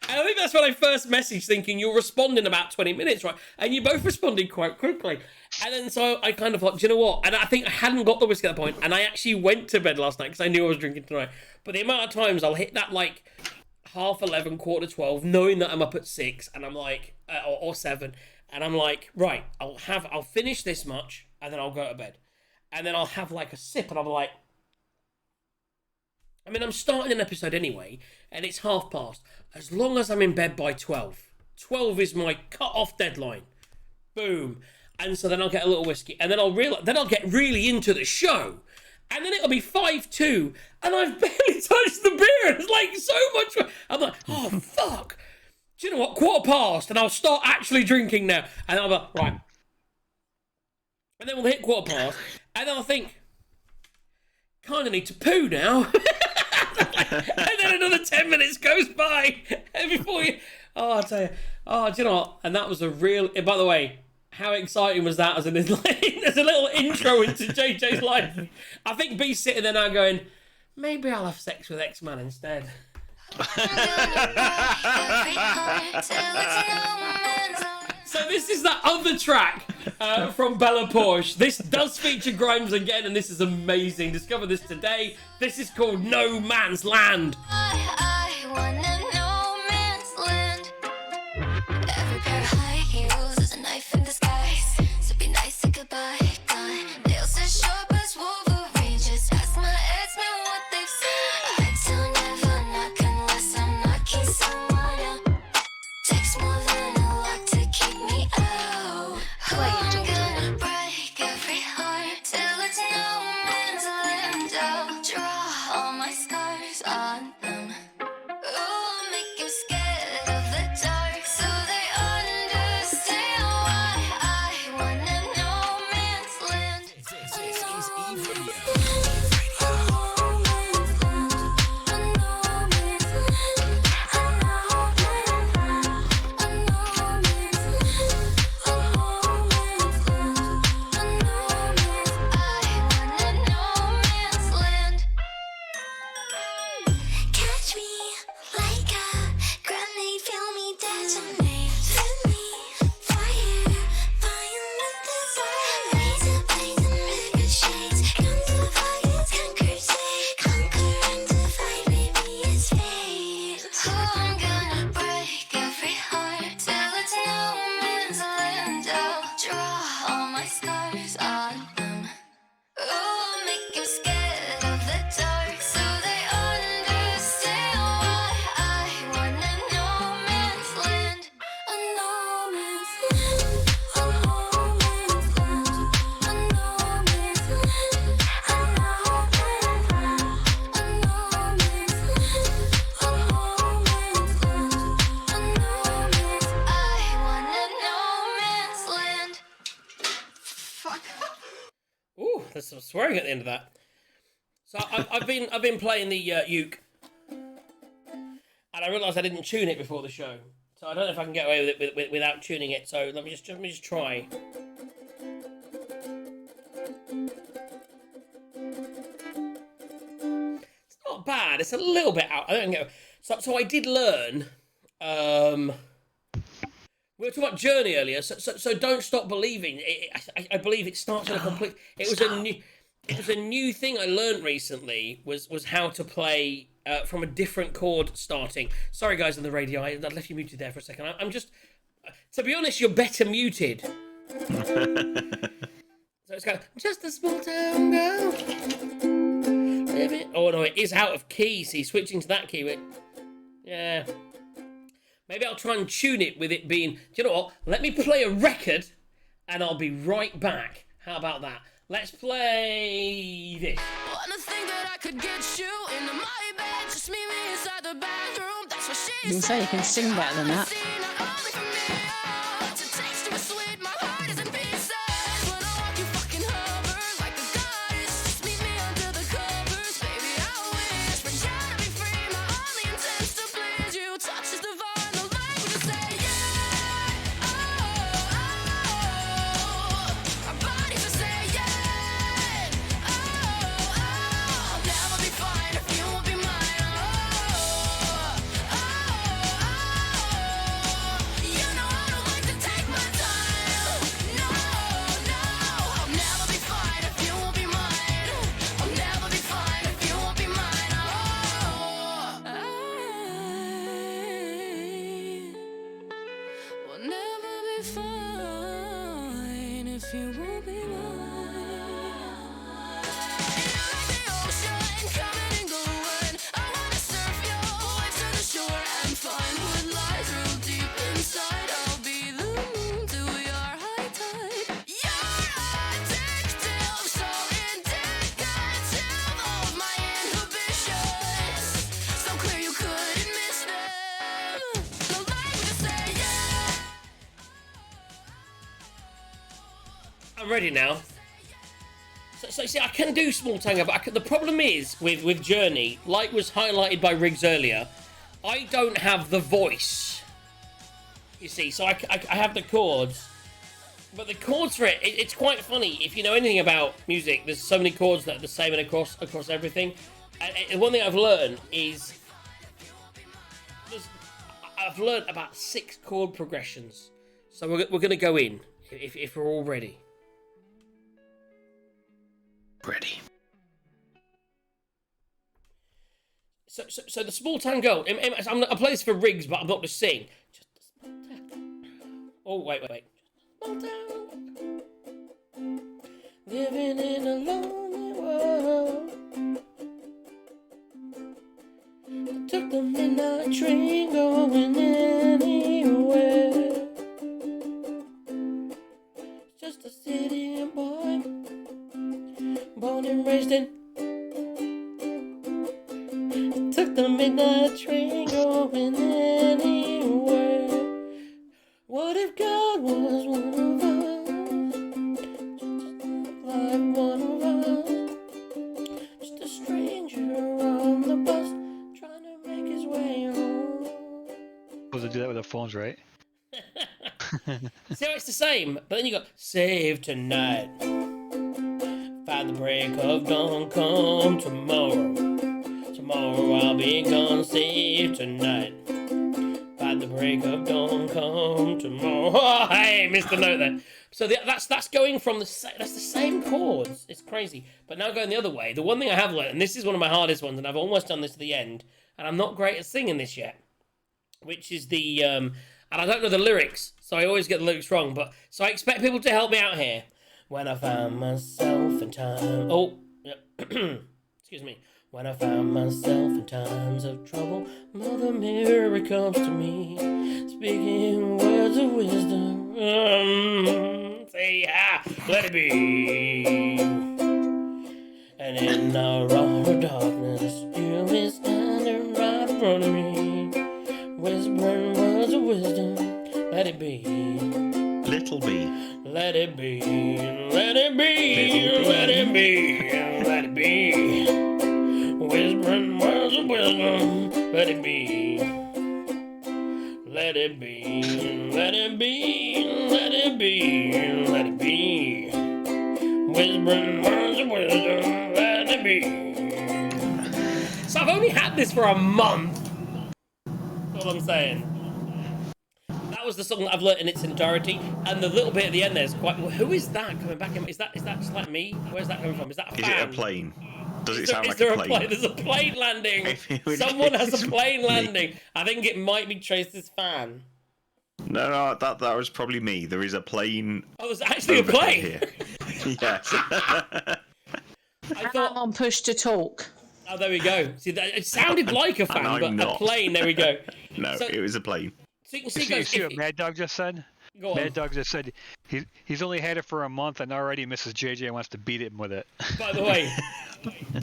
A: And I think that's when I first messaged thinking you'll respond in about 20 minutes, right? And you both responded quite quickly. And then so I kind of thought, do you know what? And I think I hadn't got the whiskey at that point. And I actually went to bed last night because I knew I was drinking tonight. But the amount of times I'll hit that like 11:30, 11:45, knowing that I'm up at 6 and I'm like, or 7. And I'm like, right, I'll finish this much and then I'll go to bed. And then I'll have like a sip and I'm like, I mean, I'm starting an episode anyway, and it's past. As long as I'm in bed by 12. 12 is my cut-off deadline. Boom. And so then I'll get a little whiskey, and then I'll get really into the show. And then it'll be 5:02, and I've barely touched the beer. It's like so much. I'm like, oh, fuck. Do you know what? 15:15, and I'll start actually drinking now. And I'll be like, right. And then we'll hit 15:15, and then I'll think, kind of need to poo now. And then another 10 minutes goes by before you... Oh, I'll tell you. Oh, do you know what? And that was a real... By the way, how exciting was that as a little intro into JJ's life? I think B's sitting there now going, maybe I'll have sex with X-Man instead. So this is that other track from Bella Porsche. This does feature Grimes again, and this is amazing. Discover this today. This is called No Man's Land.
E: I wanna no man's land. Every pair of high heels is a knife in disguise. So be nice, say goodbye, gone. Nails as sharp as Wolverine. Just ask my ex-men what they've seen. I don't ever knock unless I'm knocking someone out. Takes more than a lot to keep me out. I'm gonna break every heart till it's no man's land. I'll draw all my scars on them. Ooh, make 'em scared of the dark so they understand why I wanna no man's land. Catch me like a grenade, feel me detonate. Feel me fire, violent desire. Razor blades and ricochets. Guns of fire can crusade. Conquer and divide, baby, it's fate. Oh, I'm gonna break every heart till it's no man's land. I'll draw all my scars on them. Ooh, make 'em scared of the dark so they understand why I wanna no man's land. A no man's land. A no man's land. A no man's land. A no man's land. A no man's land. A no man's land. A no man's. I wanna no man's land. Fuck.
A: Ooh, there's some swearing at the end of that. So I've been playing the uke, and I realised I didn't tune it before the show. So I don't know if I can get away with it without tuning it. So let me just try. It's not bad. It's a little bit out. I don't know. So I did learn. We were talking about Journey earlier, so don't stop believing. I believe it starts in a complete. It was a new thing I learned recently. Was how to play from a different chord starting. Sorry, guys on the radio, I left you muted there for a second. I'm just, to be honest, you're better muted. So it's kind of just a small town girl. Oh no, it is out of key. See, switching to that key. Yeah. Maybe I'll try and tune it with it being, do you know what? Let me play a record and I'll be right back. How about that? Let's play this.
E: Wanna think that I could get you into my bed, just meet me inside the bathroom. That's what she
G: You can say you can sing better than that.
A: I'm ready now. So see, I can do small tango, but the problem is with Journey, like was highlighted by Riggs earlier, I don't have the voice. You see, so I have the chords, but the chords for it's quite funny. If you know anything about music, there's so many chords that are the same and across everything. And one thing I've learned is I've learned about 6 chord progressions. So we're going to go in if we're all ready.
C: Ready.
A: So the small tango. I'll play this for Riggs, but I'm not to sing. Just a small tango. Oh wait. Small tango. Living in a lonely world. I took the midnight train going anywhere. Just a city boy, born and raised in. Took the midnight train going anywhere. What if God was one of us? Just like one of us. Just a stranger on the bus, trying to make his way home.
I: Supposed to do that with our phones, right?
A: See how it's the same, but then you got save tonight. Find the break of dawn, come tomorrow. Tomorrow I'll be gone, save tonight. By the break of dawn, come tomorrow. Oh, hey, missed the note there. So that's going from that's the same chords. It's crazy. But now going the other way. The one thing I have learned, and this is one of my hardest ones, and I've almost done this to the end, and I'm not great at singing this yet, which is the and I don't know the lyrics, so I always get the lyrics wrong. But so I expect people to help me out here. When I find myself in time. Oh, excuse me. When I find myself in times of trouble, Mother Mary comes to me, speaking words of wisdom. Say, let it be. And in our hour of darkness, you be standing right in front of me, whispering words of wisdom. Let it be.
C: Little B.
A: Let it be. Let it be. Let it be. Let it be. Whispering words of wisdom, let it be. Let it be, let it be, let it be, let it be. Whispering words of wisdom, let it be. So I've only had this for a month. That's all I'm saying. That was the song that I've learnt in its entirety, and the little bit at the end there is quite. Who is that coming back in? Is that just like me? Where's that coming from? Is that a fan?
C: Is it a plane? Does it sound like
A: a
C: a plane?
A: There's a plane landing. Someone has a plane landing. I think it might be Trace's fan.
C: No, that was probably me. There is a plane.
A: Oh, there's actually a plane.
C: Here. Yes.
G: I thought I'm on push to talk.
A: Oh, there we go. See, it sounded like a fan, but
C: not.
A: a plane. There we go.
C: No,
A: so,
C: it was a plane.
A: So you can
I: see what Mad Dog just said?
A: Go on.
I: Mad Dog just said he's only had it for a month and already Mrs. JJ wants to beat him with it.
A: By the way,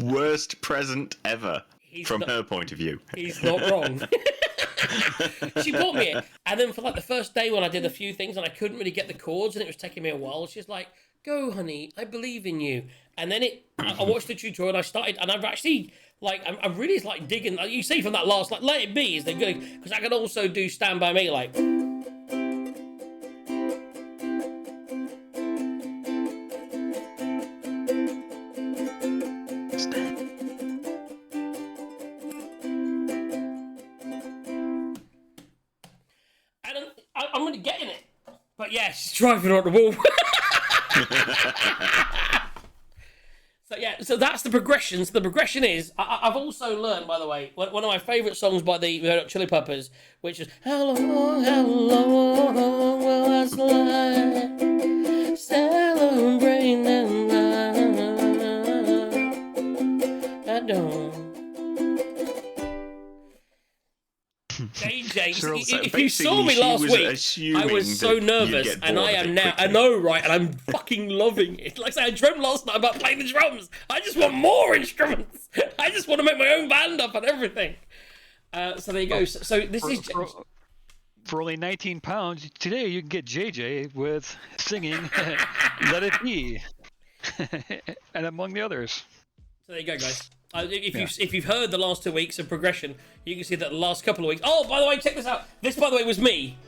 C: Worst present ever from her point of view.
A: he's not wrong. She bought me it, and then for like the first day when I did a few things and I couldn't really get the chords and it was taking me a while, she's like, "Go, honey, I believe in you." And then I watched the tutorial and I started, and I've actually like I'm really like digging. Like you see from that last like "Let It Be" is the good because I can also do "Stand by Me" like. I'm really getting it. But yeah, she's driving on the wall. So that's the progression. So the progression is, I've also learned, by the way, one of my favourite songs by the Red Hot Chili Peppers, which is, how long will I slide, celebrating I don't. JJ, if you saw me last week, I was so nervous, and I am now. I know, right? And I'm fucking loving it. Like I said, I dreamt last night about playing the drums. I just want more instruments. I just want to make my own band up and everything. So there you go. So this is
I: for only 19 pounds today. You can get JJ with singing "Let It Be," and among the others.
A: So there you go, guys. If you've heard the last 2 weeks of progression, you can see that the last couple of weeks. Oh, by the way, check this out. This, by the way, was me.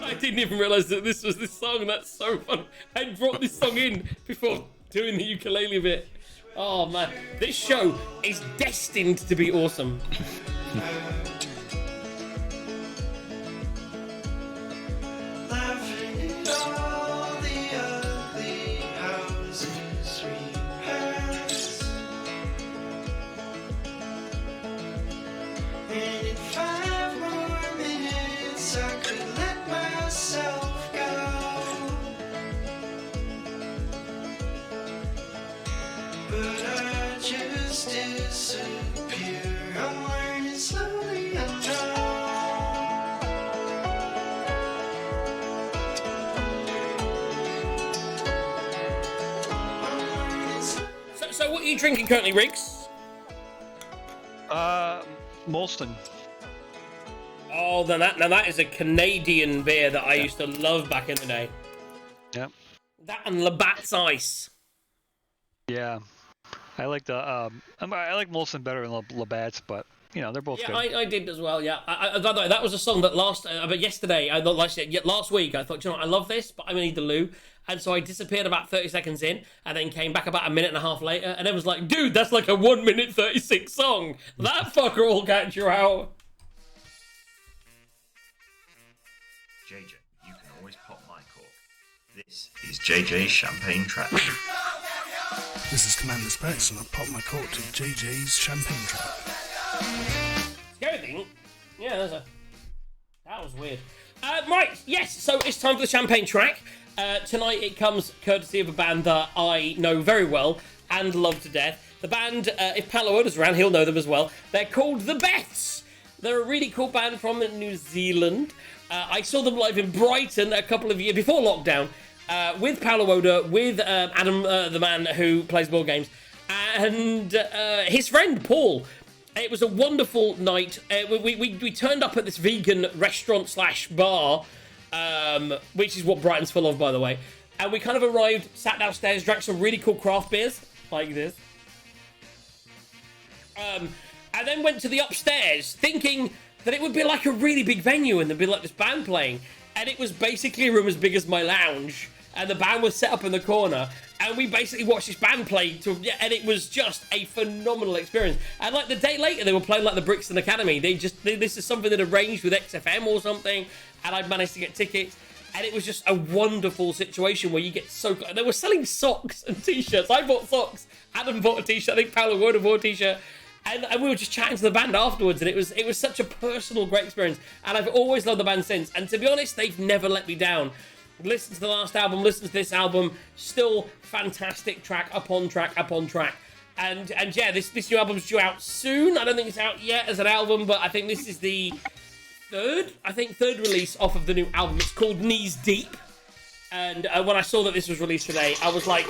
A: I didn't even realise that this was this song. That's so fun. I brought this song in before doing the ukulele bit. Oh man, this show is destined to be awesome.
H: And in 5 more minutes I could let myself go, but I just disappear. I'm learning slowly, I
A: know. So what are you drinking currently, Riggs?
I: Molson.
A: Oh, now that is a Canadian beer that I used to love back in the day.
I: Yep.
A: That and Labatt's Ice.
I: Yeah, I like the I like Molson better than Labatt's, but you know they're both good.
A: I did as well. Yeah, that was a song that last week I thought, you know what, I love this, but I'm gonna need the loo, and so I disappeared about 30 seconds in, and then came back about a minute and a half later, and it was like, dude, that's like a 1 minute 36 song. That fucker will catch you out.
C: JJ, you can always pop my cork. This is JJ's Champagne Trac.
B: This is Commander Specs, and I pop my cork to JJ's Champagne Trac.
A: Everything? Yeah, that was weird. Right, yes, so it's time for the Champagne Trac. Tonight it comes courtesy of a band that I know very well and love to death. The band, if Palowoda's around, he'll know them as well. They're called The Beths. They're a really cool band from New Zealand. I saw them live in Brighton a couple of years before lockdown with Palowoda, with Adam, the man who plays board games, and his friend Paul. It was a wonderful night. We turned up at this vegan restaurant / bar, which is what Brighton's full of, by the way. And we kind of arrived, sat downstairs, drank some really cool craft beers, like this. And then went to the upstairs, thinking that it would be like a really big venue and there'd be like this band playing. And it was basically a room as big as my lounge. And the band was set up in the corner. And we basically watched this band play, and it was just a phenomenal experience. And like the day later, they were playing like the Brixton Academy. This is something that arranged with XFM or something, and I'd managed to get tickets. And it was just a wonderful situation where you get so... They were selling socks and t-shirts. I bought socks. Adam bought a t-shirt. I think Paolo bought a t-shirt. And we were just chatting to the band afterwards, and it was such a personal, great experience. And I've always loved the band since. And to be honest, they've never let me down. Listen to the last album, listen to this album, still fantastic track upon track upon track. And yeah, this new album's due out soon. I don't think it's out yet as an album, but I think this is the third release off of the new album. It's called Knees Deep. And when I saw that this was released today, I was like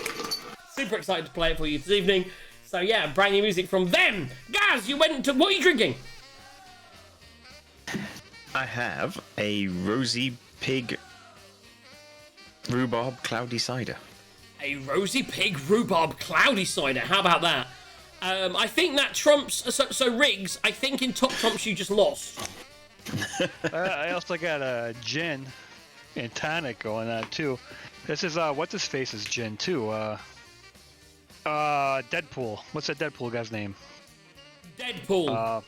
A: super excited to play it for you this evening. So yeah, brand new music from them. Gaz, you went to, what are you drinking?
C: I have a Rosy Pig Rhubarb Cloudy Cider.
A: A Rosy Pig Rhubarb Cloudy Cider. How about that? I think that trumps... So Riggs, I think in Top Trumps you just lost.
I: I also got a gin and tonic going on too. This is what's his face's gin too. Deadpool. What's that Deadpool guy's name?
A: Deadpool.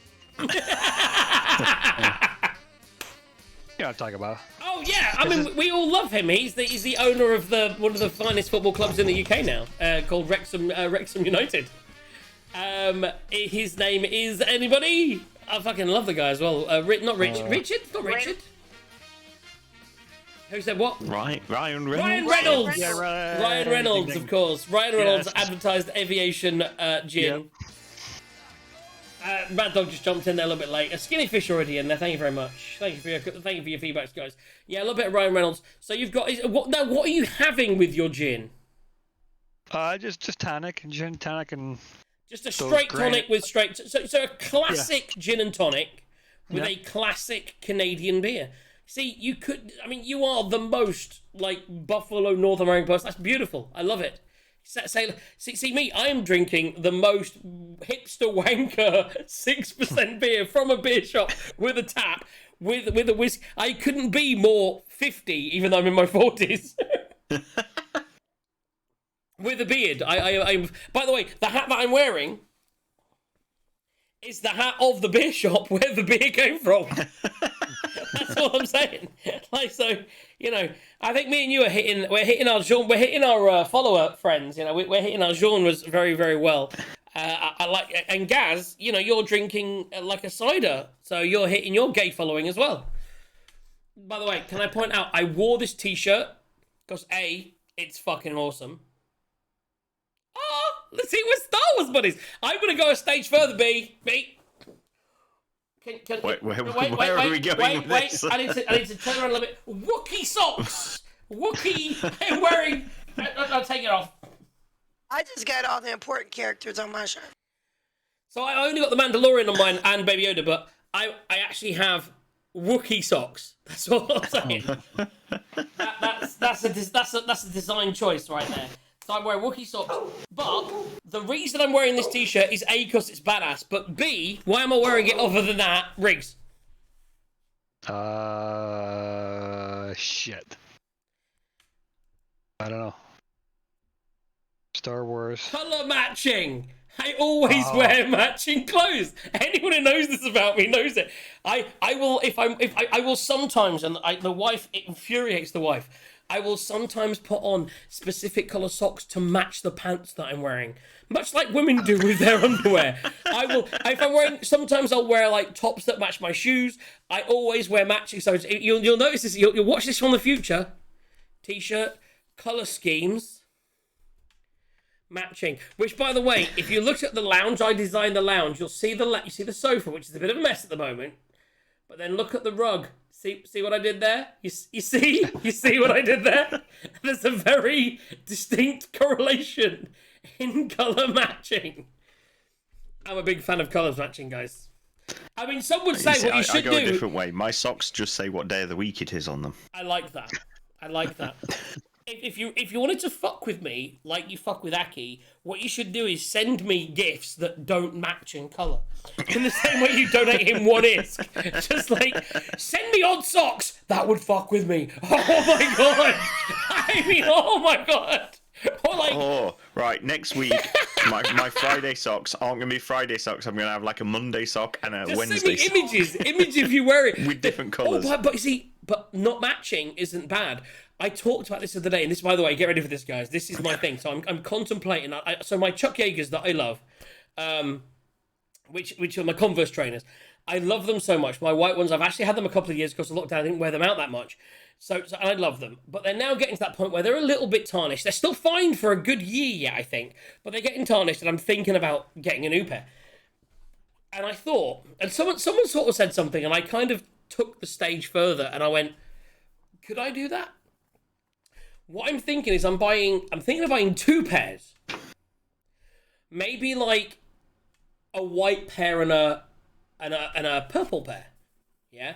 I: You know what I'm talking about.
A: Oh yeah, I mean we all love him. He's the owner of one of the finest football clubs in the UK now, called Wrexham United. His name is anybody? I fucking love the guy as well. Not Richard. Richard? Not Richard. Who said what?
C: Ryan Reynolds.
A: Ryan Reynolds.
I: Yeah,
A: Ryan Reynolds, of course. Ryan Reynolds advertised aviation gin. Mad Dog just jumped in there a little bit late. A skinny fish already in there. Thank you very much. Thank you for your feedbacks, guys. Yeah, a little bit of Ryan Reynolds. So you've got what are you having with your gin?
I: Just tonic, gin tonic, and
A: just a straight tonic with straight. So a classic gin and tonic with a classic Canadian beer. See, you you are the most like Buffalo North American person. That's beautiful. I love it. See me, I'm drinking the most hipster wanker 6% beer from a beer shop with a tap, with a whiskey. I couldn't be more 50, even though I'm in my 40s. With a beard. I'm. By the way, the hat that I'm wearing is the hat of the beer shop where the beer came from. That's all I'm saying. Like, so, I think me and you are we're hitting our follower friends, we're hitting our genres very, very well. I like, and Gaz, you're drinking like a cider, so you're hitting your gay following as well. By the way, can I point out, I wore this t-shirt because A, it's fucking awesome. Oh, let's see, we're Star Wars buddies. I'm going to go a stage further, B.
C: Where are we going with this?
A: I need to turn around a little bit. Wookiee socks. Wookiee. I'm wearing. I'll take it off.
J: I just got all the important characters on my shirt.
A: So I only got the Mandalorian on mine and Baby Yoda, but I actually have Wookiee socks. That's all I'm saying. That's a design choice right there. So I'm wearing Wookiee socks, but the reason I'm wearing this t-shirt is A, because it's badass, but B, why am I wearing it other than that? Riggs.
I: Shit. I don't know. Star Wars.
A: Colour matching. I always wear matching clothes. Anyone who knows this about me knows it. I will sometimes, and the wife, it infuriates the wife. I will sometimes put on specific colour socks to match the pants that I'm wearing. Much like women do with their underwear. Sometimes I'll wear like tops that match my shoes. I always wear matching. So you'll notice this, you'll watch this from the future. T-shirt, colour schemes, matching. Which, by the way, if you look at the lounge, I designed the lounge, you'll see you see the sofa, which is a bit of a mess at the moment. But then look at the rug. See what I did there? You see what I did there? There's a very distinct correlation in colour matching. I'm a big fan of colours matching, guys. I mean, some would say what you should do...
C: I go a different way. My socks just say what day of the week it is on them.
A: I like that. If you wanted to fuck with me like you fuck with Aki, what you should do is send me gifts that don't match in colour. In the same way you donate him one ISK. Just like, send me odd socks. That would fuck with me. Oh my god. I mean, oh my god. Or like...
C: right, next week, my Friday socks aren't going to be Friday socks. I'm going to have like a Monday sock and a Wednesday sock.
A: Images if you wear it.
C: With different colours.
A: But you see, not matching isn't bad. I talked about this the other day, and this, by the way, get ready for this, guys. This is my thing. So I'm contemplating. So my Chuck Yeagers that I love, which are my Converse trainers. I love them so much. My white ones, I've actually had them a couple of years because of lockdown. I didn't wear them out that much. So I love them. But they're now getting to that point where they're a little bit tarnished. They're still fine for a good year yet, I think. But they're getting tarnished, and I'm thinking about getting a new pair. And I thought, and someone sort of said something, and I kind of took the stage further, and I went, could I do that? What I'm thinking is I'm thinking of buying 2 pairs. Maybe like a white pair and a purple pair. Yeah?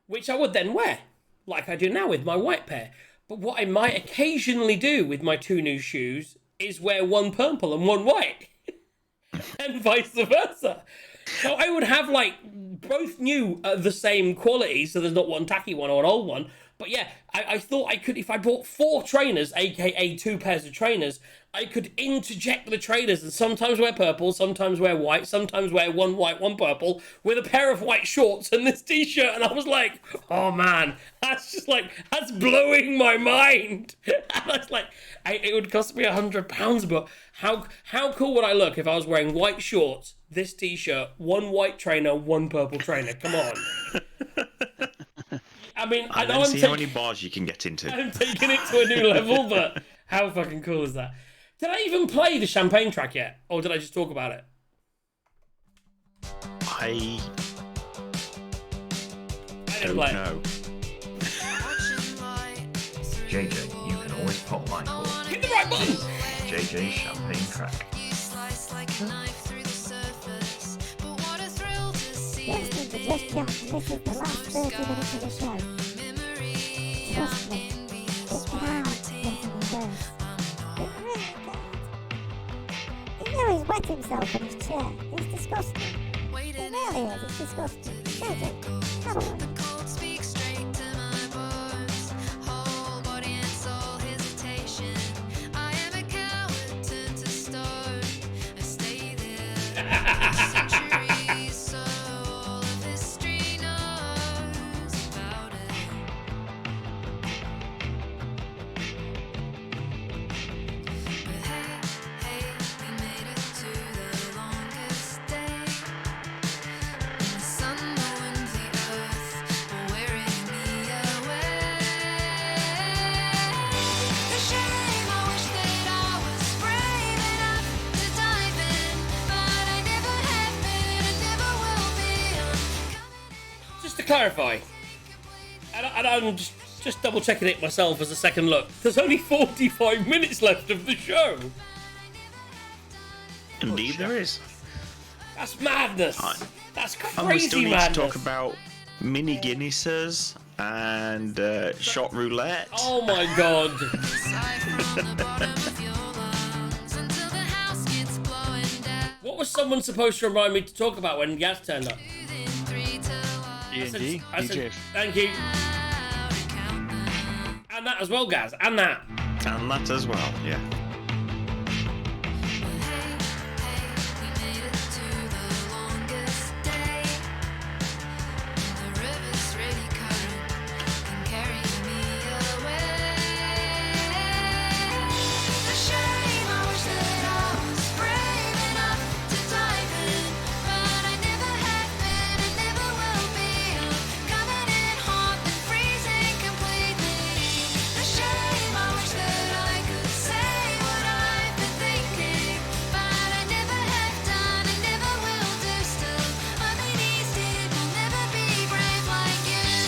A: Which I would then wear, like I do now with my white pair. But what I might occasionally do with my 2 new shoes is wear one purple and one white. And vice versa. So I would have like both new the same quality, so there's not one tacky one or an old one. But yeah, I thought I could, if I bought 4 trainers, aka 2 pairs of trainers, I could interject the trainers and sometimes wear purple, sometimes wear white, sometimes wear one white, one purple, with a pair of white shorts and this t-shirt. And I was like, oh man, that's blowing my mind. And I was like, it would cost me £100, but how cool would I look if I was wearing white shorts, this t-shirt, one white trainer, one purple trainer? Come on. I mean, I know
C: how many bars you can get into.
A: I'm taking it to a new level, but how fucking cool is that? Did I even play the Champagne track yet? Or did I just talk about it?
C: I
A: didn't play
C: know.
M: JJ, you can always pop my call.
A: Hit the right button!
M: JJ's Champagne track.
N: Just jump. This is the last 30 minutes of the show. Trust me, it's hard getting reversed. It really can't. You know he's wet himself in his chair. It's disgusting. It really is. It's disgusting. JJ, come on.
A: Clarify, and I'm just double checking it myself as a second look. There's only 45 minutes left of the show.
C: Indeed, there is.
A: That's madness. That's crazy
C: and we still need
A: madness.
C: to talk about mini Guinnesses and shot roulette.
A: Oh my god. What was someone supposed to remind me to talk about when Gaz turned up?
I: D&D, DJ.
A: Thank you. And that as well, Gaz. And that.
C: And that as well, yeah.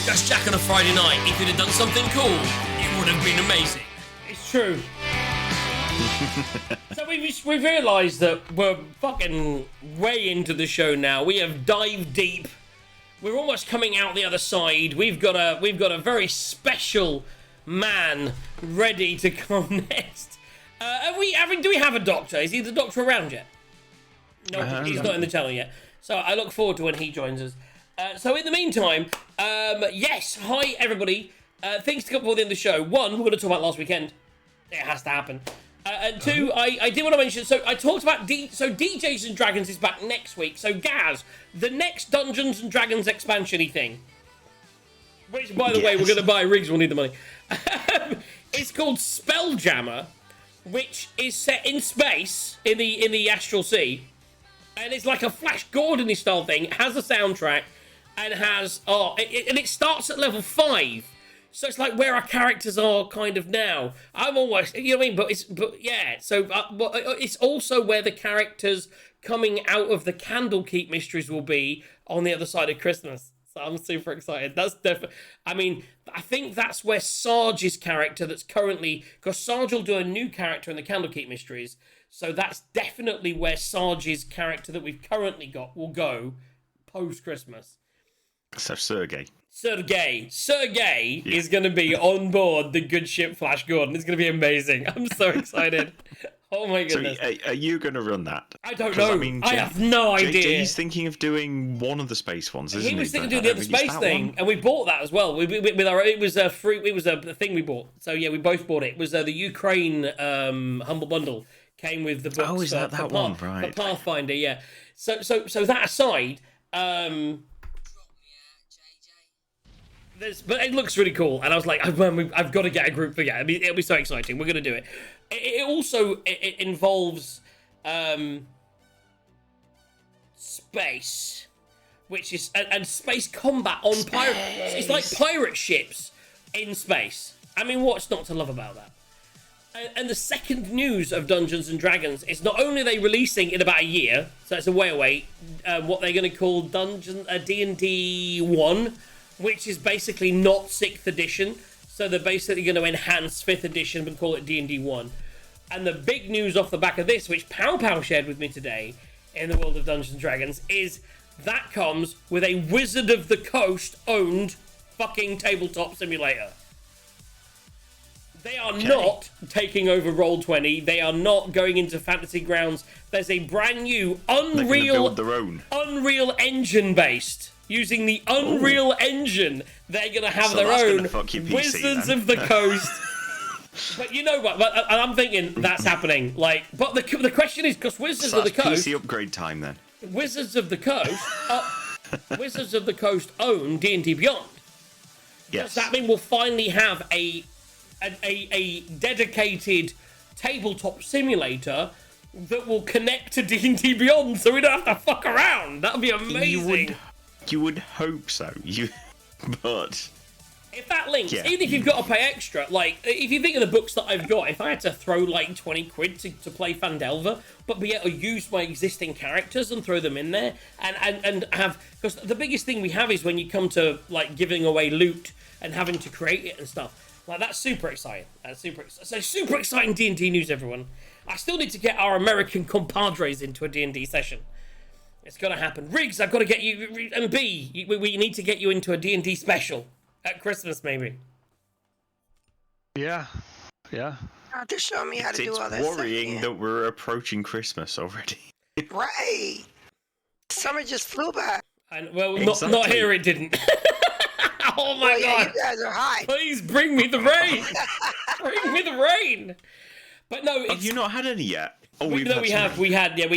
A: That's Jack on a Friday night. If you'd have done something cool, it would have been amazing. It's true. So we've realised that we're fucking way into the show now. We have dived deep. We're almost coming out the other side. We've got a very special man ready to come next. Do we have a doctor? Is he the doctor around yet? No, he's not in the channel yet. So I look forward to when he joins us. So in the meantime, yes, hi everybody. Things to come before the end of the show. One, we're going to talk about last weekend. It has to happen. And two, I did want to mention, so I talked about, DJs and Dragons is back next week. So Gaz, the next Dungeons and Dragons expansion-y thing, which by the way, we're going to buy rigs, we'll need the money. It's called Spelljammer, which is set in space, in the Astral Sea. And it's like a Flash Gordon-y style thing. It has a soundtrack and has and it starts at level 5. So it's like where our characters are kind of now. I'm almost, you know what I mean? But yeah. So it's also where the characters coming out of the Candlekeep mysteries will be on the other side of Christmas. So I'm super excited. That's definitely. I mean, I think that's where Sarge's character that's currently, because Sarge will do a new character in the Candlekeep mysteries. So that's definitely where Sarge's character that we've currently got will go post Christmas.
C: So Sergey
A: is going to be on board the good ship Flash Gordon. It's going to be amazing. I'm so excited. Oh my goodness.
C: So are you going to run that?
A: I don't know.
C: I mean,
A: I have no idea.
C: He's thinking of doing one of the space ones, isn't he?
A: He was thinking of doing the other space thing, and we bought that as well. It was a thing we bought. So yeah, we both bought it. It was the Ukraine Humble Bundle came with the books.
C: Oh, is that one? Right.
A: The Pathfinder, yeah. So that aside, but it looks really cool, and I was like, I've got to get a group for that. I mean, it'll be so exciting. We're going to do it. It also involves space, which is and space combat on pirate. It's like pirate ships in space. I mean, what's not to love about that? And the second news of Dungeons and Dragons is not only are they releasing in about a year, so it's a way away. What they're going to call D&D 1. Which is basically not 6th edition. So they're basically going to enhance 5th edition and call it D&D 1. And the big news off the back of this, which Pow shared with me today in the world of Dungeons & Dragons, is that comes with a Wizard of the Coast owned fucking tabletop simulator. They are not taking over Roll20. They are not going into Fantasy Grounds. There's a brand new Unreal Engine based. Using the Unreal Engine, they're going to have their own Wizards of the Coast. But you know what? I'm thinking that's happening. But the question is, because Wizards of the Coast,
C: PC upgrade time then.
A: Wizards of the Coast, Wizards of the Coast own D&D Beyond.
C: Yes.
A: Does that mean we'll finally have a dedicated tabletop simulator that will connect to D&D Beyond, so we don't have to fuck around? That'd be amazing.
C: You would hope so. But
A: if that links, even if you've got to pay extra, if you think of the books that I've got, if I had to throw 20 quid to play Fandelver, but be able to use my existing characters and throw them in there, and have, because the biggest thing we have is when you come to giving away loot and having to create it and stuff. That's super exciting. So super exciting D&D news, everyone. I still need to get our American compadres into a D&D session. It's going to happen. Riggs, I've got to get you, and B, we need to get you into a D&D special at Christmas, maybe.
I: Yeah.
J: Have to show me how to do all that stuff.
C: It's worrying that we're approaching Christmas already.
J: Right. Summer just flew by.
A: And not here it didn't. Oh my God.
J: You guys are hot.
A: Please bring me the rain. Bring me the rain. But no,
C: have you not had any yet? Oh,
A: we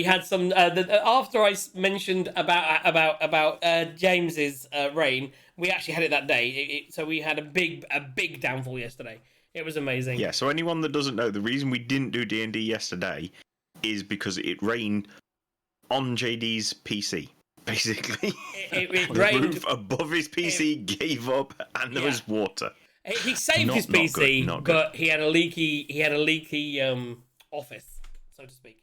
A: had some. After I mentioned about James's rain, we actually had it that day. So we had a big downfall yesterday. It was amazing.
C: Yeah. So anyone that doesn't know, the reason we didn't do D&D yesterday is because it rained on JD's PC. Basically,
A: it
C: the
A: rained
C: roof above his PC, gave up, and there was water.
A: He saved his PC, but he had a leaky office, so to speak.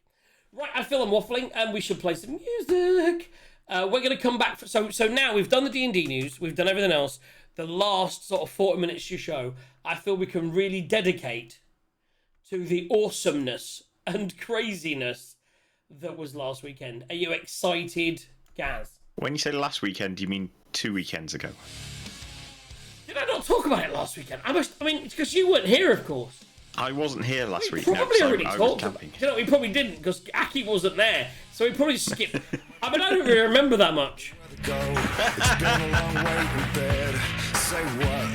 A: Right, I feel I'm waffling, and we should play some music. We're going to come back. So now we've done the D&D news, we've done everything else. The last sort of 40 minutes to show, I feel we can really dedicate to the awesomeness and craziness that was last weekend. Are you excited, Gaz?
C: When you say last weekend, do you mean 2 weekends ago?
A: Did I not talk about it last weekend? I mean, it's because you weren't here, of course.
C: I wasn't here last week.
A: Probably already talked about it. You know, we probably didn't, because Aki wasn't there, so we probably skipped. I mean, I don't really remember that much.
H: It's been a long way in bed. Say what?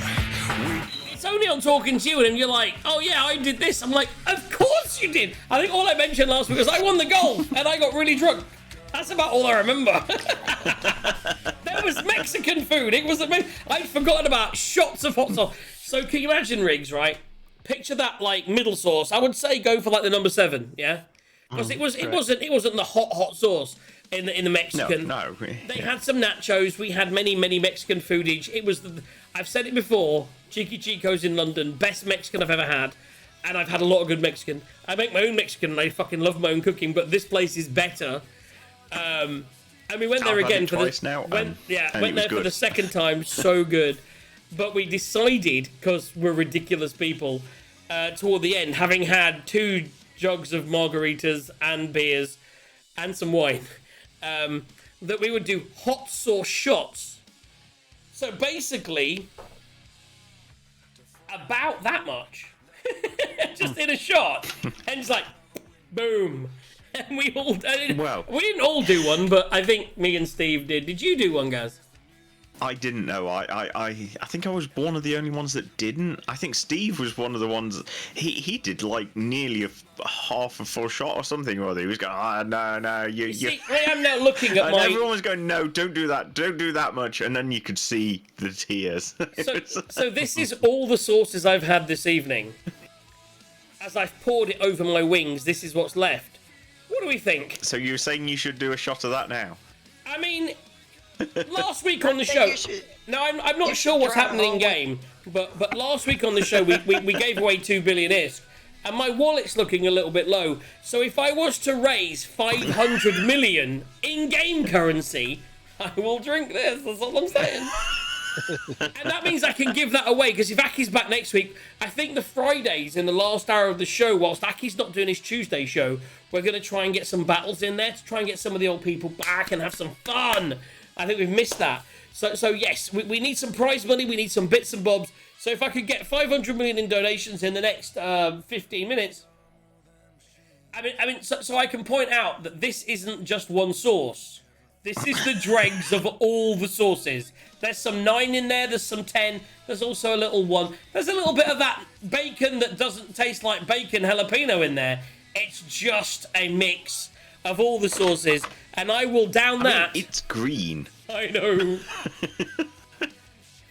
A: It's only on talking to you, and you're like, oh yeah, I did this. I'm like, of course you did. I think all I mentioned last week was I won the golf, and I got really drunk. That's about all I remember. There was Mexican food. It was amazing. I'd forgotten about shots of hot sauce. So can you imagine, Riggs, right? Picture that middle sauce. I would say go for the number 7, yeah? Because it wasn't the hot sauce. in the Mexican.
C: No.
A: They had some nachos. We had many Mexican foodage. It was, I've said it before, Cheeky Chico's in London, best Mexican I've ever had. And I've had a lot of good Mexican. I make my own Mexican and I fucking love my own cooking, but this place is better. And we went there again for went there for the second time. So good. But we decided, because we're ridiculous people, toward the end, having had 2 jugs of margaritas and beers and some wine, that we would do hot sauce shots. So basically, about that much, just in a shot, and it's like, boom. And we all, we didn't all do one, but I think me and Steve did. Did you do one, Gaz?
C: I didn't know. I think I was one of the only ones that didn't. I think Steve was one of the ones. He did like nearly half a full shot or something or other. He was going, no, you.
A: See, I am now looking at
C: and
A: my.
C: Everyone was going, no, don't do that much, and then you could see the tears.
A: So this is all the sauces I've had this evening. As I've poured it over my wings, this is what's left. What do we think?
C: So you're saying you should do a shot of that now?
A: I mean, last week on the show. No, I'm not sure what's happening in game, but last week on the show we gave away 2 billion ISK, and my wallet's looking a little bit low. So if I was to raise 500 million in-game currency, I will drink this. That's all I'm saying. And that means I can give that away, because if Aki's back next week, I think the Fridays in the last hour of the show, whilst Aki's not doing his Tuesday show, we're going to try and get some battles in there to try and get some of the old people back and have some fun. I think we've missed that. So yes, we need some prize money, we need some bits and bobs. So if I could get 500 million in donations in the next 15 minutes, I mean, so I can point out that this isn't just one sauce. This is the dregs of all the sauces. There's some 9 in there, there's some 10, there's also a little 1. There's a little bit of that bacon that doesn't taste like bacon jalapeno in there. It's just a mix of all the sauces, and I will down that.
C: Mean, it's green.
A: I know.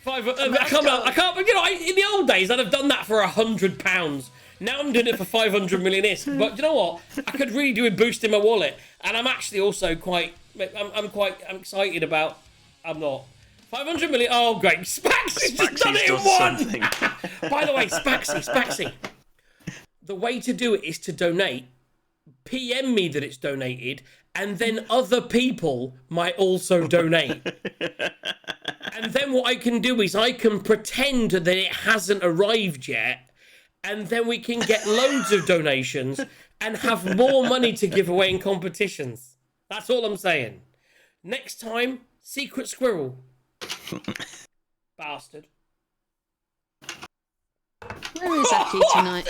A: I can't, you know, in the old days, I'd have done that for £100. Now I'm doing it for 500 million ISK. But you know what? I could really do with boosting my wallet. And I'm actually also I'm excited about, I'm not. 500 million, oh great. Spaxy's just done it in one! By the way, Spaxy. The way to do it is to donate. PM me that it's donated, and then other people might also donate. And then what I can do is I can pretend that it hasn't arrived yet, and then we can get loads of donations and have more money to give away in competitions. That's all I'm saying. Next time, Secret Squirrel. Bastard.
G: Where is Aki tonight?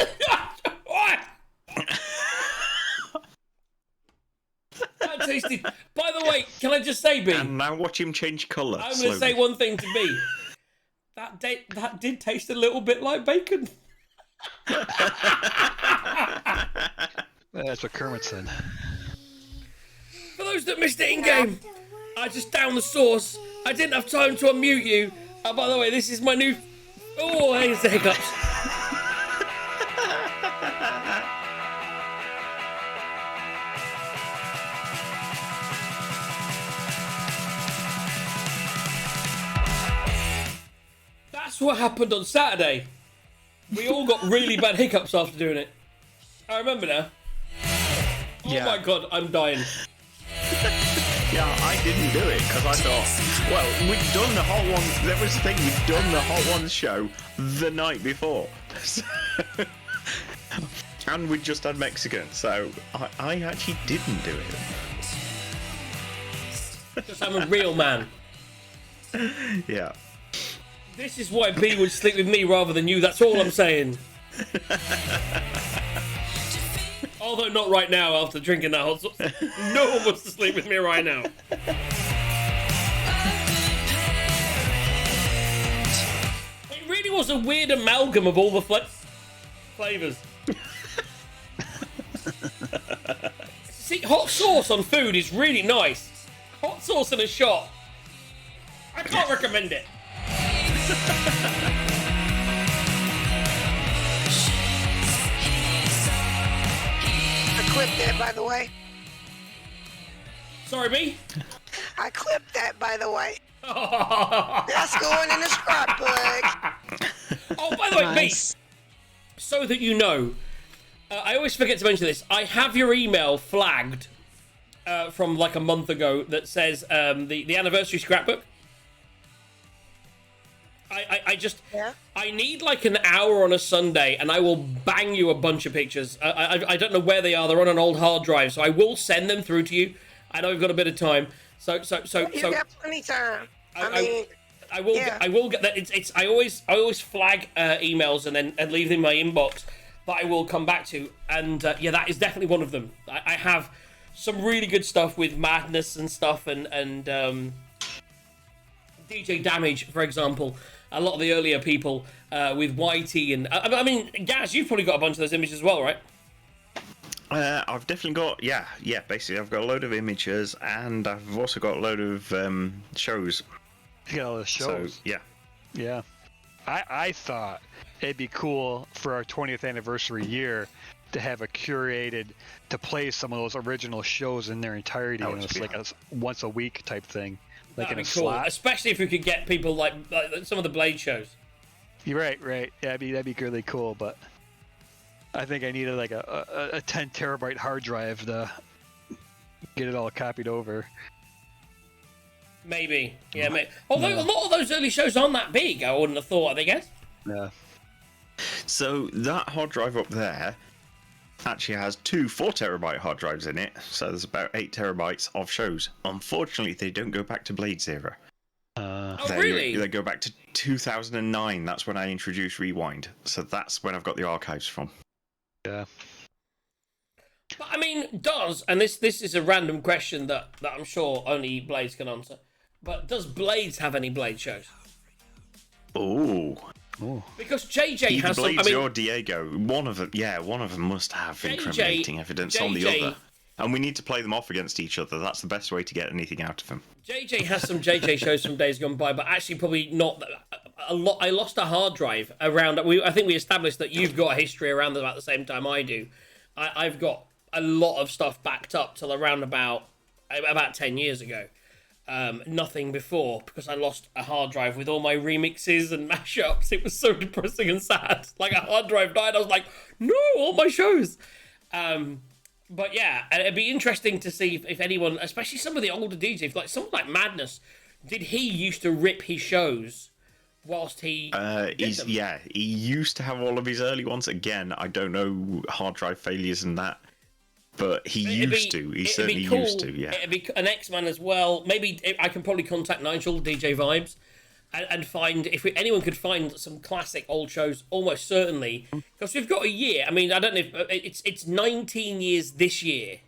A: Tasty. By the way, can I just say, B?
C: And now watch him change colour.
A: I'm going to say one thing to B. That did taste a little bit like bacon.
I: That's what Kermit said.
A: For those that missed it in game, I just downed the sauce. I didn't have time to unmute you. By the way, this is my new. Oh, here's the hiccups. That's what happened on Saturday. We all got really bad hiccups after doing it. I remember now. Oh my god, I'm dying.
C: Yeah, I didn't do it because I thought, well, we'd done the Hot Ones. That was the thing, we'd done the Hot Ones show the night before. And we'd just had Mexican, so I actually didn't do it.
A: Because I'm a real man.
C: Yeah.
A: This is why B would sleep with me rather than you, that's all I'm saying. Although not right now after drinking that hot sauce. No one wants to sleep with me right now. It really was a weird amalgam of all the flavours. See, hot sauce on food is really nice. Hot sauce in a shot. I can't recommend it.
J: A clip there, by the way.
A: Sorry, me?
J: I clipped that, by the way. That's going in the scrapbook.
A: Oh, by the way, me, so that you know, I always forget to mention this. I have your email flagged from like a month ago that says the anniversary scrapbook. I just I need like an hour on a Sunday, and I will bang you a bunch of pictures. I don't know where they are. They're on an old hard drive, so I will send them through to you. I know we've got a bit of time, so
J: You got plenty time.
A: I will get that. It's I always flag emails and leave them in my inbox that I will come back to, and yeah, that is definitely one of them. I have some really good stuff with Madness and stuff, and DJ Damage, for example. A lot of the earlier people with YT and I mean, Gaz, you've probably got a bunch of those images as well, right?
C: I've definitely got basically I've got a load of images, and I've also got a load of shows.
I: You got all the shows.
C: So,
I: yeah. I thought it'd be cool for our 20th anniversary year to have a curated to play some of those original shows in their entirety, and it's like a once a week type thing, like in a
A: cool.
I: slot.
A: Especially if we could get people like some of the Blade shows.
I: You're right. Yeah, that'd be really cool, but I think I needed like a 10 terabyte hard drive to get it all copied over.
A: Maybe, yeah, maybe. Although a lot of those early shows aren't that big, I wouldn't have thought, I guess.
I: Yeah.
C: So that hard drive up there actually has two 4 terabyte hard drives in it, so there's about 8 terabytes of shows. Unfortunately, they don't go back to Blade's era.
A: Really?
C: They go back to 2009. That's when I introduced Rewind. So that's when I've got the archives from.
I: Yeah.
A: But I mean, and this is a random question that I'm sure only Blades can answer, but does Blades have any Blade shows?
C: Oh.
A: Because JJ
C: Either
A: has
C: Blades
A: some. I mean,
C: or Diego. One of them must have incriminating evidence on the other. And we need to play them off against each other. That's the best way to get anything out of them.
A: JJ has some JJ shows from days gone by, but actually probably not a lot. I lost a hard drive around. I think we established that you've got a history around about the same time I do. I've got a lot of stuff backed up till around about 10 years ago. Nothing before, because I lost a hard drive with all my remixes and mashups. It was so depressing and sad. Like, a hard drive died. I was like, no, all my shows. But yeah, it'd be interesting to see if anyone, especially some of the older DJs, like someone like Madness, did he used to rip his shows whilst he
C: he used to have all of his early ones. Again, I don't know hard drive failures and that, but he used to. He certainly used to. Yeah,
A: it'd be an X-Man as well. Maybe I can probably contact Nigel, DJ Vibes, and find if anyone could find some classic old shows. Almost certainly, because we've got a year. I mean, I don't know if it's 19 years this year,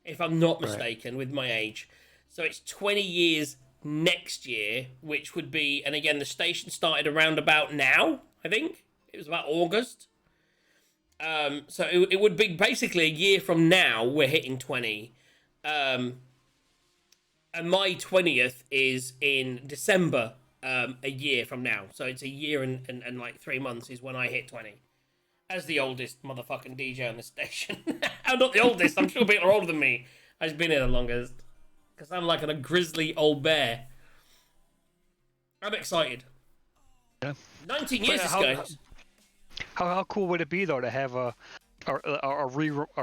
A: if I'm not mistaken, with my age. So it's 20 years next year, which would be, and again, the station started around about now. I think it was about August. So it would be basically a year from now. We're hitting 20. And my 20th is in December, a year from now. So it's a year and like 3 months is when I hit 20. As the oldest motherfucking DJ on the station. I'm not the oldest. I'm sure people are older than me. I've been here the longest. Because I'm like a grizzly old bear. I'm excited.
I: Yeah.
A: 19 years this goes.
I: How cool would it be, though, to have a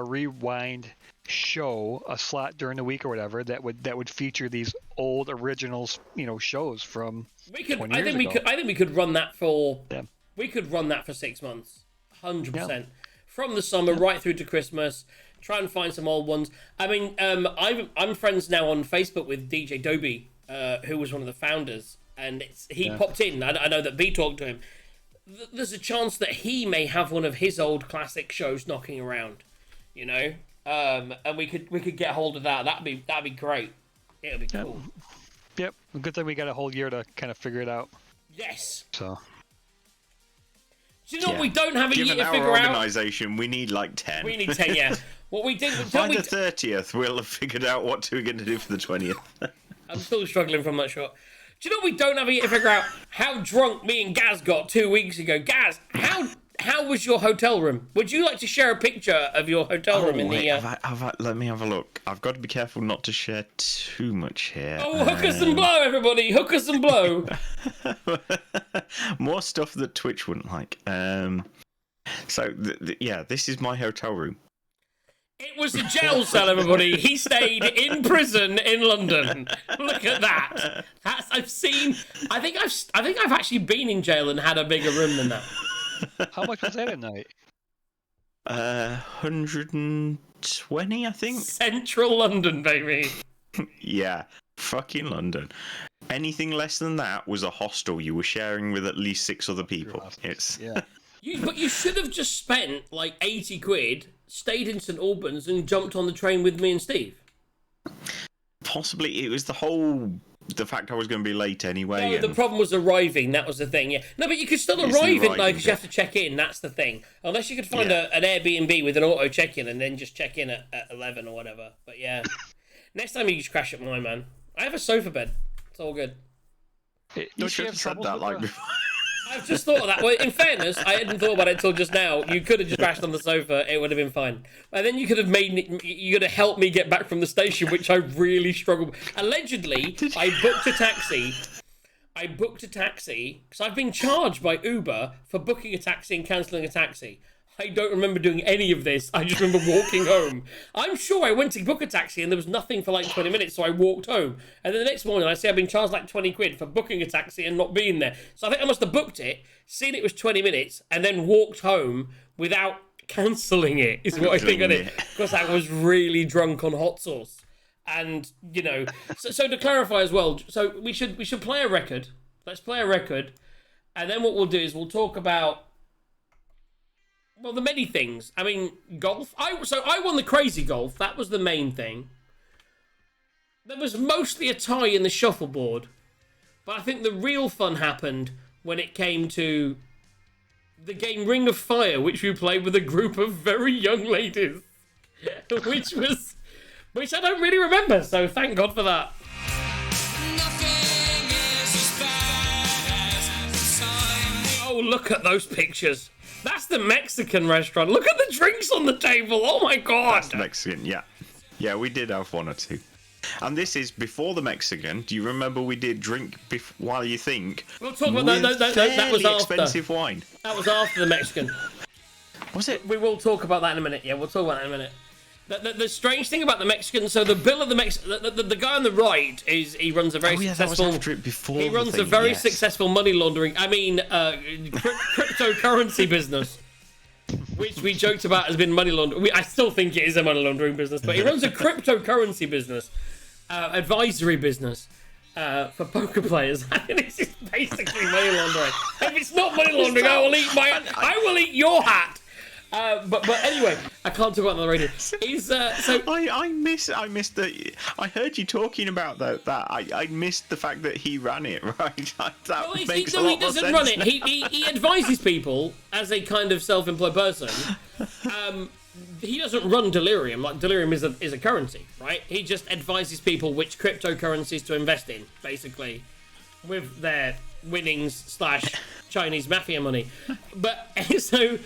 I: rewind show, a slot during the week or whatever that would feature these old originals, shows from 20 years ago.
A: I think we could run that for. Yeah. We could run that for 6 months, 100%, from the summer right through to Christmas. Try and find some old ones. I mean, I'm friends now on Facebook with DJ Dobie, who was one of the founders, and he popped in. I know that B talked to him. There's a chance that he may have one of his old classic shows knocking around, and we could get hold of that. That'd be great. It'll be cool.
I: Yep. Good thing we got a whole year to kind of figure it out.
A: Yes.
I: So.
A: Do you know what we don't have a year to figure out?
C: Given our organisation, we need like 10.
A: We need 10, yeah. What we did...
C: By the 30th, we'll have figured out what we're going to do for the 20th.
A: I'm still struggling from that shot. Do you know what we don't have a year to figure out? How drunk me and Gaz got 2 weeks ago. Gaz, how how was your hotel room? Would you like to share a picture of your hotel room in the?
C: Let me have a look. I've got to be careful not to share too much here.
A: Oh, hook us and blow, everybody! Hook us and blow.
C: More stuff that Twitch wouldn't like. So yeah, this is my hotel room.
A: It was a jail cell, everybody. He stayed in prison in London. Look at that. I've seen. I think I've actually been in jail and had a bigger room than that.
I: How much was that a night?
C: 120, I think.
A: Central London, baby.
C: Yeah, fucking London. Anything less than that was a hostel you were sharing with at least 6 other people. It's
I: yeah.
A: But you should have just spent like 80 quid, stayed in St Albans, and jumped on the train with me and Steve.
C: Possibly, it was the fact I was going to be late anyway.
A: No, the problem was arriving. That was the thing. Yeah. No, but you could still arrive at night because you have to check in. That's the thing. Unless you could find an Airbnb with an auto check-in and then just check in at 11 or whatever. But yeah, next time you just crash at mine, man. I have a sofa bed. It's all good.
C: You should have said that like before.
A: I've just thought of that. Well, in fairness, I hadn't thought about it until just now. You could have just crashed on the sofa. It would have been fine. And then you could have you could have helped me get back from the station, which I really struggled. Allegedly, I booked a taxi. Because I've been charged by Uber for booking a taxi and cancelling a taxi. I don't remember doing any of this. I just remember walking home. I'm sure I went to book a taxi and there was nothing for like 20 minutes, so I walked home. And then the next morning I say I've been charged like 20 quid for booking a taxi and not being there. So I think I must have booked it, seen it was 20 minutes, and then walked home without cancelling it, is what I think I did. Because I was really drunk on hot sauce. And, you know, so to clarify as well, so we should play a record. Let's play a record. And then what we'll do is we'll talk about, well, the many things. I mean, golf. I won the crazy golf. That was the main thing. There was mostly a tie in the shuffleboard. But I think the real fun happened when it came to the game Ring of Fire, which we played with a group of very young ladies. Which I don't really remember, so thank God for that. Oh, look at those pictures. That's the Mexican restaurant. Look at the drinks on the table. Oh my God.
C: That's Mexican, yeah. Yeah, we did have one or two. And this is before the Mexican. Do you remember we did drink while you think?
A: We'll talk about that. No, that was after.
C: Expensive wine.
A: That was after the Mexican.
C: Was it?
A: We will talk about that in a minute. Yeah, we'll talk about that in a minute. The strange thing about the Mexican, so the bill of the the guy on the right he runs a very successful.
C: That was after it before.
A: He runs a very successful money laundering. I mean, cryptocurrency business, which we joked about has been money laundering. I still think it is a money laundering business, but he runs a cryptocurrency business, advisory business. For poker players. I mean, this is basically money laundering. If it's not money laundering, I will eat your hat. But anyway, I can't talk about it on the radio.
C: I missed the. I heard you talking about that. I missed the fact that he ran it. Right. He
A: doesn't run it. He advises people as a kind of self-employed person. He doesn't run Delirium. Like Delirium is a currency, right? He just advises people which cryptocurrencies to invest in, basically, with their winnings / Chinese mafia money. But so.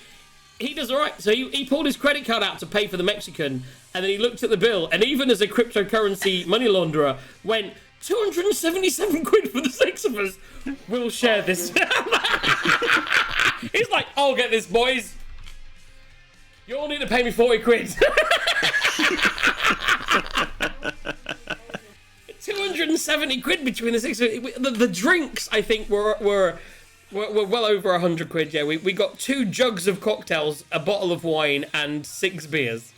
A: He does all right. So he pulled his credit card out to pay for the Mexican, and then he looked at the bill, and even as a cryptocurrency money launderer, went 277 quid for the 6 of us. We'll share this. He's like, I'll get this, boys. You all need to pay me 40 quid. 270 quid between the 6 of us. The drinks, I think, were well over 100 quid, yeah. We got 2 jugs of cocktails, a bottle of wine, and 6 beers.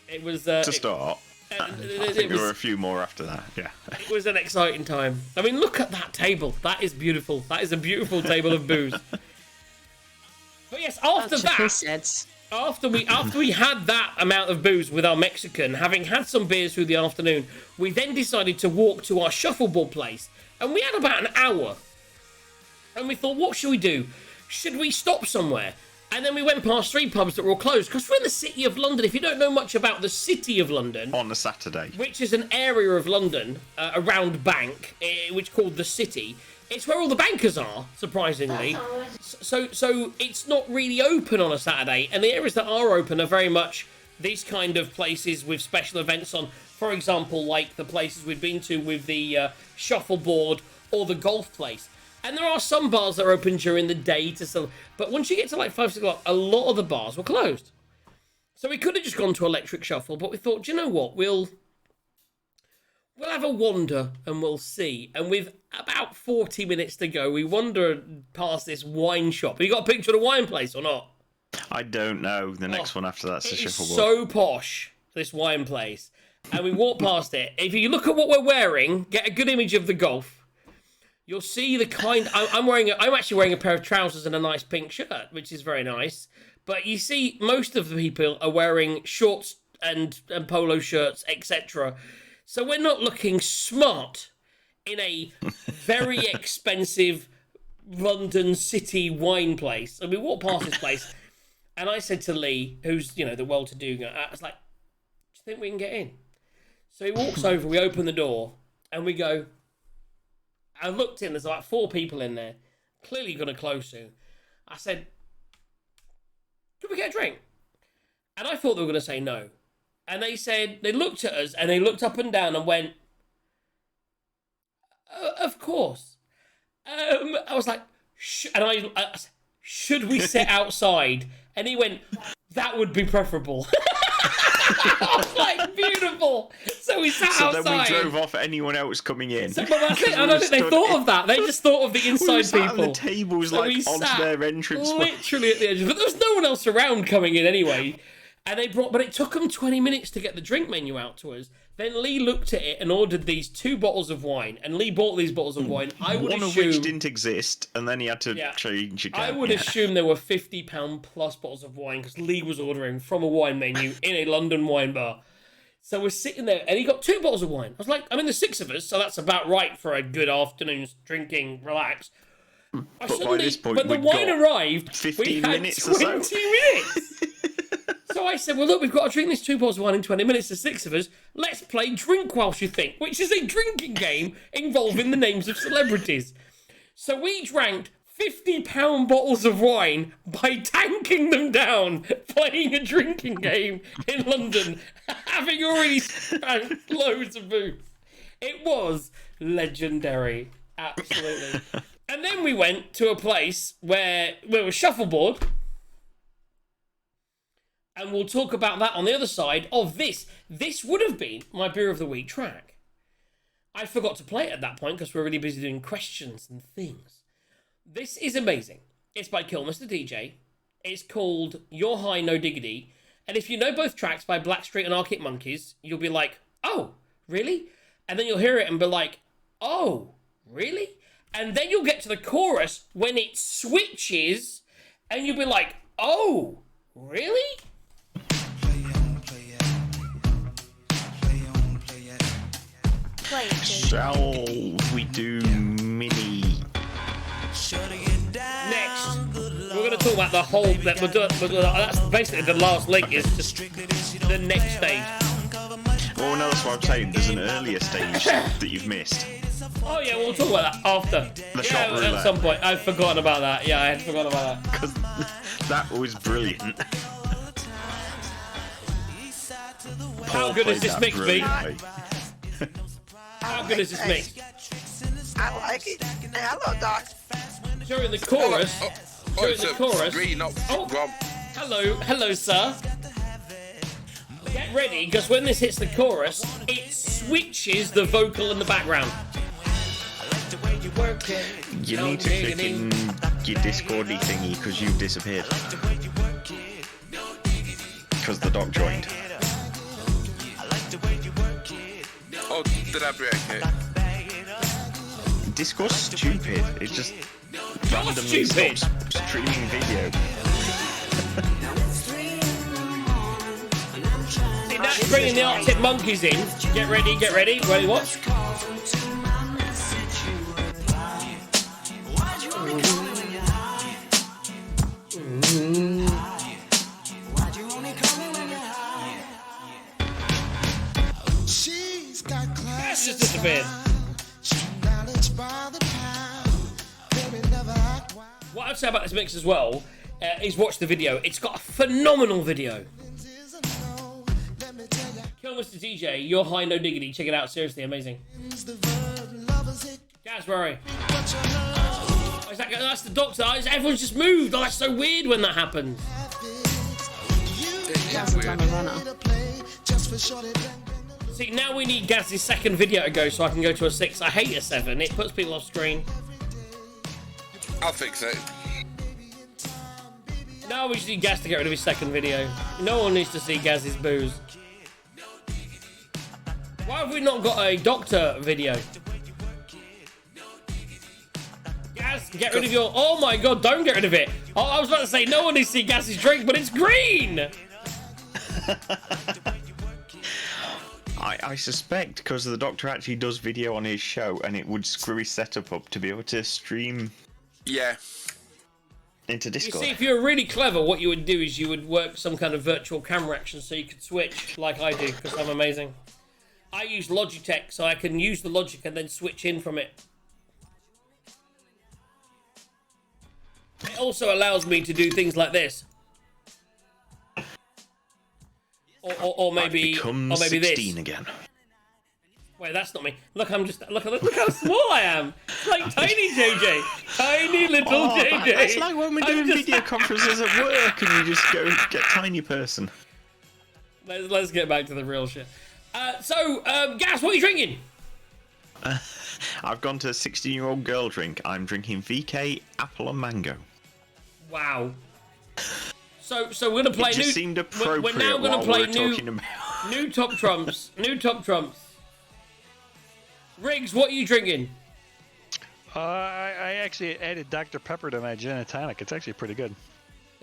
A: It was...
C: to start. I think there were a few more after that, yeah.
A: It was an exciting time. I mean, look at that table. That is beautiful. That is a beautiful table of booze. But yes, after we had that amount of booze with our Mexican, having had some beers through the afternoon, we then decided to walk to our shuffleboard place. And we had about an hour. And we thought, what should we do? Should we stop somewhere? And then we went past 3 pubs that were all closed. Because we're in the City of London. If you don't know much about the City of London...
C: On a Saturday.
A: Which is an area of London around Bank, which is called the City. It's where all the bankers are, surprisingly. So it's not really open on a Saturday, and the areas that are open are very much these kind of places with special events on. For example, like the places we've been to with the shuffleboard or the golf place. And there are some bars that are open during the day to sell, but once you get to like 5, 6 o'clock, a lot of the bars were closed. So we could have just gone to Electric Shuffle, but we thought, do you know what? We'll have a wander and we'll see. And with about 40 minutes to go, we wandered past this wine shop. Have you got a picture of the wine place or not?
C: I don't know. The next one after that's the shuffleboard.
A: It's so posh, this wine place. And we walked past it. If you look at what we're wearing, get a good image of the golf. You'll see the kind. I'm actually wearing a pair of trousers and a nice pink shirt, which is very nice. But you see, most of the people are wearing shorts and polo shirts, etc. So we're not looking smart in a very expensive London city wine place. And we walked past this place, and I said to Lee, who's the well-to-do guy, I was like, "Do you think we can get in?" So he walks over. We open the door, and we go. I looked in, there's like 4 people in there, clearly going to close soon. I said, "Can we get a drink?" And I thought they were going to say no. And they said, they looked at us and they looked up and down and went, "Of course." I was like, I said, "Should we sit outside?" And he went, "That would be preferable." I was like, beautiful. So we sat outside.
C: So then we drove off anyone else coming in.
A: So, but that's it. I don't think they thought of that. They just thought of the inside
C: we sat
A: people.
C: On the tables, so like onto their entrance.
A: Literally at the edge. But there was no one else around coming in anyway. And but it took them 20 minutes to get the drink menu out to us. Then Lee looked at it and ordered these 2 bottles of wine. And Lee bought these bottles of wine.
C: One of which didn't exist, and then he had to change again.
A: I would assume there were £50 plus bottles of wine because Lee was ordering from a wine menu in a London wine bar. So we're sitting there, and he got 2 bottles of wine. I was like, there's 6 of us, so that's about right for a good afternoon's drinking, relax.
C: But by this point,
A: when the wine arrived,
C: 15
A: we had
C: minutes
A: 20
C: or so.
A: minutes. So I said, well, look, we've got to drink these 2 bottles of wine in 20 minutes, there's 6 of us. Let's play Drink Whilst You Think, which is a drinking game involving the names of celebrities. So we drank £50 bottles of wine by tanking them down, playing a drinking game in London, having already spent loads of booze. It was legendary, absolutely. And then we went to a place where there was shuffleboard, and we'll talk about that on the other side of this. This would have been my Beer of the Week track. I forgot to play it at that point because we were really busy doing questions and things. This is amazing. It's by Kill Mr. DJ. It's called You're High, No Diggity. And if you know both tracks by Blackstreet and Arctic Monkeys, you'll be like, "Oh, really?" And then you'll hear it and be like, "Oh, really?" And then you'll get to the chorus when it switches and you'll be like, "Oh, really?"
C: Shall we do mini?
A: Next, we're going to talk about the whole. That's basically the last link. Is just the next stage.
C: Well, no, that's what I'm saying. There's an earlier stage that you've missed.
A: Oh yeah, we'll talk about that after.
C: The shot roulette.
A: At some point. I've forgotten about that. Yeah, I had forgotten about that.
C: Because that was brilliant.
A: How good is this mix, B? How good is this mix?
J: I like it. Hello, Doc.
A: During the chorus. During the chorus.
O: Rob.
A: Hello, sir. Get ready, because when this hits the chorus, it switches the vocal in the background.
C: You need to click in your Discordy thingy because you've disappeared. Because the doc joined.
O: Oh, did I break it?
C: Discord's stupid. It just randomly stops streaming video.
A: See, that's bringing the Arctic Monkeys in. Get ready, get ready. Ready, watch. That's just disappeared. What I'd say about this mix as well is watch the video. It's got a phenomenal video. Kill Mr. DJ, you're high no diggity. Check it out, seriously amazing. Gaz, where are you? Oh, that's the doctor. Everyone's just moved. Oh, that's so weird when that happens. See, now we need Gaz's second video to go so I can go to a 6. I hate a 7. It puts people off screen.
O: I'll fix it.
A: No, we just need Gaz to get rid of his second video. No one needs to see Gaz's booze. Why have we not got a doctor video? Gaz, get rid of your... Oh my god, don't get rid of it. Oh, I was about to say no one needs to see Gaz's drink, but it's green!
C: I suspect because the doctor actually does video on his show and it would screw his setup up to be able to stream into Discord.
A: You see, if you were really clever, what you would do is you would work some kind of virtual camera action so you could switch like I do, because I'm amazing. I use Logitech, so I can use the logic and then switch in from it. It also allows me to do things like this. Or maybe
C: 16
A: this.
C: Again.
A: Wait, that's not me. Look, I'm just look how small I am. It's like tiny JJ, tiny little JJ.
C: It's like when we're doing video conferences at work and you just go get tiny person.
A: Let's get back to the real shit. So, Gaz, what are you drinking?
C: I've gone to a 16-year-old girl drink. I'm drinking VK Apple and Mango.
A: Wow. So we're gonna play.
C: It just seemed appropriate.
A: We're now gonna play
C: talking
A: new top trumps. New top trumps. Riggs, what are you drinking?
I: I actually added Dr. Pepper to my gin and tonic. It's actually pretty good.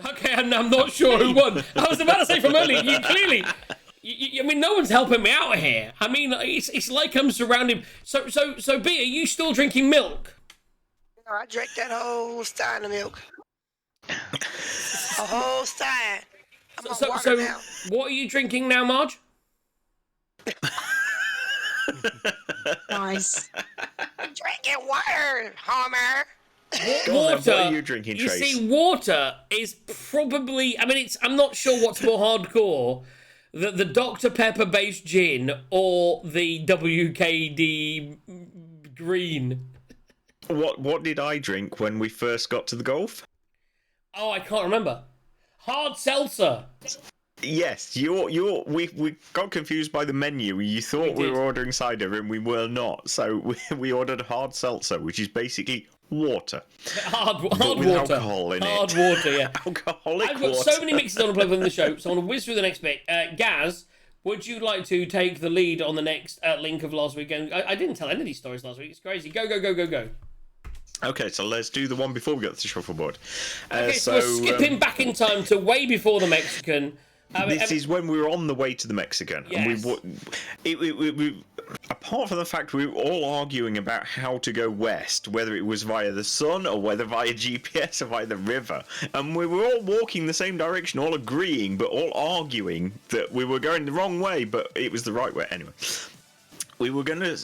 A: Okay, I'm not sure who won. I was about to say from earlier. You clearly. I mean, no one's helping me out here. I mean, it's like I'm surrounded. So, B, are you still drinking milk?
J: No, I drank that whole stein of milk. A whole stein. I'm on water now.
A: What are you drinking now, Marge?
G: Nice.
J: I'm drinking water, Homer.
A: Water.
C: What are you drinking,
A: You
C: Trace?
A: see, water is probably. I mean, I'm not sure what's more hardcore. The Dr. Pepper based gin or the WKD green.
C: What did I drink when we first got to the golf?
A: Oh, I can't remember. Hard seltzer.
C: Yes, we got confused by the menu. You thought we were ordering cider and we were not. So we ordered hard seltzer, which is basically water.
A: Hard
C: with
A: water.
C: Alcohol in
A: hard
C: it.
A: water, yeah.
C: Alcoholic
A: I've got
C: water.
A: so many mixes on to play with in the show, so I want to whiz through the next bit. Gaz, would you like to take the lead on the next link of last weekend? I didn't tell any of these stories last week. It's crazy. Go.
C: Okay, so let's do the one before we get to the shuffleboard.
A: Okay, so we're skipping back in time to way before the Mexican.
C: This is when we were on the way to the Mexican.
A: Yes.
C: And we apart from the fact we were all arguing about how to go west, whether it was via the sun or whether via GPS or via the river, and we were all walking the same direction, all agreeing, but all arguing that we were going the wrong way, but it was the right way. Anyway, we were going to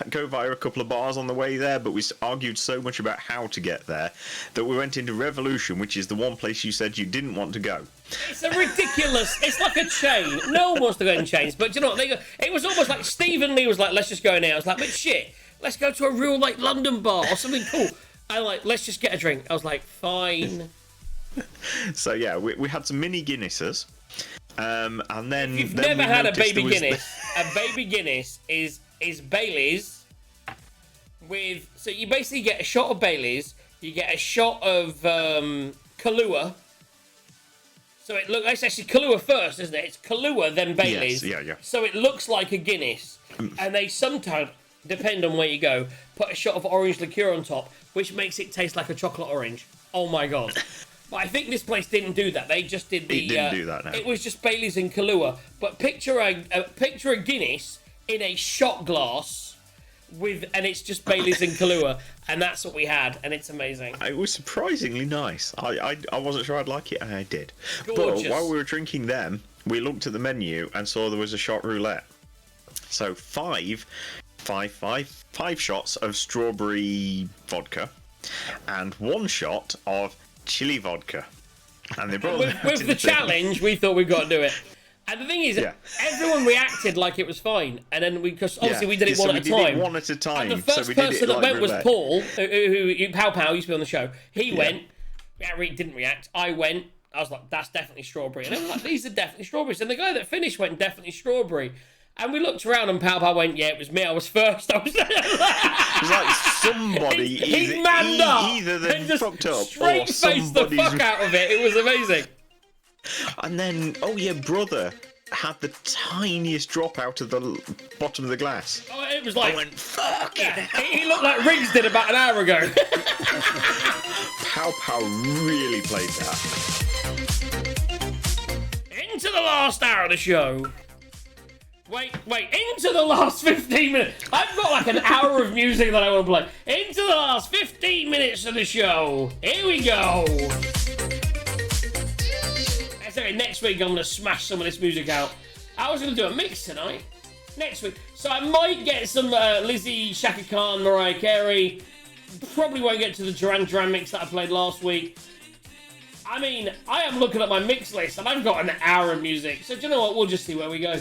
C: go via a couple of bars on the way there, but we argued so much about how to get there that we went into Revolution, which is the one place you said you didn't want to go.
A: It's a ridiculous. It's like a chain. No one wants to go in chains, but you know what? It was almost like Stephen Lee was like, "Let's just go in there." I was like, "But shit, let's go to a real like London bar or something cool." Let's just get a drink. I was like, "Fine."
C: So yeah, we had some mini Guinnesses, and then
A: If you've never had a baby
C: there was
A: Guinness, a baby Guinness is Bailey's with. So you basically get a shot of Bailey's, you get a shot of Kahlua. So it's actually Kahlua first, isn't it? It's Kahlua, then Bailey's.
C: Yes, yeah.
A: So it looks like a Guinness. And they sometimes, depend on where you go, put a shot of orange liqueur on top, which makes it taste like a chocolate orange. Oh my god. But I think this place didn't do that. They just did the...
C: It didn't do that, no.
A: It was just Bailey's and Kahlua. But picture a Guinness in a shot glass and it's just Bailey's and Kahlua, and that's what we had, and it's amazing.
C: It was surprisingly nice. I wasn't sure I'd like it, and I did.
A: Gorgeous.
C: But while we were drinking them, we looked at the menu and saw there was a shot roulette. So five shots of strawberry vodka, and 1 shot of chili vodka. And they brought
A: with the challenge, we thought we'd got to do it. And the thing is, everyone reacted like it was fine, and then because obviously we did it one at a time.
C: One at a time.
A: And the first person that went was Paul, who Pow Pow used to be on the show. He went, didn't react. I went. I was like, that's definitely strawberry. And I was like, these are definitely strawberries. And the guy that finished went, definitely strawberry. And we looked around and Pow Pow went, yeah, it was me. I was first. I was
C: It's like somebody
A: he manned up
C: either they fucked up
A: straight
C: or
A: faced the fuck out of it. It was amazing.
C: And then, brother had the tiniest drop out of the bottom of the glass.
A: Oh, it was like,
C: I went, fuck it.
A: He looked like Riggs did about an hour ago.
C: Pow Pow really played that.
A: Into the last hour of the show. Wait, into the last 15 minutes. I've got like an hour of music that I want to play. Into the last 15 minutes of the show. Here we go. Anyway, next week I'm going to smash some of this music out. I was going to do a mix tonight. Next week. So I might get some Lizzie, Shaka Khan, Mariah Carey. Probably won't get to the Duran Duran mix that I played last week. I mean, I am looking at my mix list and I've got an hour of music. So do you know what? We'll just see where we go.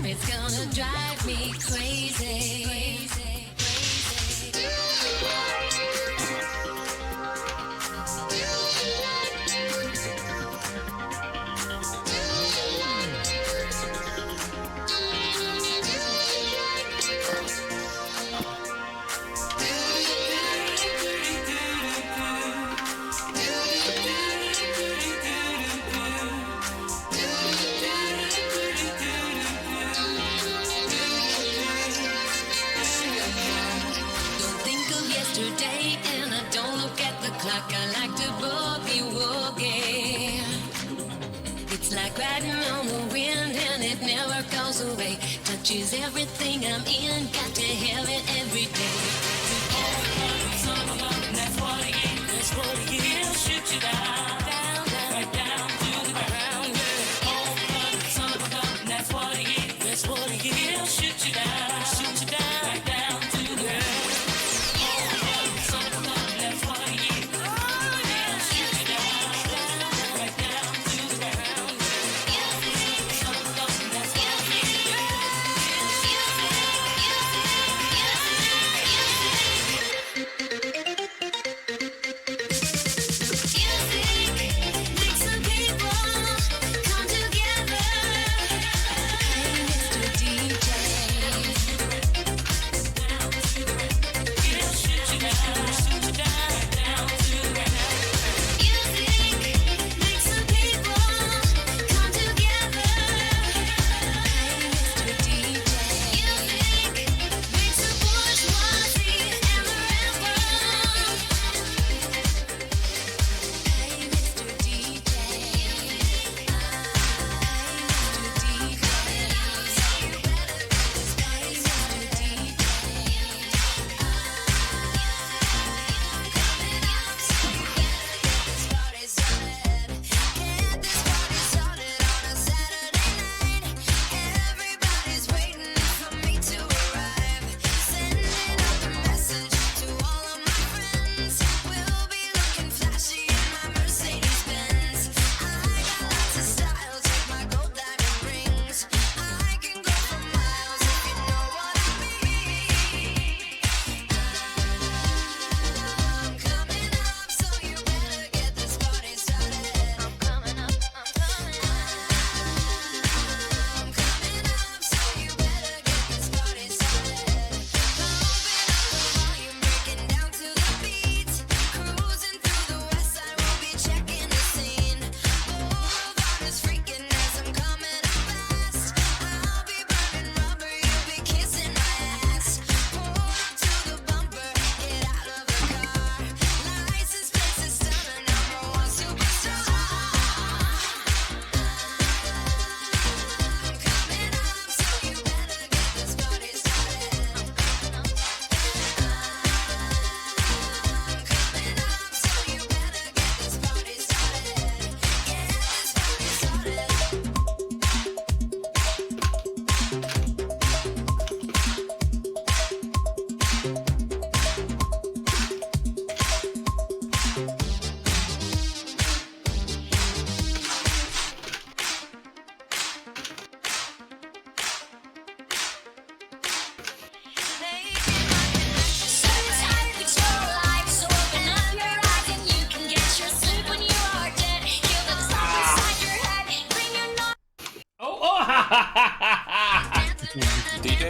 E: It's gonna drive me crazy. I like to boogie woogie. It's like riding on the wind and it never goes away. Touches everything I'm in, got to have it every day. That's what it is, that's what it is. It'll shoot you down, right down to the ground. That's what it is, that's what it is. It'll shoot you down, right down to the ground.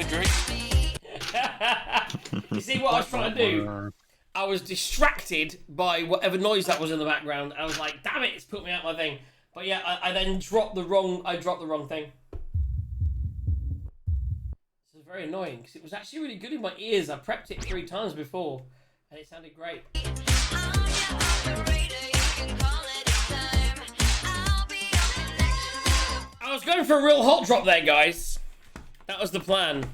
A: drink. You see what I was trying to do? I was distracted by whatever noise that was in the background. I was like, damn it, it's put me out my thing. But yeah, I then dropped the wrong thing. This is very annoying because it was actually really good in my ears. I prepped it 3 times before and it sounded great. I was going for a real hot drop there, guys. That was the plan.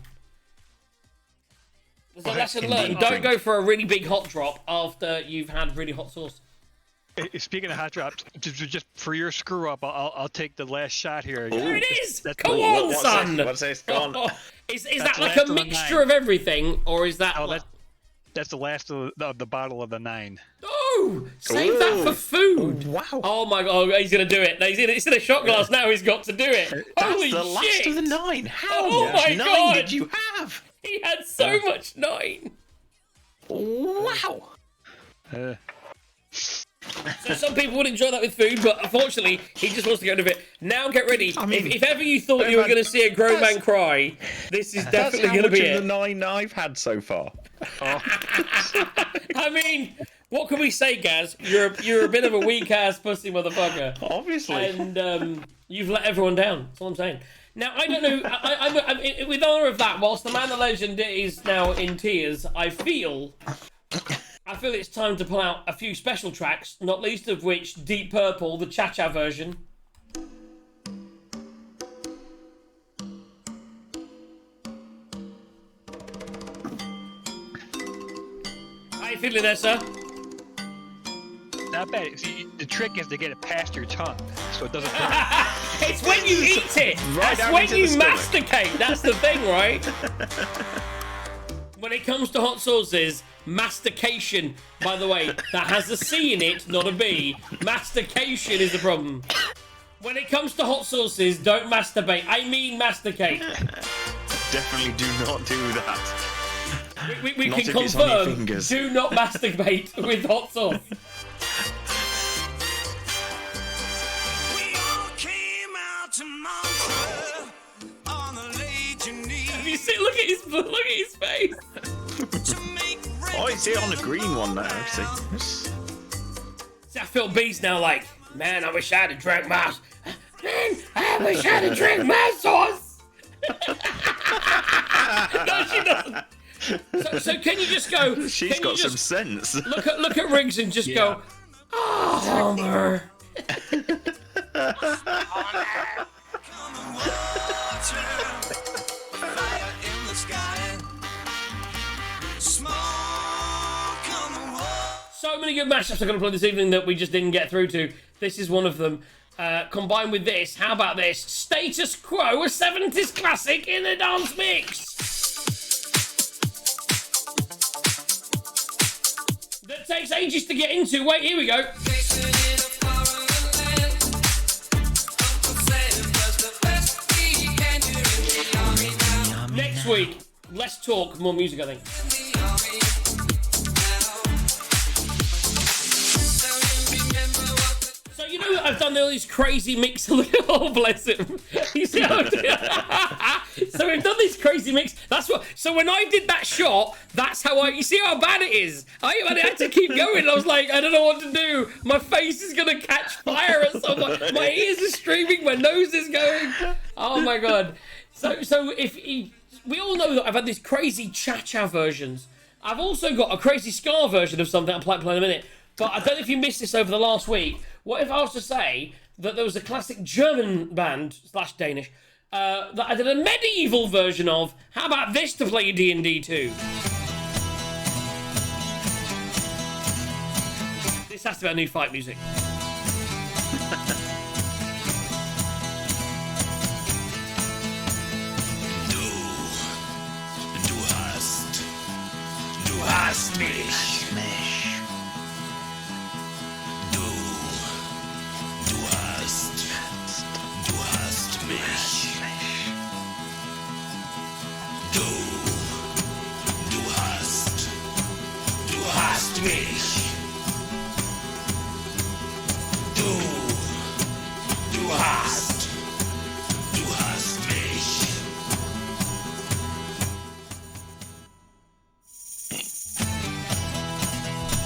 A: There's a lesson learned. Don't go for a really big hot drop after you've had really hot sauce.
I: Speaking of hot drops, just for your screw up, I'll take the last shot here.
A: There it is! Come on, son!
C: What's this? Go on.
A: Is that like a mixture of everything, or is that...
I: Oh, that's the last of the bottle of the 9.
A: Oh! Save that for food!
C: Wow.
A: Oh my god, he's going to do it. It's in a shot glass now, he's got to do it. Holy
C: That's the last
A: shit!
C: of the 9. How
A: much
C: 9 did you have?
A: He had so much 9.
C: Wow.
A: So some people would enjoy that with food, but unfortunately, he just wants to go to it. Now get ready.
C: I mean,
A: if ever you thought you were going to see a grown man cry, this is definitely going to be it.
C: That's how much of the 9 I've had so far.
A: I mean, what can we say, Gaz? You're a bit of a weak-ass pussy motherfucker.
C: Obviously.
A: And you've let everyone down. That's all I'm saying. Now, I don't know, I'm with honour of that, whilst the man, the legend is now in tears, I feel it's time to pull out a few special tracks, not least of which Deep Purple, the Cha-Cha version. How you feeling there, sir?
I: Not bad. See, the trick is to get it past your tongue, so it doesn't.
A: It's when you eat it.
C: Right
A: That's when you masticate. That's the thing, right? When it comes to hot sauces, mastication, by the way, that has a C in it, not a B. Mastication is the problem. When it comes to hot sauces, don't masturbate. I mean masticate.
C: Definitely do not do that.
A: We can confirm, do not masturbate with hot sauce. Have you seen? Look at his face.
C: Oh, he's here on the green one now. See,
A: I feel B's now like, man, I wish I had drank my... Man, I wish I had drank my sauce. No, she doesn't. So can you just go...
C: She's got some sense.
A: Look at Riggs and just go, oh, Homer. So many good mashups I'm going to play this evening that we just didn't get through to. This is one of them. Combined with this, how about this? Status Quo, a 70s classic in a dance mix. That takes ages to get into. Wait, here we go. Next week, less talk, more music, I think. So you know I've done all these crazy mixes. Oh, bless him. You see how so we've done these crazy mix. That's what. So when I did that shot, that's how you see how bad it is. I had to keep going. I was like, I don't know what to do. My face is gonna catch fire at some point. My ears are streaming. My nose is going. Oh my god. So we all know that I've had these crazy cha-cha versions. I've also got a crazy ska version of something I'll play in a minute. But I don't know if you missed this over the last week. What if I was to say that there was a classic German band / Danish that I did a medieval version of? How about this to play D&D 2? This has to be our new fight music. Du hast mich. Du hast mich. Du hast mich. Du hast mich.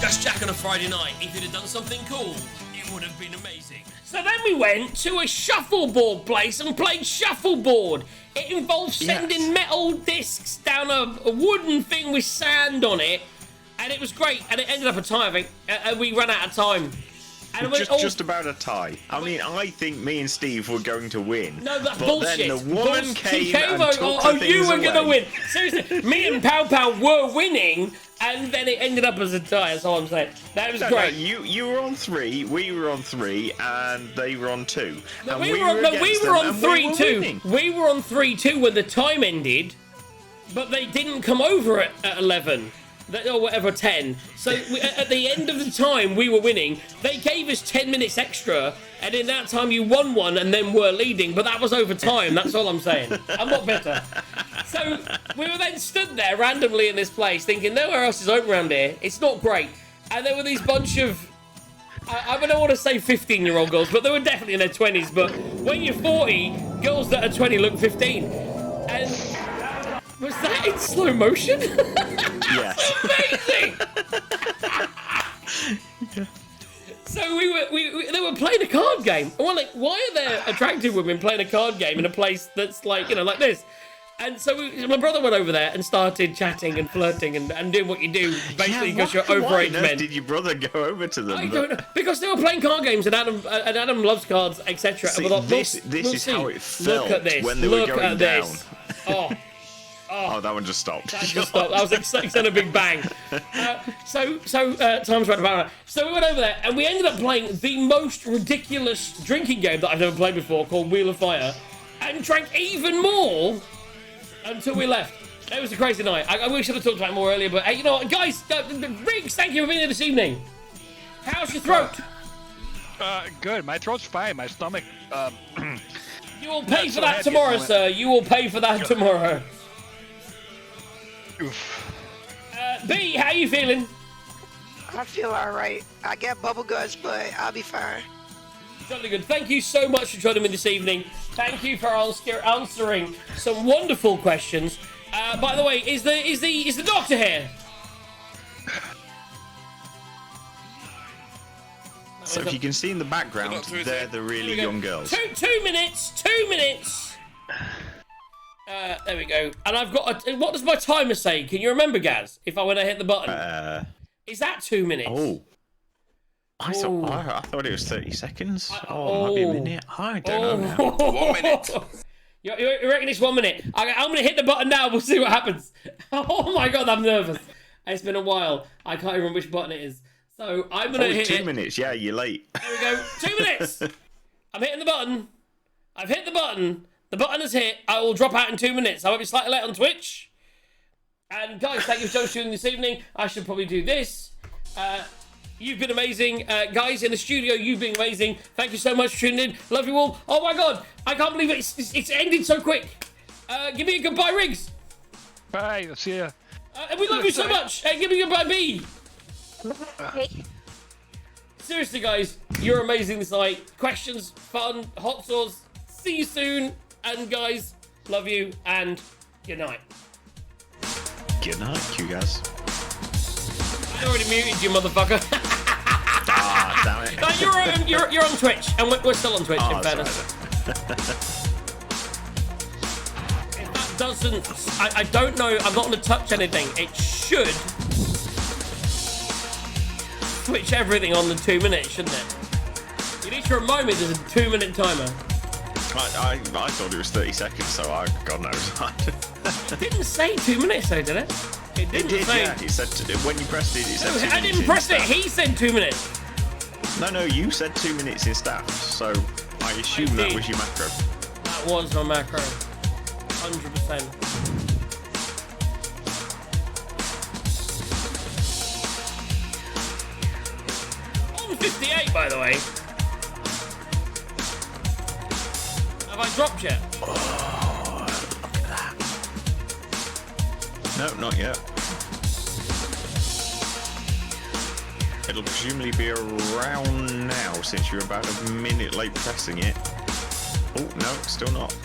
A: Just Jack on a Friday night. If you'd have done something cool, it would have been amazing. So then we went to a shuffleboard place and played shuffleboard. It involved sending metal discs down a wooden thing with sand on it, and it was great. And it ended up a tie, I think, and we ran out of time. And
C: just about a tie. I mean, I think me and Steve were going to win.
A: No, that's
C: but
A: bullshit.
C: Then the woman came and took the
A: you
C: things
A: were going to
C: away.
A: win. Seriously, me and Pow Pow were winning, and then it ended up as a tie. That's all I'm saying. That was great.
C: No, you were on 3, we were on 3, and they were on 2.
A: No,
C: and
A: we were on 3-2.
C: We
A: We were on 3-2 when the time ended, but they didn't come over at 11. Or whatever, 10. So at the end of the time, we were winning. They gave us 10 minutes extra, and in that time you won one and then were leading, but that was over time. That's all I'm saying. I'm not better. So we were then stood there randomly in this place thinking, nowhere else is open around here. It's not great. And there were these bunch of, I don't want to say 15-year-old girls, but they were definitely in their 20s. But when you're 40, girls that are 20 look 15. And was that in slow motion?
C: Yes.
A: Amazing. So they were playing a card game. And we're like, why are there attractive women playing a card game in a place that's like, like this? And so my brother went over there and started chatting and flirting and doing what you do, basically, because you're overage
C: why
A: men.
C: Did your brother go over to them?
A: I don't know, because they were playing card games and Adam loves cards, etc.
C: This is how it felt when they were going down. Oh, that one just stopped.
A: That just stopped. I was expecting a big bang. Time's right about. So we went over there and we ended up playing the most ridiculous drinking game that I've never played before, called Wheel of Fire, and drank even more until we left. It was a crazy night. I wish I'd have talked about it more earlier, but hey, you know what, guys, Riggs, thank you for being here this evening. How's your throat?
I: Good. My throat's fine. My stomach.
A: You will pay for that tomorrow, sir. You will pay for that tomorrow. B, how you feeling?
J: I feel alright. I got bubble guts, but I'll be fine.
A: Jolly good. Thank you so much for joining me this evening. Thank you for answering some wonderful questions. By the way, is the doctor here?
C: So if you can see in the background, they're the really young girls.
A: 2 minutes. 2 minutes. There we go. And I've got what does my timer say? Can you remember, Gaz? If I when I hit the button, is that 2 minutes?
C: Oh, I thought it was 30 seconds. It might be a minute. I don't know. Now.
O: 1 minute.
A: You reckon it's 1 minute? I'm gonna hit the button now. We'll see what happens. Oh my god, I'm nervous. It's been a while. I can't even remember which button it is. So I'm gonna hit
C: 2 minutes. Yeah, you're late.
A: There we go. 2 minutes. I'm hitting the button. I've hit the button. The button is hit. I will drop out in 2 minutes. I might be slightly late on Twitch. And guys, thank you for tuning in this evening. I should probably do this. You've been amazing. Guys in the studio, you've been amazing. Thank you so much for tuning in. Love you all. Oh my god, I can't believe it's ended so quick. Give me a goodbye, Riggs.
I: Bye, I'll see ya.
A: And we love you so much. Give me a goodbye, B. Seriously, guys, you're amazing this night. Questions, fun, hot sauce. See you soon. And guys, love you and good night.
C: Good night, QGaz.
A: I already muted you, motherfucker.
C: Damn it.
A: No, you're on Twitch, and we're still on Twitch, in fairness. If that doesn't... I don't know, I'm not going to touch anything. It should switch everything on the 2 minutes, shouldn't it? You need to remind me there's a 2 minute timer.
C: I thought it was 30 seconds, so God knows.
A: It didn't say 2 minutes, though, did it? It did,
C: yeah. It said when you pressed it, it said 2 minutes.
A: I didn't press it. He said 2 minutes.
C: No, you said 2 minutes in stats, so I assume that was your macro.
A: That was my macro. 100%. On 58, by the way. Have I dropped yet?
C: Oh, look at that. No, not yet. It'll presumably be around now, since you're about a minute late pressing it. Oh, no, still not.